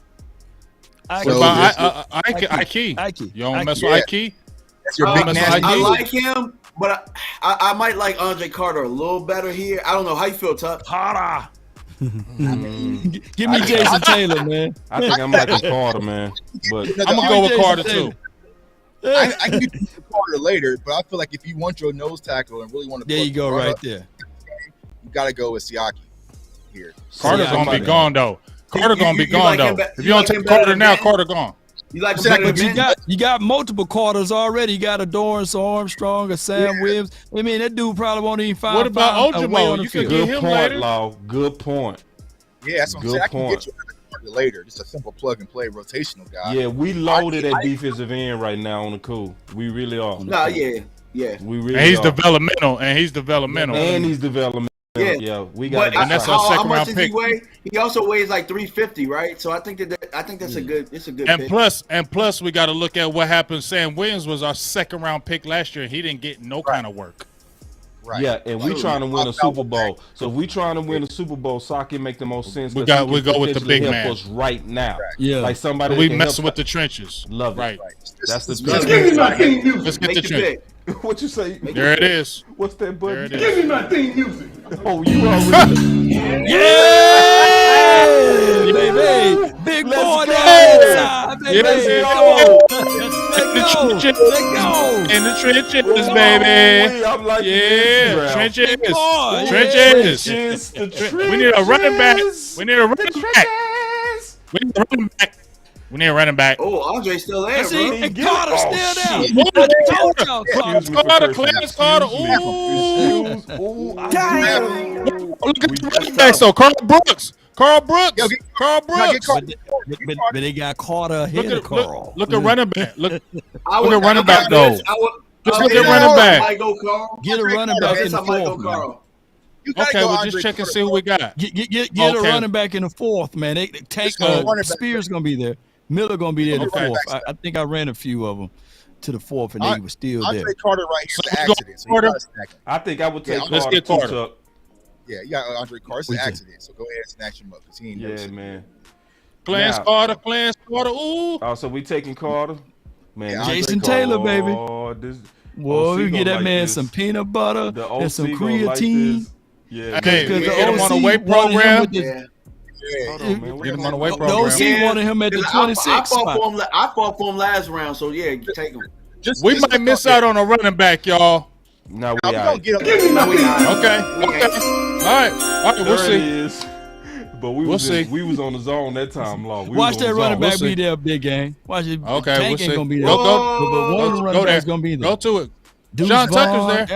What about Ike? Ike. You don't mess with Ike? That's your big nasty. I like him, but I might like Andre Carter a little better here. I don't know how you feel, Tuck. Carter. Give me Jason Taylor, man. I think I'm liking Carter, man. But I'm gonna go with Carter too. I can get to Carter later, but I feel like if you want your nose tackle and really want to, There you go, right there. You got to go with Siaki here. Carter's gonna be gone though. Carter gonna be gone like though. him If you don't take Carter now, Carter gone. You like You got multiple Carters already. You got a Dorrance Armstrong, a Sam Williams. I mean, that dude probably won't even find. What about Ojimo? You can get good him point, later. Law. Good point. Yeah, that's what I'm Good saying. I can point. get you Carter later. Just a simple plug and play rotational guy. Yeah, we loaded at defensive end right now on the cool. We really are. Nah, yeah. We really And he's are. developmental. And he's developmental. Yeah, we got. And that's our how second much round does pick. he weigh? He also weighs like 350, right? So I think that's a good. It's a good. And pick. plus, we got to look at what happened. Sam Williams was our second round pick last year. He didn't get no kind of work. Right. Yeah, and we trying to win a Super Bowl. So if we trying to win a Super Bowl, Saki make the most sense. We 'cause he go can with the big potentially man. help us right now. Yeah, like somebody. We that can messing help with the trenches. Love it. Right. That's the Let's give me my theme music. Let's get Make the the trench. pick. What you say? There it is. What's that button? There it is. Give me my theme music. Oh, you already. Yeah, baby. Big boy go. down baby. Let's Come go. on. Let's go. In the trenches, baby. I'm like Trenches. boy. Trenches. We need a running back. We need a running back. We need a running back. We need a running back. Oh, Andre's still there, See, bro. and Carter's still there. shit. I told y'all, Clarence Carter, Clarence Carter. Ooh. Look at the running backs though. Carl Brooks. Carl Brooks. But they got Carter ahead of Carl. Look at running back. Look at I running back though. Just look at running back. Get a running back in the I might go fourth, man. Carl. Okay, we'll just check and see who we got. Get a running back in the fourth, man. Spears gonna be there. Miller gonna be there in the fourth. I think I ran a few of them to the fourth, and they were still there. Andre Carter right here is an accident. So you gotta stack him. I think I would take let's Carter. get Carter. Yeah, you got Andre Carter. It's an accident. So go ahead and snatch him up because he ain't never seen man. Clarence Carter. Ooh. Oh, so we taking Carter, man. Yeah, Jason Taylor, baby. Boy, we get that man some peanut butter and some creatine. Yeah, hey, because get him on a weight program. Hold on, man. Get him on the weight The program. OC wanted him at the 26 spot. I fought for him last round, so yeah, take him. We might miss out on a running back, y'all. No, we don't get him. Okay. All right. We'll see. But we was on the zone that time long. Watch that running back be there, big game. Watch it. Okay, Tank ain't gonna be there. Go but one of the running backs gonna be there. Go to it. Deuce Sean Vaughn, Tucker's there.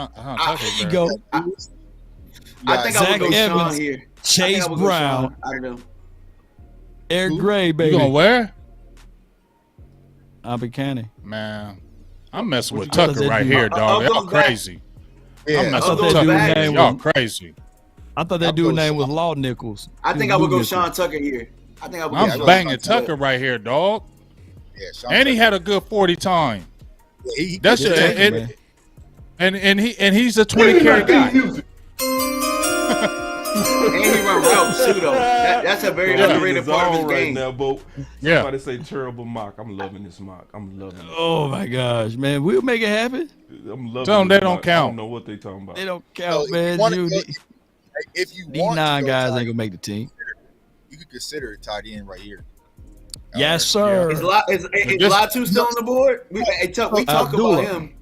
Tucker's there. Go. I think I would go Sean here. Chase Brown. I don't know. Eric Gray, baby. You going where? I'll be canny. Man, I'm messing with Tucker right here, dog. Y'all crazy. Yeah, I'm messing with Tucker. Y'all crazy. I thought that dude's name was Law Nichols. I think I would go Sean Tucker here. I'm banging Tucker right here, dog. Yeah, and he had a good 40 time. Yeah, That's it. And he's a 20 carry guy. And he run routes too, though. That's a very underrated part of his game. Now, but yeah. Somebody say terrible mock. I'm loving this mock. I'm loving it. Oh my gosh, man, we'll make it happen. I'm loving. Tell them they don't mock. count. I don't know what they talking about. They don't count, man. If you These want 9 to guys ain't gonna make the team. You could consider a tight end right here. Yes, sir. Is Latu still on the board? We talk about him.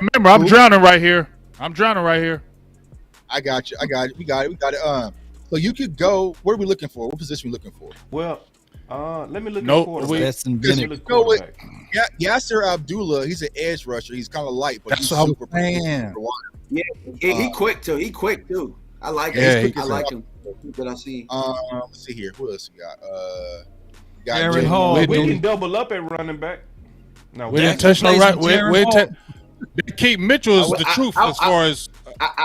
Remember, I'm drowning right here. I got you. We got it. So you could go. What are we looking for? What position are we looking for? Well, let me look Nope, at quarterback. That's some Because Vinny. you go with Yasser Abdullah. He's an edge rusher. He's kind of light, but That's he's what I'm super saying. Yeah, he quick too. He quick too. I like Yeah, him. I like him. That I see. Let's see here. What else we got? Aaron Hall. We can double up at running back. No, We didn't touch no right. Keith Mitchell is the truth as far as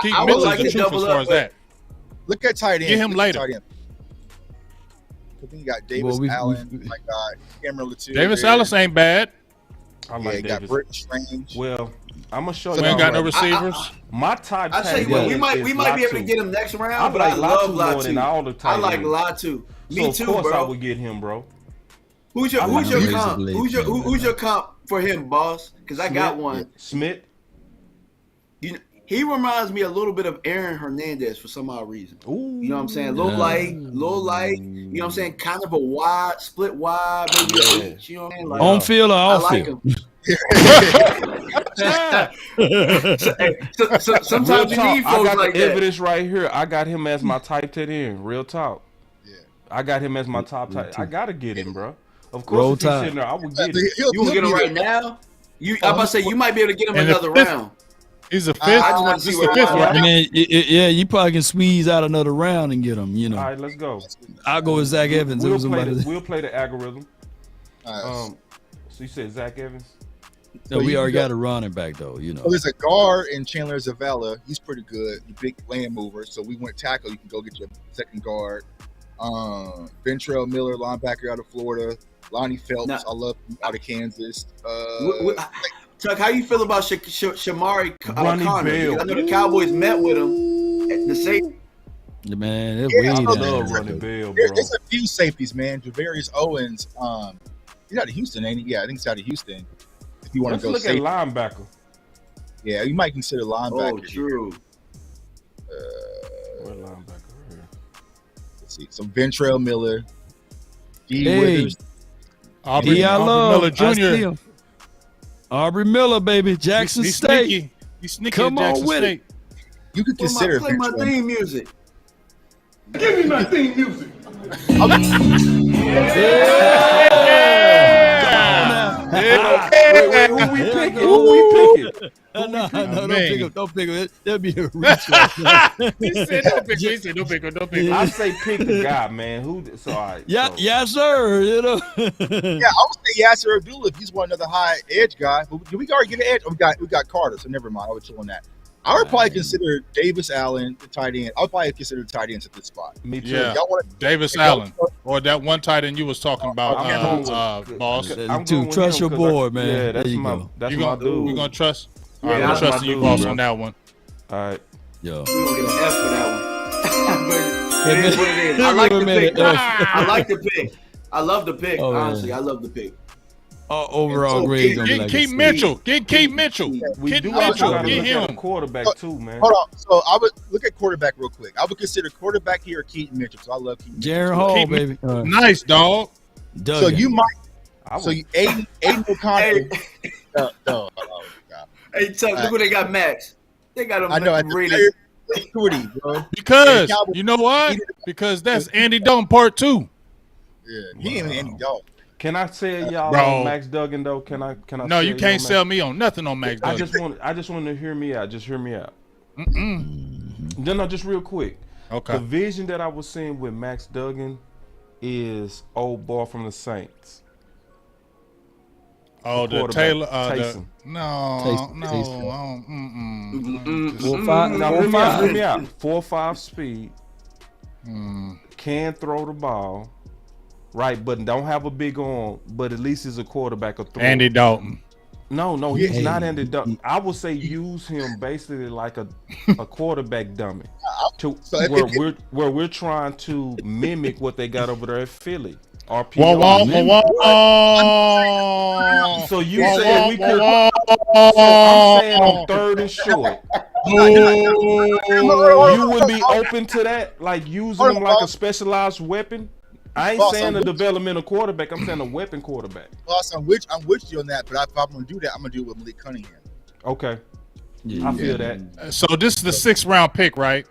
Keith Mitchell is the truth as far as that. Look at tight end. Get him later. I think you got Davis Allen. My God, Cameron Latu. Davis Allen ain't bad. I like Yeah, you got Davis. Britton Strange. Well, I'm gonna show We you. ain't got no receivers. My type. I say we might be able to get him next round, but I love Latu. All the I like ends. Latu. Me So too, of course I bro. would get him, bro. Who's your comp? Razor Who's your comp for him, boss? Because I got one. Smith. He reminds me a little bit of Aaron Hernandez for some odd reason. Ooh. You know what I'm saying? Little light. You know what I'm saying? Kind of a wide, split wide, maybe an H. You know what I'm saying? Like, On field or I off like field? him. Sometimes you need I folks got like the that. evidence right here. I got him as my type tight end. Real talk. Yeah. I got him as my top tight. I gotta get him, bro. Of Roll course, if he's Tide. sitting there, I would get him. You want to get him right now? I'm about to say you might be able to get him And another the fifth- round. He's a fifth. I just want to see This where the fifth I'm one. I mean, yeah, you probably can squeeze out another round and get him. You know, All right, let's go. I'll go with Zach Evans. We'll It was somebody- we'll play the algorithm. Nice. So you said Zach Evans? No, So we you already can got a running back though. You know, So there's a guard in Chandler Zavala. He's pretty good. The big land mover. So we went tackle. You can go get your second guard. Ventrell Miller, linebacker out of Florida. Lonnie Phelps, Now- I love him, out of Kansas. Chuck, how you feel about Shamari Ronnie Connor? Bell. Because I know the Cowboys met with him at the safety. man, it's Yeah, way I down love there. Running Bell, bro. There's a few safeties, man. Javarius Owens. He's out of Houston, ain't he? Yeah, I think he's out of Houston. If you want Let's to go look safety. at linebacker. Yeah, you might consider linebacker. Oh, true. What linebacker here? Let's see. Some Ventrell Miller. D. Hey. Withers. Aubrey I love Miller I see Jr. him. Aubrey Miller, baby, Jackson He's State. sneaky. He's sneaky Come at on Jackson with State. You could consider Play my Ventrell. theme music. Give me my theme music. Wait, who we picking? Who we picking? No, don't man. pick him. Don't pick him. That'd be a reach. Right there. He said don't pick him. He said don't pick him. Don't pick him. I say pick the guy, man. Who? So all right. Yeah, so. yes, sir. You know. Yeah, I would say Yasser Abdullah if he's one another high edge guy. But we already get an edge. Oh, we got Carter, so never mind. I would chill on that. I would probably consider Davis Allen the tight end. I would probably consider the tight ends at this spot. Me too. Yeah. Y'all want Davis Allen or that one tight end you was talking about, boss. I'm To going with trust him your 'cause boy, man. Yeah, There that's you my go. that's You my gonna dude. you gonna trust? Yeah, All right, I'm that's trusting my you, dude, boss, bro. on that one. All right. Yo. We're going to get an F for that one. But it is what it is. I Give like him the a minute. pick. I like the pick. I love the pick. Oh, man. Honestly, I love the pick. overall grade. Get Keith Mitchell. Get Keith Mitchell. We do Mitchell. gotta Get look at a him. quarterback too, man. Hold on. So I would look at quarterback real quick. I would consider quarterback here Keaton Mitchell. So I love Keaton Jaron Mitchell. Hall, Keith baby. Nice, dog. So you might. I So would- you Aiden O'Connell. Oh, God. Hey, Chuck, look what they got, Max. They got him I know. I rated. bro. Because Yeah, Cowboys- you know what? Because that's Andy Dalton part 2. Yeah, he ain't Andy Dalton. Can I sell y'all Bro. on Max Duggan though? Can I? No, sell you you can't on sell me on nothing on Max I Duggan. just want to hear me out. Just hear me out. Mm-mm. No, just real quick. Okay. The vision that I was seeing with Max Duggan is old boy from the Saints. Oh, the quarterback, Taylor. Taysom. No. Now hear me out. 4.5 speed. Can throw the ball. Right, but don't have a big arm. But at least he's a quarterback of 3. Andy Dalton. No, he's not Andy Dalton. I would say use him basically like a quarterback dummy, where we're trying to mimic what they got over there at Philly. RPO. So you said we could. So I'm saying on 3rd and short. You would be open to that, like using him like a specialized weapon. I ain't saying a developmental quarterback. I'm saying a weapon quarterback. Boss, I'm with you on that. But if I'm going to do that, I'm going to do it with Malik Cunningham. Okay, I feel that. So this is the 6th round pick, right?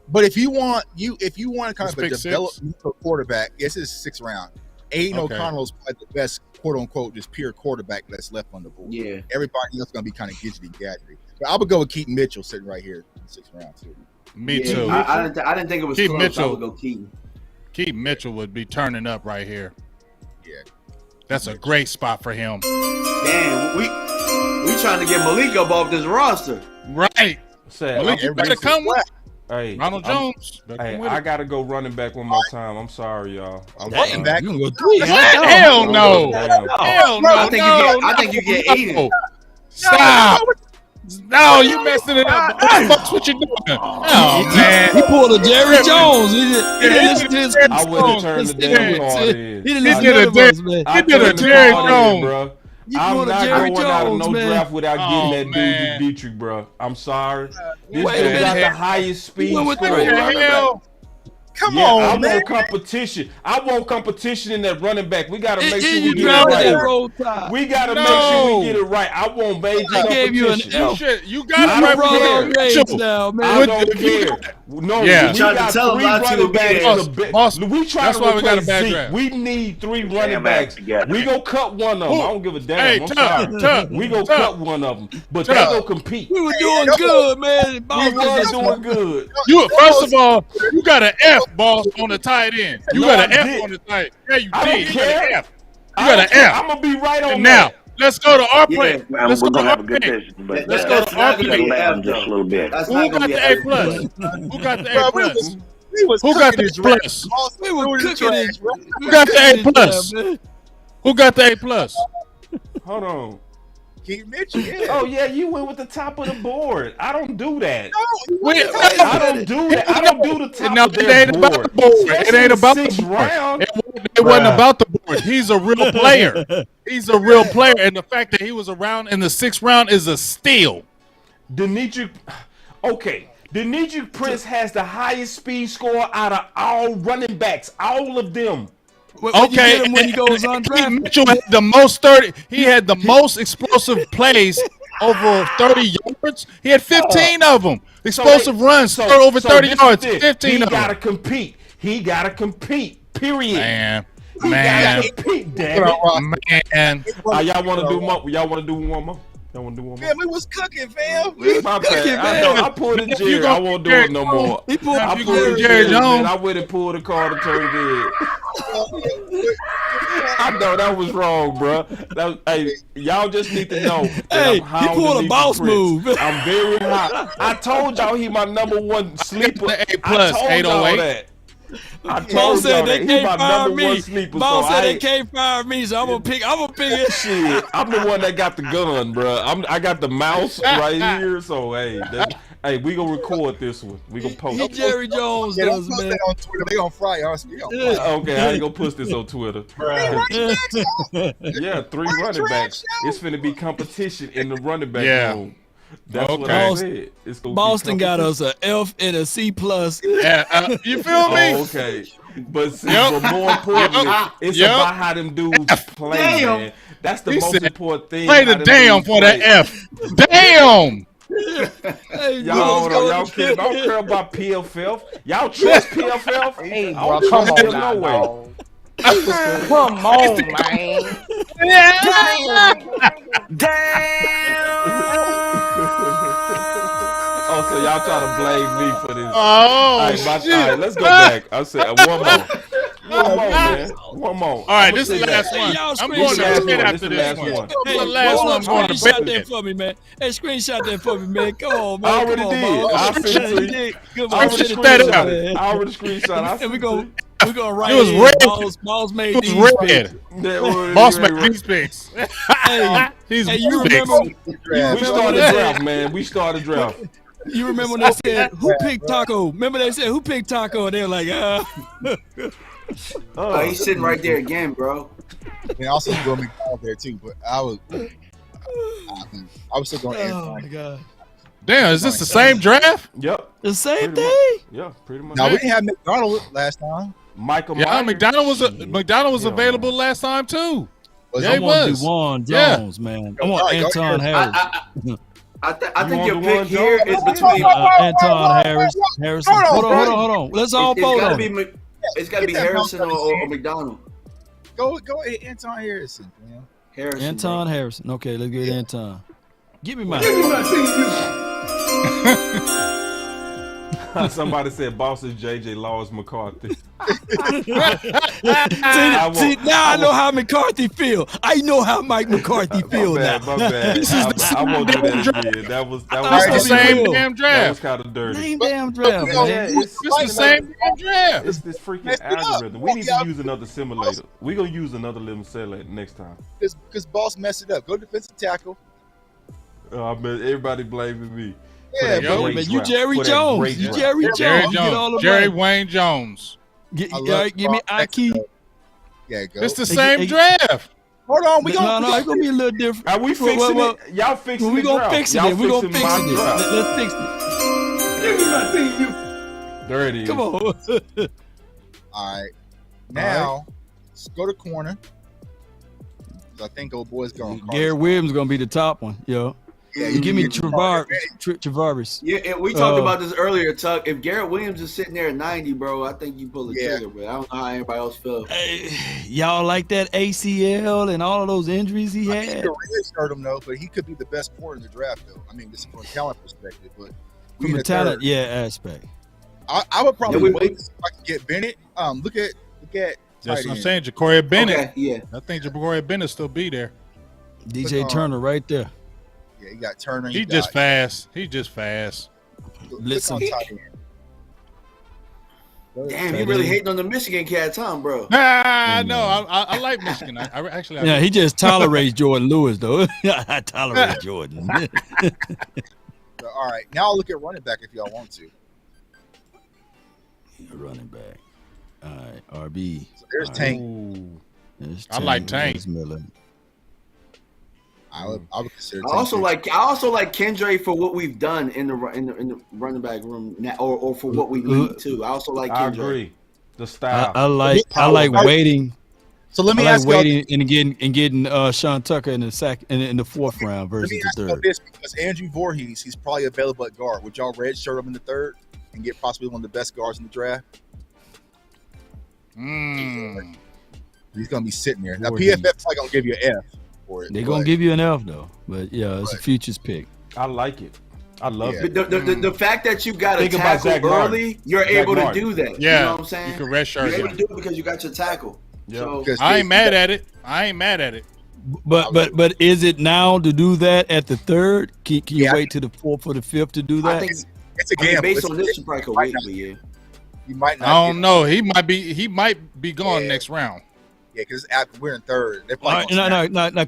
But if you want kind of a pick developmental quarterback, this is 6th round. Aiden Okay. O'Connell is probably the best quote unquote just pure quarterback that's left on the board. Yeah. Everybody else is going to be kind of gidgety gadgety. But I would go with Keaton Mitchell sitting right here in the 6th round too. Me Yeah, too. I didn't think it was Keith close. Mitchell. I would go Keaton. Keith Mitchell would be turning up right here. Yeah. That's a great spot for him. Damn, we trying to get Malik up off this roster. Right. Malik, you better come with Hey, Ronald Jones. Hey, I gotta go running back one more time. I'm sorry, y'all. Running back. You gonna go 3? Hell no. Damn. Hell no. I think you get Aiden. Stop. No, you messing it up. That's what you doing. Oh, man. He pulled a Jerry Jones. He didn't listen to his I wouldn't turn the damn card in. He didn't listen to none of us, man. He did a Jerry Jones. Bro. You I'm pulled a not Jerry going out of Jones, no man. draft without Oh, getting that man. dude Dietrich, bro. I'm sorry. This Wait a dude got minute. the highest speed went with score. three. Hell. Come Yeah, on, I man. want competition. I want competition in that running back. We gotta make sure And we you get it drafted right. that Roll Tide. We gotta make No. sure we get it right. I want major I gave you an competition. You You got I it right don't with care. Keith grades Mitchell. now, I man. don't care. No, Yeah. we Tried to got tell him 3 not to running be backs. there. in the Boss, we try that's to why we got a replace bad Zeke. draft. We need 3 running backs. We go cut one of them. I don't give a damn. Hey, I'm Tuck, sorry. We go Tuck. cut one of them, but they Tuck. go compete. We were doing good, man. We Boss was just doing good. You first of all, you got an F, boss, on the tight end. You No, got an I F did. on the tight. Yeah, you I did. don't You got care. an F. You got an F. I'm gonna be right on And now, that. let's go to our play. Yeah, Let's go we're to gonna our have a good play. session, but Let's go that's to our not gonna play. be settle F, down just a though. little bit. That's Who not got gonna be the an A F. plus? Who got the A plus? We was Who got cooking the his rap. plus? We were cooking it. Who got the A plus? Who got the A plus? Hold on. Keaton Mitchell, yeah. Oh yeah, you went with the top of the board. I don't do that. Wait, I don't do that. I don't do the top no, of it their ain't about the board. board. It ain't about the 6th board. round. It wasn't about the board. He's a real player. He's a real player, and the fact that he was around in the 6th round is a steal. Demetric Prince has the highest speed score out of all running backs, all of them. Okay, when he goes and undrafted. Mitchell had the most 30. He had the most explosive plays over 30 yards. He had 15 of them. Explosive runs over 30 yards. 15 He of gotta them. compete. He gotta compete. Period. Man, He man, gotta compete. Damn it. man. Y'all want to do more? Y'all want to do one more? Y'all want to do one more? Man, we was cooking, fam. My bad. I know. I pulled a Jerry. I won't do it no more. He pulled I a pulled a Jerry Jerry Jones. man. I went and pulled a card and turned it in. I know that was wrong, bro. Hey, y'all just need to know that Hey, I'm high he pulled on a boss Prince. move. I'm very high. I told y'all he my number 1 sleeper. The A plus, I told y'all 808. that. I Boss told said y'all they that. He my can't fire number 1 me. sleeper. Boss so said I they ain't- can't fire me, so I'm gonna pick it. Shit, I'm the one that got the gun, bro. I got the mouse right here, so hey, Hey, we gonna record this one. We gonna post it. Jerry Jones Yeah, does, don't post man. that on Twitter. They gonna fry us. Okay, I ain't gonna push this on Twitter. Yeah, 3 running backs. It's finna be competition in the running back room. That's what I said. It's gonna Boston be got us a F and a C+. Yeah, you feel me? Oh, okay. But see, but more importantly, it's about how them dudes play, man. That's the most important thing. Play the damn for the F. Damn. Y'all care about PFF? Y'all trust PFF? Hey, I bro, don't come trust on them now, no way. dog. Come on, man. Oh, so y'all try to blame me for this? Oh, all right, shit. All right, let's go back. I said one more. One more, man. One more. All right, this is the last one. I'm going to bed after this one. This is the last one. I'm going to Screenshot bed. that for me, man. Hey, screenshot that for me, man. Come on, I man. already Come on, did. Miles. I'll send it to you. Come I on, already send it to screenshot me, it. man. I already screenshot. And we're gonna write It was in, red. Miles made It these. was red. Boss made these picks. Hey, He's you remember? We started draft, man. We started draft. You remember when they said who picked Taco? Remember they said who picked Taco? And they were like, Oh, he's sitting right there again, bro. And also Will McDonald there too, but I was still going. Oh my god! Damn, is this the same draft? Yep. The same Pretty thing? much. Yeah, pretty much. No, we didn't have McDonald last time. Michael. Yeah, Myers. McDonald was available last time too. Yeah, I he want was. Juwan Jones, man. I want Anton Harris. I think your want pick DeJuan here Jones? is between. Anton Harrison. Hold on. Let's all vote on it. It's got to be Harrison or McDonald. Go ahead, Anton Harrison. Man. Harrison. Anton Harrison. Okay, let's get Anton. Give me my. Somebody said boss is JJ Laws McCarthy. See, now I know how McCarthy feel. I know how Mike McCarthy feel now. My bad. This is the I won't do that draft. again. That was the same damn That was draft. kind of dirty. Same damn draft, man. It's the same damn draft. It's this freaking algorithm. We need to use another simulator. We're gonna use another little simulator next time. Because boss messed it up. Go defensive tackle. I mean, everybody blaming me. Yeah, man, you Jerry Jones. You Jerry Jones. Jerry Get all the Jones. Jerry money. Wayne Jones. Give me Ike. Yeah, go. It's the same draft. Hold on, No, it's gonna be a little different. Are we fixing it? Y'all fixing we the gonna draft. fix it. Y'all We gonna fixing fix my it. draft. Let's fix it. There it is. Come on. All right. Now, let's go to corner. I think old boy's going. Gary Williams gonna be the top one. Yo. Yeah, You give me you- Travaris. Yeah, and we talked about this earlier, Tuck. If Garrett Williams is sitting there at 90, bro, I think you pull the trigger, but I don't know how everybody else feels. Y'all like that ACL and all of those injuries he I had? think you hurt him though, but he could be the best corner in the draft though. I mean, just from a talent perspective, but From a talent, aspect. I would probably Yeah, wait to see if I can get Bennett. Look at. That's tight what I'm end. saying. Ja'Cory Bennett. Okay, yeah. I think Ja'Cory Bennett still be there. DJ Look, Turner right there. Yeah, you got Turner. He you just got, fast. He just fast. Blitz on tight end. Damn, you really hating on the Michigan cats, huh, bro? Nah, no, I like Michigan. I actually. Yeah, he just tolerates Jordan Lewis though. I tolerate Jordan. All right, now I'll look at running back if y'all want to. Running back. All right, RB. So there's Tank. There's I like Tank. There's Miller. I would consider. I also like Kendra for what we've done in the running back room now, or for what we need too. I also like I Kendra. agree. The style. I like waiting. So let me I like ask y'all. waiting and getting Sean Tucker in the in the fourth round Let versus me the ask y'all third. this because Andrew Voorhees, he's probably available at guard. Would y'all redshirt him in the third and get possibly one of the best guards in the draft? He's gonna be sitting there. Now Voorhees. PFF probably gonna give you an F for it. They're gonna give you an F though, but yeah, it's a futures pick. I like it. I love it. The fact that you got to Think about Zach tackle Martin. early, you're Zach able Martin. to do that. Yeah, You know what I'm saying? you can redshirt You're able him. to do it because you got your tackle. Yeah. So, I ain't mad at it. I ain't mad at it. But is it now to do that at the third? Can you wait to the fourth or the fifth to do that? I think it's a I mean, gamble. based It's- on this, you probably could might wait, not- but yeah. You might not. I don't know. He might be gone next round. Yeah, because we're in third. They're All probably right, no,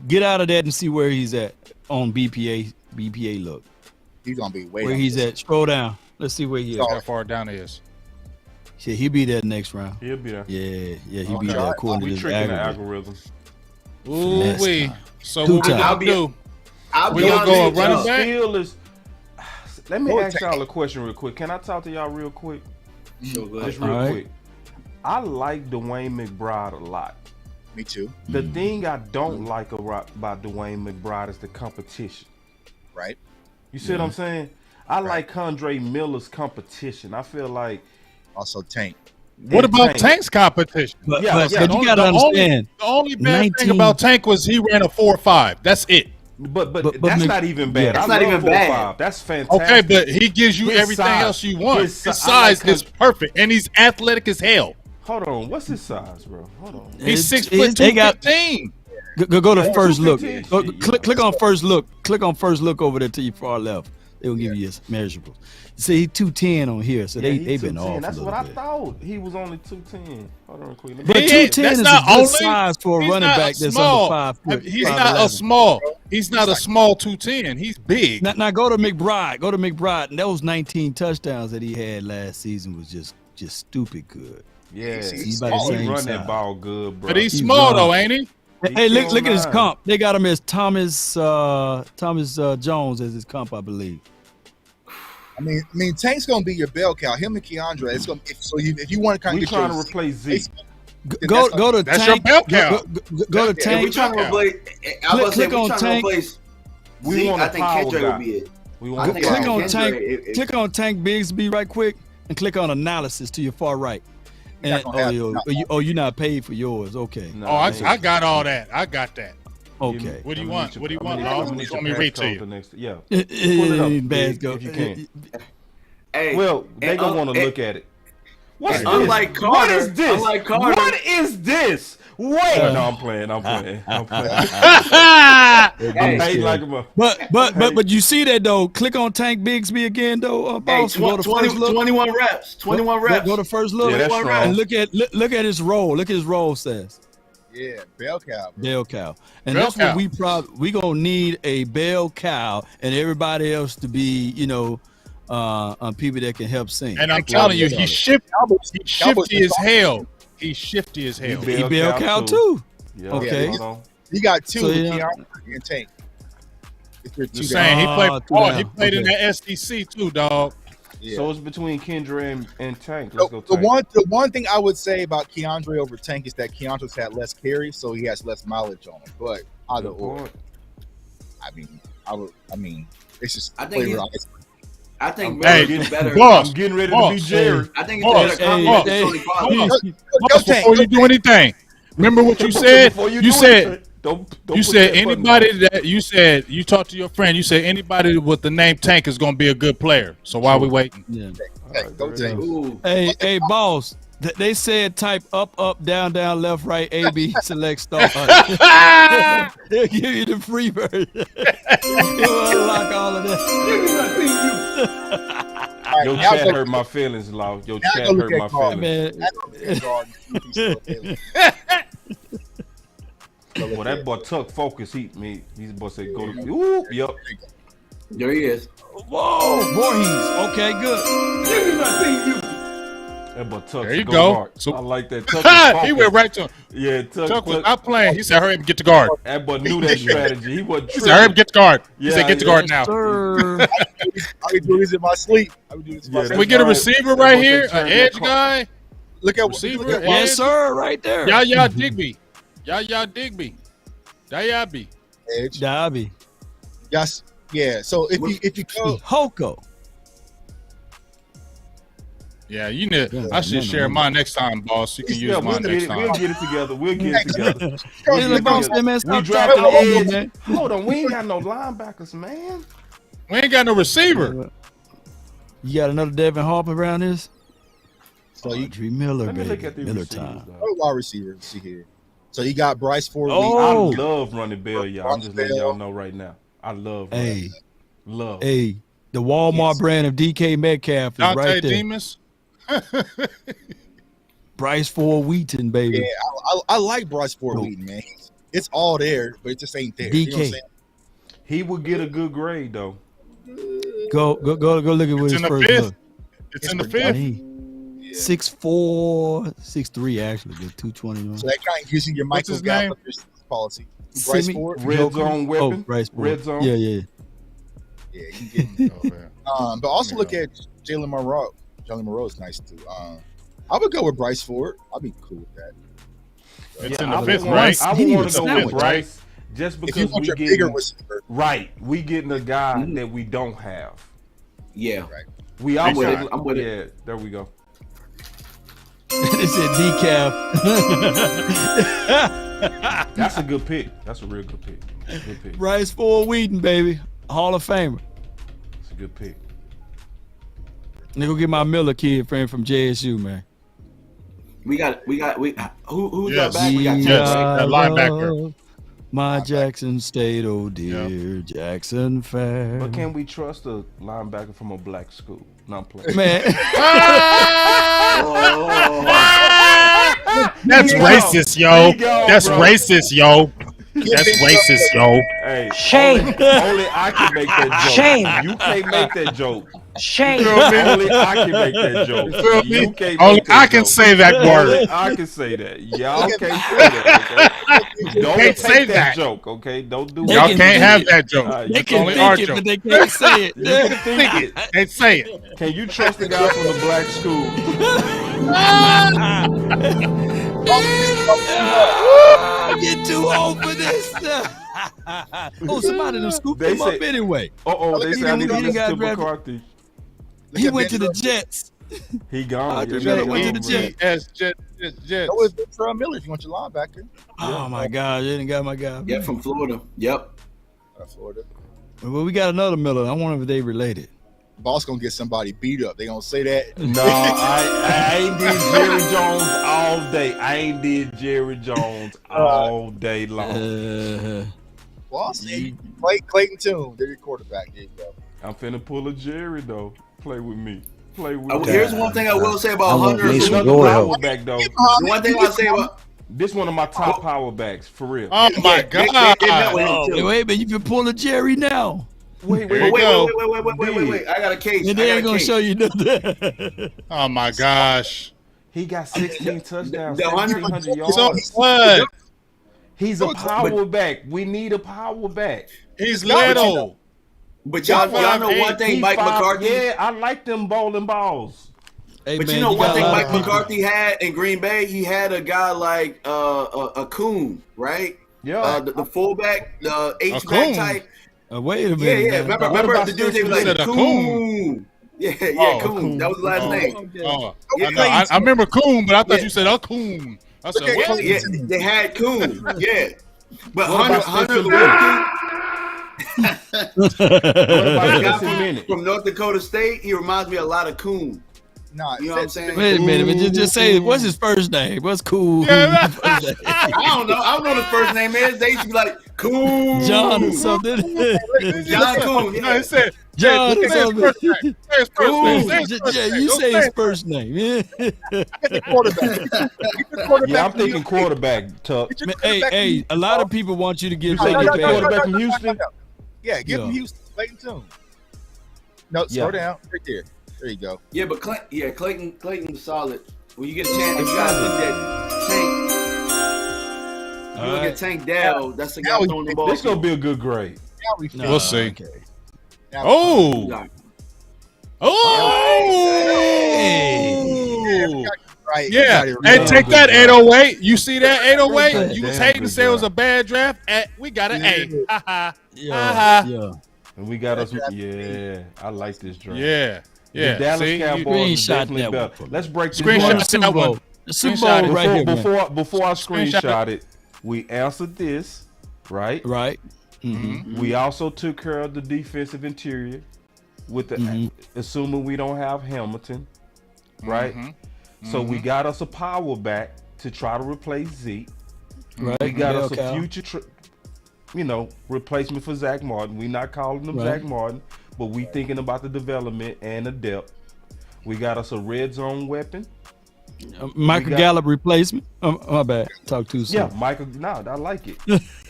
get out of that and see where he's at on BPA look. He's gonna be way Where he's at? Scroll down. Let's see where he is. How far down it is. Yeah, he'll be there next round. He'll be there. Yeah, he'll be there according to We this tricking the algorithm. algorithm. Ooh wee. So Two what we times. gonna do? I'll We be gonna honest go a with y'all. running back? Steelers. Let me ask y'all a question real quick. Can I talk to y'all real quick? Sure, go ahead. Just real All right. quick. I like Dwayne McBride a lot. Me too. The thing I don't like about Dwayne McBride is the competition. Right. You see what I'm saying? I like Andre Miller's competition. I feel like also Tank. What about Tank's competition? But you The gotta understand. The only bad thing about Tank was he ran a 4.5. That's it. But that's not even bad. That's I not love even 4.5. bad. That's fantastic. Okay, but he gives you His everything size. else you want. His I size like is perfect, and he's athletic as hell. Hold on, what's his size, bro? Hold on. He's 6 It's- foot they got- 215. Go to first look. 215. Click on first look. Click on first look over there to your far left. They'll give you his measurables. See, he's 210 on here, so Yeah, they've been 210. off. That's a what little I bit. thought. He was only 210. Hold on, quick. But 210 is a good size for a running back that's under 5 foot. He's not a small. He's not a small 210. He's big. Now go to McBride. Go to McBride. And those 19 touchdowns that he had last season was just stupid good. Yeah, he's about the he same run size. that ball good, bro. But he's small though, ain't he? Hey, look at his comp. They got him as Thomas Jones as his comp, I believe. I mean, Tank's gonna be your bell cow. Him and Keandre. It's gonna if you want to kind of We get trying your to replace Zeke. Go to That's Tank. your bell cow. Go to If we Tank. trying to replace, I was Click going on to say, we trying to Tank. replace We Zeke, want a I think power Kendrick guy. would be it. We I want think a Click power on guy. Tank. Kendrick, Click on Tank Bigsby right quick, and click on analysis to your far right. And you're not paid for yours. Okay. No, I got all that. I got that. Okay. What do you I'm want? gonna What do you want, I'm Law? gonna You need want me to your read to passcode you? the next- Yeah. Pull it up, Bad if you can. Hey, Well, they and gonna want to look at it. What's this? unlike What Carter, is this? unlike Carter- What is this? Wait. No, I'm playing. I'm playing. Hey, I ain't like him. But you see that though. Click on Tank Bigsby again though, Hey, boss. Go to first look. 21 reps. 21 reps. Go to first look. Yeah, that's strong. and look at his roll. Look at his roll says. yeah, bell cow. Bro. Bell cow. And Bell that's cow. what we gonna need a bell cow and everybody else to be, people that can help sing. And I'm telling you, he's shifty as hell. He's shifty as hell. He bell cow too. Yeah, Okay. hold on. He got two. So, Keandre and Tank. If you're two Just saying, he played. two Oh, down. he played in Okay. that SDC too, dog. Yeah. So it's between Kendra and Tank. Let's go The Tank. one thing I would say about Keandre over Tank is that Keandre's had less carries, so he has less mileage on him. But either Good or, point. I mean, it's just I think flavor. I think Hey, Miller is better. boss. I'm getting ready Boss. to be Jerry. I think Boss. it's better compliment Hey, to Tony Pollard. Boss, before you do anything, remember what you said? Before You do said anything, don't you put said that button anybody on. that you talked to your friend. You said anybody with the name Tank is going to be a good player. So why are we waiting? Yeah. Go Tank. Ooh. Hey, boss. They said type up, down, left, right, A, B, select, start. They'll give you the free version. You'll unlock all of that. Your now chat go- hurt my feelings, Law. Your now chat go look hurt at my Carl. feelings. Man. Well, that boy Tuck focus. He's boy said go to. Ooh, yep. There he is. Whoa, Voorhees. Okay, good. That boy Tuck. There you go. Hard. So- I like that. Tuck is He focused. went right to him. Yeah, Tuck was not playing. He said, "Hurry up and get the guard." That boy knew that strategy. He wasn't He said, "Hurry up and get the guard." He Yeah, said, "Get the yeah. guard now." Sir. I be doing this in my sleep. I be doing this in my Yeah, sleep. We get a right. receiver That right boy here, said, an "Turn edge that car." guy, Look at receiver. look at Yes, edge. sir, right there. Yaya Digby. Yaya Digby. Diaby. edge. Dobby. Yes. Yeah. So if you go, Hoko. Yeah, you know, Yeah, I should no, share no. mine next time, boss. You can use Yeah, we'll mine get next it. time. We'll get it together. We'll get it together. Hey, look, boss, man, We stop dropped dropping the the edge. man. Hold on, we ain't got no linebackers, man. We ain't got no receiver. You got another Devin Harper around this? so you Audrey Miller, Let me look baby. at the Miller receivers, time. though. go wide receiver. Let's see here. So you got Bryce Ford. Oh. I love running Bell, y'all. I'm just letting y'all know right now. I love Hey, love. hey, the Walmart brand of DK Metcalf is Dante right there. Demas. Bryce Ford Wheaton, baby. Yeah, I like Bryce Ford Wheaton, man. It's all there, but it just ain't there. You know what I'm DK. saying? He would get a good grade though. Go look at what It's his in the first fifth. look. It's in the fifth. 6'4", 6'3", actually, but 221. So that kind of using your What's Michael his name? Gallup policy. Bryce Simi- Ford. Red zone weapon. Bryce Ford. Red zone. Yeah. Yeah, you can get. Oh, man. But also look at Jalen Monroe. Jalen Monroe is nice too. I would go with Bryce Ford. I'd be cool with that. It's in I the fifth, would right? I would want to go with Bryce just If you because want we your get bigger receiver, right. We getting a guy that we don't have. Yeah. right? We I'm with also it. I'm with it. yeah. There we go. They said decaf. That's a good pick. That's a real good pick. Good pick. Bryce Ford Wheaton, baby. Hall of Famer. It's a good pick. They go get my Miller kid friend from JSU, man. Who's Yes. got back? We got Yes. Jackson, right? That linebacker. My Jackson State, oh dear, Jackson fan. But can we trust a linebacker from a black school? No, I'm playing. Man, That's racist, yo. That's racist, yo. That's racist, yo. Hey, Shame. Only I can make that joke. Shame. You can't make that joke. Shame. Only I can make that joke. feel me? You can't Only make that I can joke. say that word. Only I can say that. Y'all can't say that. Okay? Don't can't take say that that. joke. Okay? Don't do Y'all it. can't have that joke. they It's can only our think it, joke. but they can't say it. You can think it. Can't say it. Can you trust the guy from the black school? I get too old for this. Oh, somebody done scooped They him up say- anyway. They say I need to He listen got to drafted. McCarthy. He went to the Jets. He gone. Andre Yeah, Miller he went to gone, the bro. Jets. Jets. Go with Ventrell Miller if you want your linebacker. Oh my God, they didn't got my guy. Yeah, from Florida. Yep. Florida. Well, we got another Miller. I wonder if they related. Boss gonna get somebody beat up. They gonna say that. No, I ain't did Jerry Jones all day. I ain't did Jerry Jones all day long. Boss, Clayton Tune. They're your quarterback. There you go. I'm finna pull a Jerry though. Play with me. Play with me. Here's one thing I will say about Hunter. Power back though. The one thing I'll say about This one of my top power backs for real. Oh my God! they met with him too. Wait, man, you can pull a Jerry now. Wait. Wait. I got a case. And they ain't gonna show you nothing. Oh my gosh! He got 16 touchdowns, The 1,700 yards. So what? He's a power back. We need a power back. He's little. But y'all know one thing, Mike McCarthy. Yeah, I like them bowling balls. Hey, But man, you know one got a thing lot Mike of people. McCarthy had in Green Bay, he had a guy like a Coon, right? Yeah. The fullback, the H Coon? back type. Wait a Yeah, minute. yeah. man. Remember the dude named said like a Coon. Yeah, Coon. That was the last name. Oh, Yeah, I know. I remember Coon, but I thought Yeah. you said a Coon. I said, Look at what? Yeah, they had Coon. Yeah. But What about Hunter Spencer the guy Bennett? from North Dakota State, he reminds me a lot of Coon. Nah, You know what I'm saying? Wait a minute, but just say what's his first name? What's cool? I don't know. I don't know what his first name is. They used to be like Coon. John or something. John Coon. No, Yeah. it said John or say his something. first name. Say his first name. Say his first Yeah, name. you Don't say his it. first name. Yeah. quarterback. Yeah, I'm thinking quarterback, Tuck. Man, hey, a lot of people want you to give You say Baker get the Mayfield. quarterback from Houston? Yeah, give him Yeah. Houston. Clayton Tune. No, slow down. Right there. There you go. Yeah, but Clayton's solid. When you get a chance, if you guys look at Tank, if you look at Tank Dell, that's the guy throwing the ball. This gonna be a good grade. Now we feel. We'll see. Okay. Now Oh. Nah. Oh. Right. Yeah. You got it Hey, right. take that 808. You see that 808? Damn You was good hating to say it was job. a bad draft. We got an A. Ha ha. Yeah. Yeah. And we got us. Yeah, I like this draft. Yeah. Yeah. The Dallas See? You- Cowboys is Screenshot definitely that better. one. Let's break this Screenshot down. The Super that one. Bowl. The Super Screenshot Bowl it. right here, man. Before I Screenshot screenshot it, we answered this, right? Right. We also took care of the defensive interior with the assuming we don't have Hamilton, right? So we got us a power back to try to replace Zeke. Right. We got us a Cal. future, replacement for Zach Martin. We not calling him Right. Zach Martin, but we thinking about the development and the depth. We got us a red zone weapon. Michael Gallup replacement. My bad. Talk too soon. Yeah, Michael. No, I like it.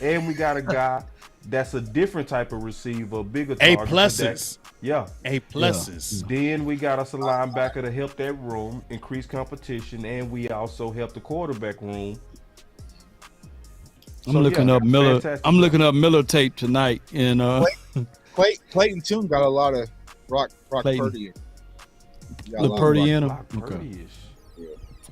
And we got a guy that's a different type of receiver, bigger A target. pluses. Yeah. A pluses. Then we got us a linebacker to help that room, increase competition, and we also help the quarterback room. I'm looking up Miller. I'm looking up Miller tape tonight, and Clayton Tune got a lot of Brock Purdy. Purdy in him. Okay.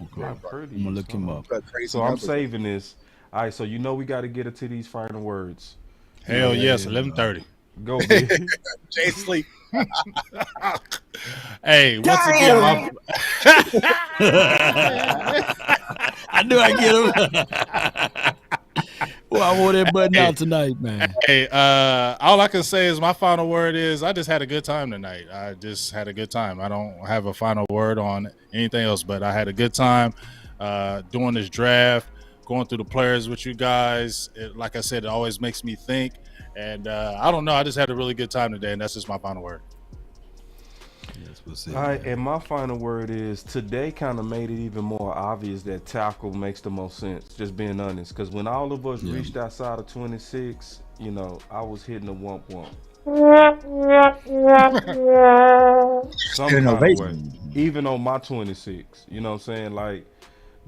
I'm gonna look him up. So I'm saving this. All right, so we got to get it to these final words. Hell yes, 11:30. Go, big. Jay sleep. Hey, once again, I knew I'd get him. Well, I wore that button out tonight, man. Hey, all I can say is my final word is I just had a good time tonight. I just had a good time. I don't have a final word on anything else, but I had a good time doing this draft, going through the players with you guys. Like I said, it always makes me think. And I don't know. I just had a really good time today, and that's just my final word. All right, and my final word is today kind of made it even more obvious that tackle makes the most sense, just being honest. Because when all of us reached outside of 26, I was hitting a wump. Some kind of way. Even on my 26, you know what I'm saying? Like,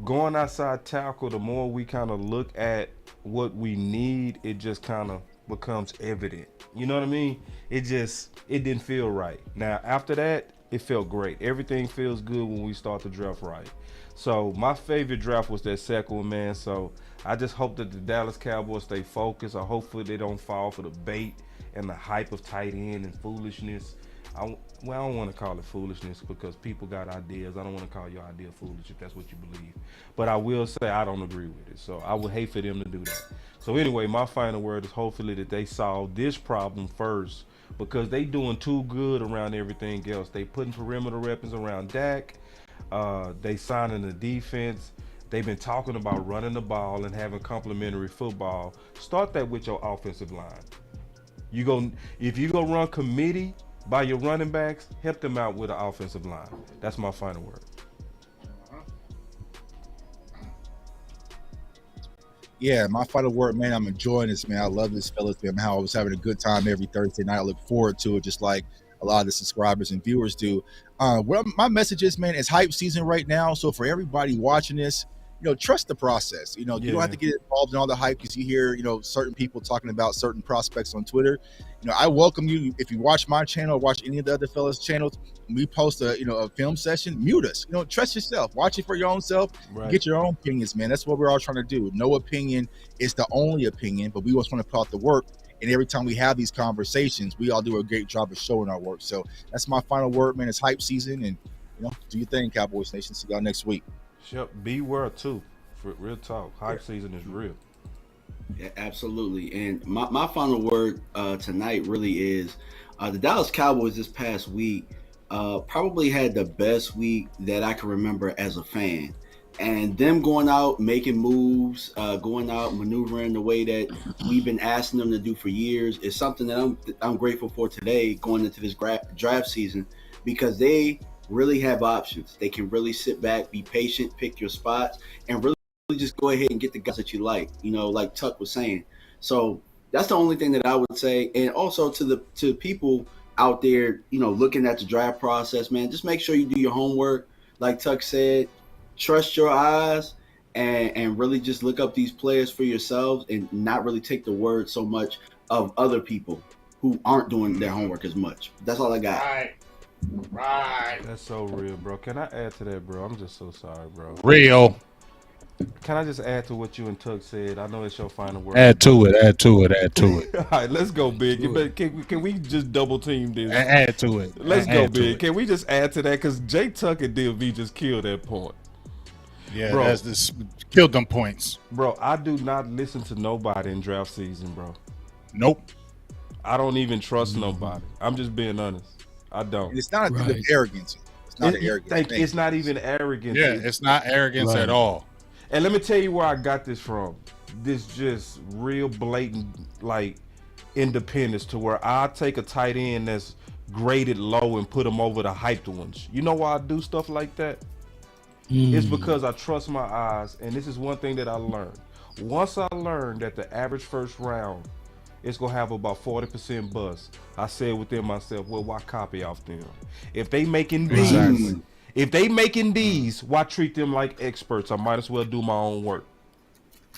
going outside tackle, the more we kind of look at what we need, it just kind of becomes evident. You know what I mean? It didn't feel right. Now, after that, it felt great. Everything feels good when we start the draft right. So my favorite draft was that second one, man. So I just hope that the Dallas Cowboys stay focused. I hopefully they don't fall for the bait and the hype of tight end and foolishness. I don't want to call it foolishness because people got ideas. I don't want to call your idea foolish if that's what you believe. But I will say I don't agree with it. So I would hate for them to do that. So anyway, my final word is hopefully that they solve this problem first because they doing too good around everything else. They putting perimeter weapons around Dak. They signing the defense. They've been talking about running the ball and having complementary football. Start that with your offensive line. If you go run committee by your running backs, help them out with the offensive line. That's my final word. Yeah, my final word, man. I'm enjoying this, man. I love this, fellas, man. How I was having a good time every Thursday night. I look forward to it, just like a lot of the subscribers and viewers do. My message is, man, it's hype season right now. So for everybody watching this, trust the process. You don't have to get involved in all the hype because you hear, certain people talking about certain prospects on Twitter. I welcome you. If you watch my channel or watch any of the other fellas' channels, we post a film session, mute us. Trust yourself. Watch it for your own self. Right. Get your own opinions, man. That's what we're all trying to do. No opinion is the only opinion, but we always want to put out the work. And every time we have these conversations, we all do a great job of showing our work. So that's my final word, man. It's hype season, and do your thing, Cowboys Nation. See y'all next week. Yep, beware too. For real talk, hype season is real. Yeah, absolutely. And my final word tonight really is the Dallas Cowboys this past week probably had the best week that I can remember as a fan. And them going out, making moves, going out, maneuvering the way that we've been asking them to do for years is something that I'm grateful for today going into this draft season because they really have options. They can really sit back, be patient, pick your spots, and really just go ahead and get the guys that you like, like Tuck was saying. So that's the only thing that I would say. And also to people out there, looking at the draft process, man, just make sure you do your homework. Like Tuck said, trust your eyes and really just look up these players for yourselves and not really take the word so much of other people who aren't doing their homework as much. That's all I got. Right. That's so real, bro. Can I add to that, bro? I'm just so sorry, bro. Real. Can I just add to what you and Tuck said? I know it's your final word. Add to it. All right, let's go, Big. Can we just double team this? Add to it. Let's go, Big. Can we just add to that? Because Jay Tuck and DLV just killed that point. Yeah, bro, that's this killed them points. Bro, I do not listen to nobody in draft season, bro. Nope. I don't even trust nobody. I'm just being honest. I don't. And it's not a arrogance. It's not an arrogance. It's not even arrogance. Yeah, it's not arrogance at all. And let me tell you where I got this from. This just real blatant, like, independence to where I take a tight end that's graded low and put them over the hyped ones. You know why I do stuff like that? It's because I trust my eyes, and this is one thing that I learned. Once I learned that the average first round is gonna have about 40% bust, I said within myself, well, why copy off them? If they making these, why treat them like experts? I might as well do my own work.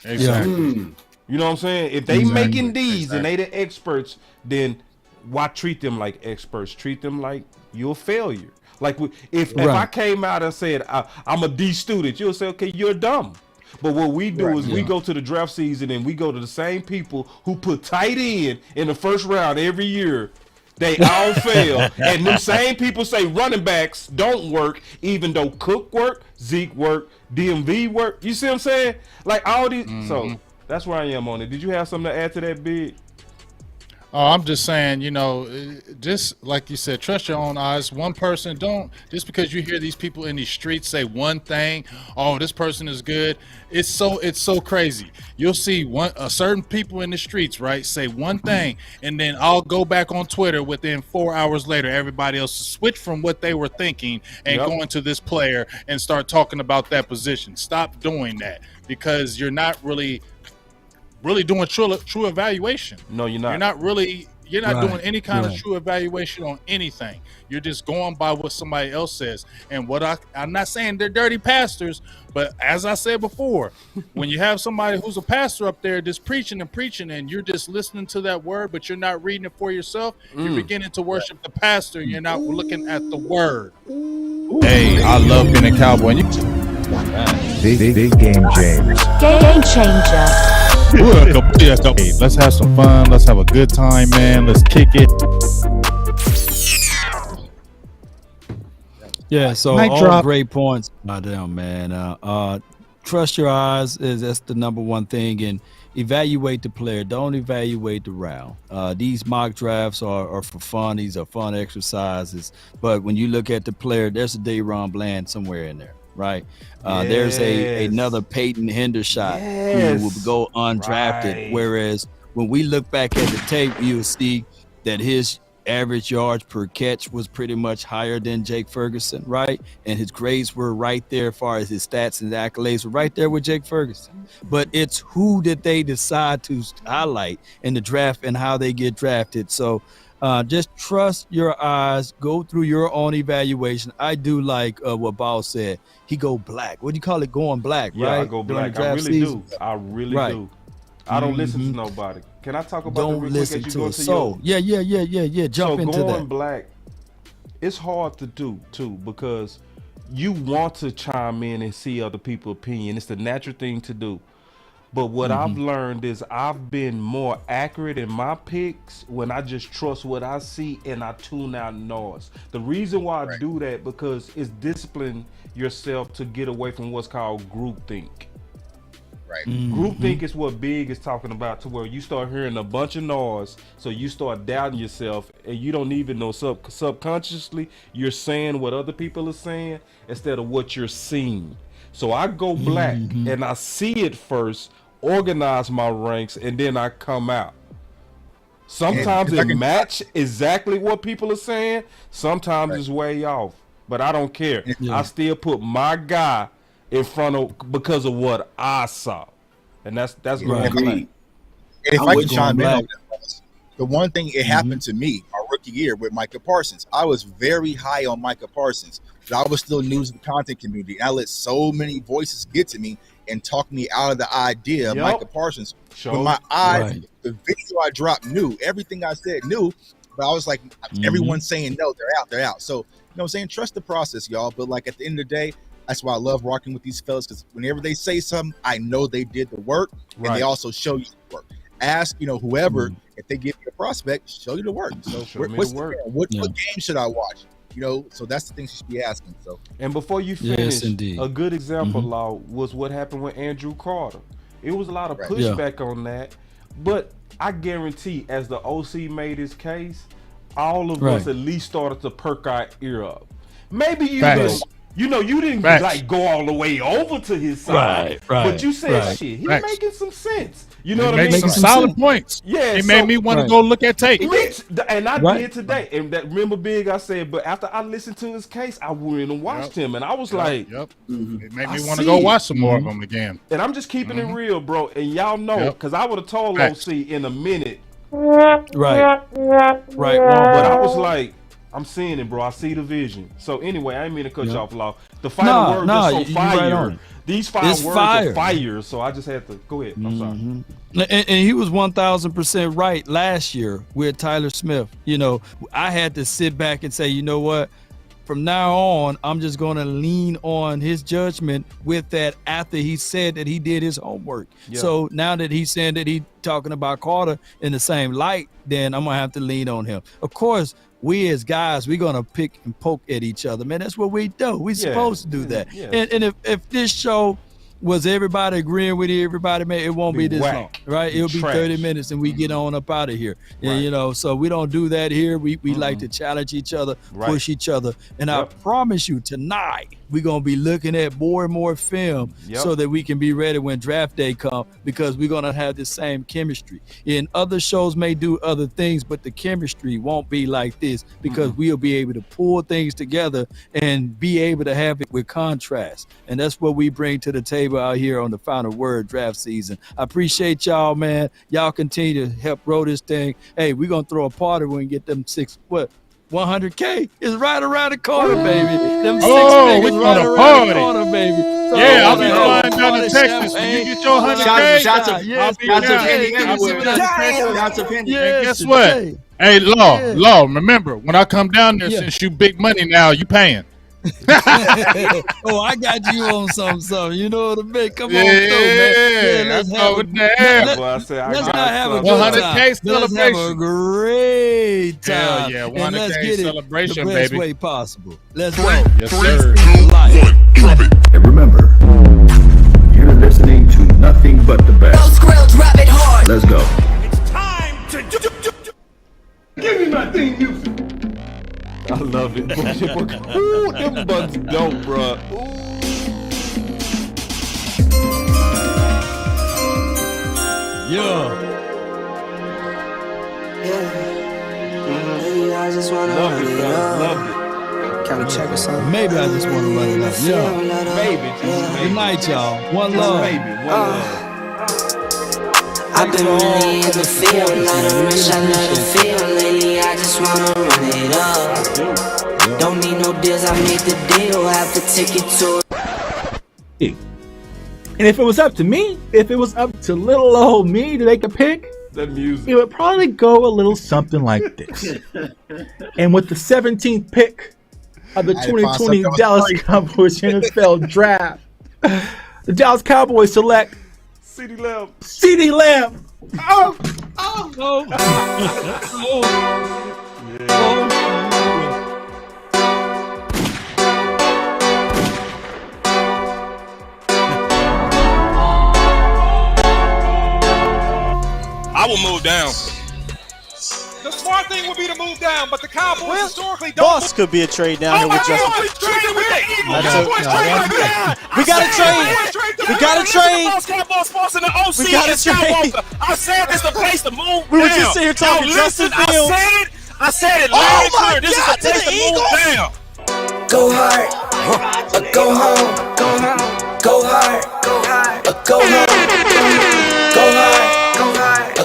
Exactly. You know what I'm saying? If they making these and they the experts, then why treat them like experts? Treat them like you're a failure. Like if I came out and said I'm a D student, you'll say, okay, you're dumb. But what we do is we go to the draft season and we go to the same people who put tight end in the first round every year. They all fail. And them same people say running backs don't work, even though Cook work, Zeke work, DMV work. You see what I'm saying? Like all these. So that's where I am on it. Did you have something to add to that, Big? Oh, I'm just saying, just like you said, trust your own eyes. One person, just because you hear these people in these streets say one thing, oh, this person is good. It's so crazy. You'll see certain people in the streets, right, say one thing, and then I'll go back on Twitter within 4 hours later, everybody else switch from what they were thinking and go into this player and start talking about that position. Stop doing that, because you're not really doing true evaluation. No, you're not. You're not doing any kind of true evaluation on anything. You're just going by what somebody else says. And I'm not saying they're dirty pastors, but as I said before, when you have somebody who's a pastor up there just preaching and you're just listening to that word, but you're not reading it for yourself, you're beginning to worship the pastor. You're not looking at the word. Hey, I love being a Cowboy. Big game James. Game changer. Let's have some fun. Let's have a good time, man. Let's kick it. Yeah, so Mic all drop. great points. Damn, man. Trust your eyes that's the number one thing, and evaluate the player. Don't evaluate the round. These mock drafts are for fun. These are fun exercises. But when you look at the player, there's a Dayron Bland somewhere in there. Right. There's another Peyton Hendershot who will go undrafted. Right. Whereas when we look back at the tape, you'll see that his average yards per catch was pretty much higher than Jake Ferguson, right? And his grades were right there as far as his stats and accolades were right there with Jake Ferguson. But it's who did they decide to highlight in the draft and how they get drafted. So just trust your eyes, go through your own evaluation. I do like what Ball said. He go black. What do you call it? Going black, Yeah, right? I go During the black. I draft really season? do. I really do. I don't listen to nobody. Can I talk about Don't that real listen quick as to you go it. to So, your... yeah. Jump into going that. black, it's hard to do too, because you want to chime in and see other people's opinion. It's the natural thing to do. But what I've learned is I've been more accurate in my picks when I just trust what I see and I tune out noise. The reason why I do that, because it's discipline yourself to get away from what's called groupthink. Right. Groupthink is what Big is talking about, to where you start hearing a bunch of noise, so you start doubting yourself, and you don't even know subconsciously you're saying what other people are saying instead of what you're seeing. So I go black and I see it first, organize my ranks, and then I come out. Sometimes it match exactly what people are saying. Sometimes it's way off, but I don't care. I still put my guy in front of, because of what I saw, and that's going black. And if I can chime in on that, the one thing, it happened to me our rookie year with Micah Parsons. I was very high on Micah Parsons, but I was still new to the content community. I let so many voices get to me and talk me out of the idea of Micah Parsons. When my eyes, the video I dropped knew, everything I said knew, but I was like, everyone's saying no, they're out. So, you know what I'm saying? Trust the process, y'all. But like at the end of the day, that's why I love rocking with these fellas, because whenever they say something, I know they did the work, and they also show you the work. Ask, whoever, if they give you a prospect, show you the work. So what's the work? What game should I watch? So that's the things you should be asking. So, and before you finish, a good example, Law, was what happened with Andrew Carter. It was a lot of pushback on that, but I guarantee, as the OC made his case, all of us at least started to perk our ear up. Maybe you didn't. You know, you didn't Facts. like go all the way over to his side, but you said shit. He's making some sense. You know what I mean? Making some solid points. Yeah, it made me want to go look at tape. And I did today. And that remember, Big, I said, but after I listened to his case, I went and watched him, and I was like, it made me want to go watch some more of them again. And I'm just keeping it real, bro. And y'all know, because I would have told OC in a minute. Right. But I was like, I'm seeing it, bro. I see the vision. So anyway, I didn't mean to cut you off, Law. The final word is so fire. Right. These five words are fire. So I just had to go ahead. I'm sorry. And he was 1,000% right last year with Tyler Smith. You know, I had to sit back and say, you know what? From now on, I'm just going to lean on his judgment with that after he said that he did his homework. Yeah. So now that he's saying that he's talking about Carter in the same light, then I'm going to have to lean on him. Of course, we as guys, we're going to pick and poke at each other. Man, that's what we do. We're supposed to do that. Yeah. And if this show was everybody agreeing with everybody, man, it won't be this long, right? It'll be 30 minutes and we get on up out of here. Right. You know, so we don't do that here. We like to challenge each other, push each other. And I promise you tonight, we're going to be looking at more and more film so that we can be ready when draft day comes, because we're going to have the same chemistry. And other shows may do other things, but the chemistry won't be like this, because we'll be able to pull things together and be able to have it with contrast. And that's what we bring to the table out here on the Final Word draft season. I appreciate y'all, man. Y'all continue to help grow this thing. Hey, we're going to throw a party when we get them 100K is right around the corner, baby. Them 6 figures right around the corner, baby. So I'll be flying down to Texas. When you get your 100K, shots of penny. And guess what? Hey, Law, remember, when I come down there, since you big money now, you paying. Oh, I got you on something. You know what I mean? Come on through, man. Let's not have a good time. Let's have a great time. Yeah, and let's get it celebration, the best baby. way possible. Let's go. Yes, sir. And remember, you're listening to nothing but the best. Let's go. It's time to Give me my theme music. I love it. Ooh, them buns dope, bro. I just wanna Love it, love it. Can we check or something? Maybe I just want to let it up. Maybe. Good night, y'all. One love. Maybe. One love. I've been really in the field, not a rush, I let it feel. Lately, I just wanna run it up. Don't need no deals, I made the deal. Have to take it to. And if it was up to me, if it was up to little old me to make a pick, that music, it would probably go a little something like this. And with the 17th pick of the 2020 Dallas Cowboys NFL Draft, the Dallas Cowboys select CeeDee Lamb. I will move down. The smart thing would be to move down, but the Cowboys historically don't. Boss could be a trade down here with Justin. We got to trade. We got to trade. We got to trade. I said this is the place to move. We were just sitting here talking Justin Fields. I said it loud and clear. This is the place to move down. Go hard, go home, go home, go hard, go home, go hard,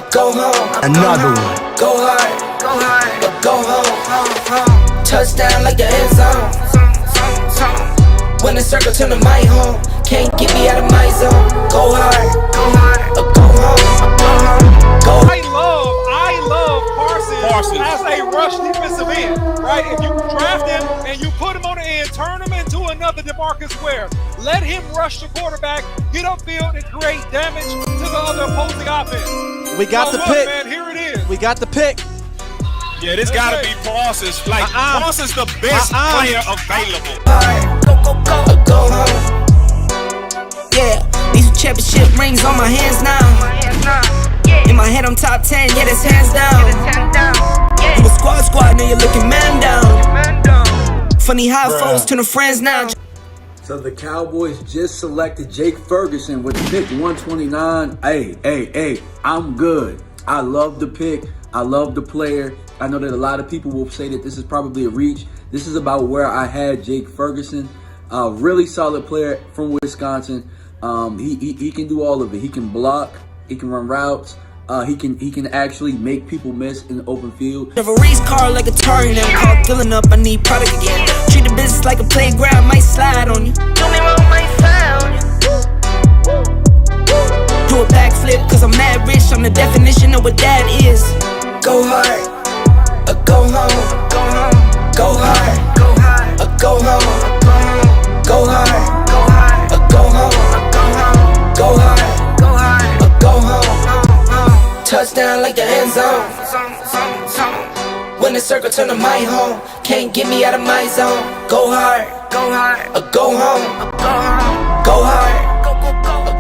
go home. Another one. Go hard, go home. Touchdown like the end zone. When the circle turn to my home, can't get me out of my zone. Go hard, go home, go home. I love Parsons as a rush defensive end, right? If you draft him and you put him on the end, turn him into another DeMarcus Ware. Let him rush the quarterback, get upfield, and create damage to the other opposing offense. We got the pick. Man, here it is. We got the pick. Yeah, this gotta be Parsons. Like, Parsons the best player available. Go home. Yeah, these championship rings on my hands now. In my head, I'm top 10, yeah, that's hands down. You a squad, now you're looking man down. Funny how folks turn to friends now. So the Cowboys just selected Jake Ferguson with pick 129. Hey, I'm good. I love the pick. I love the player. I know that a lot of people will say that this is probably a reach. This is about where I had Jake Ferguson. Really solid player from Wisconsin. He can do all of it. He can block. He can run routes. He can actually make people miss in the open field. Have a race car like a Atari, now call filling up. I need product again. Treat the business like a playground, might slide on you. Do me wrong, might slide on you. Do a backflip, cause I'm mad rich. I'm the definition of what that is. Go hard, or go home. Go home. Go hard, go hard, or go home. Go home. Go hard, go hard, or go home. Go home. Go hard, go hard, or go home. Touchdown like the end zone. When the circle turn to my home, can't get me out of my zone. Go hard, or go home. Go hard.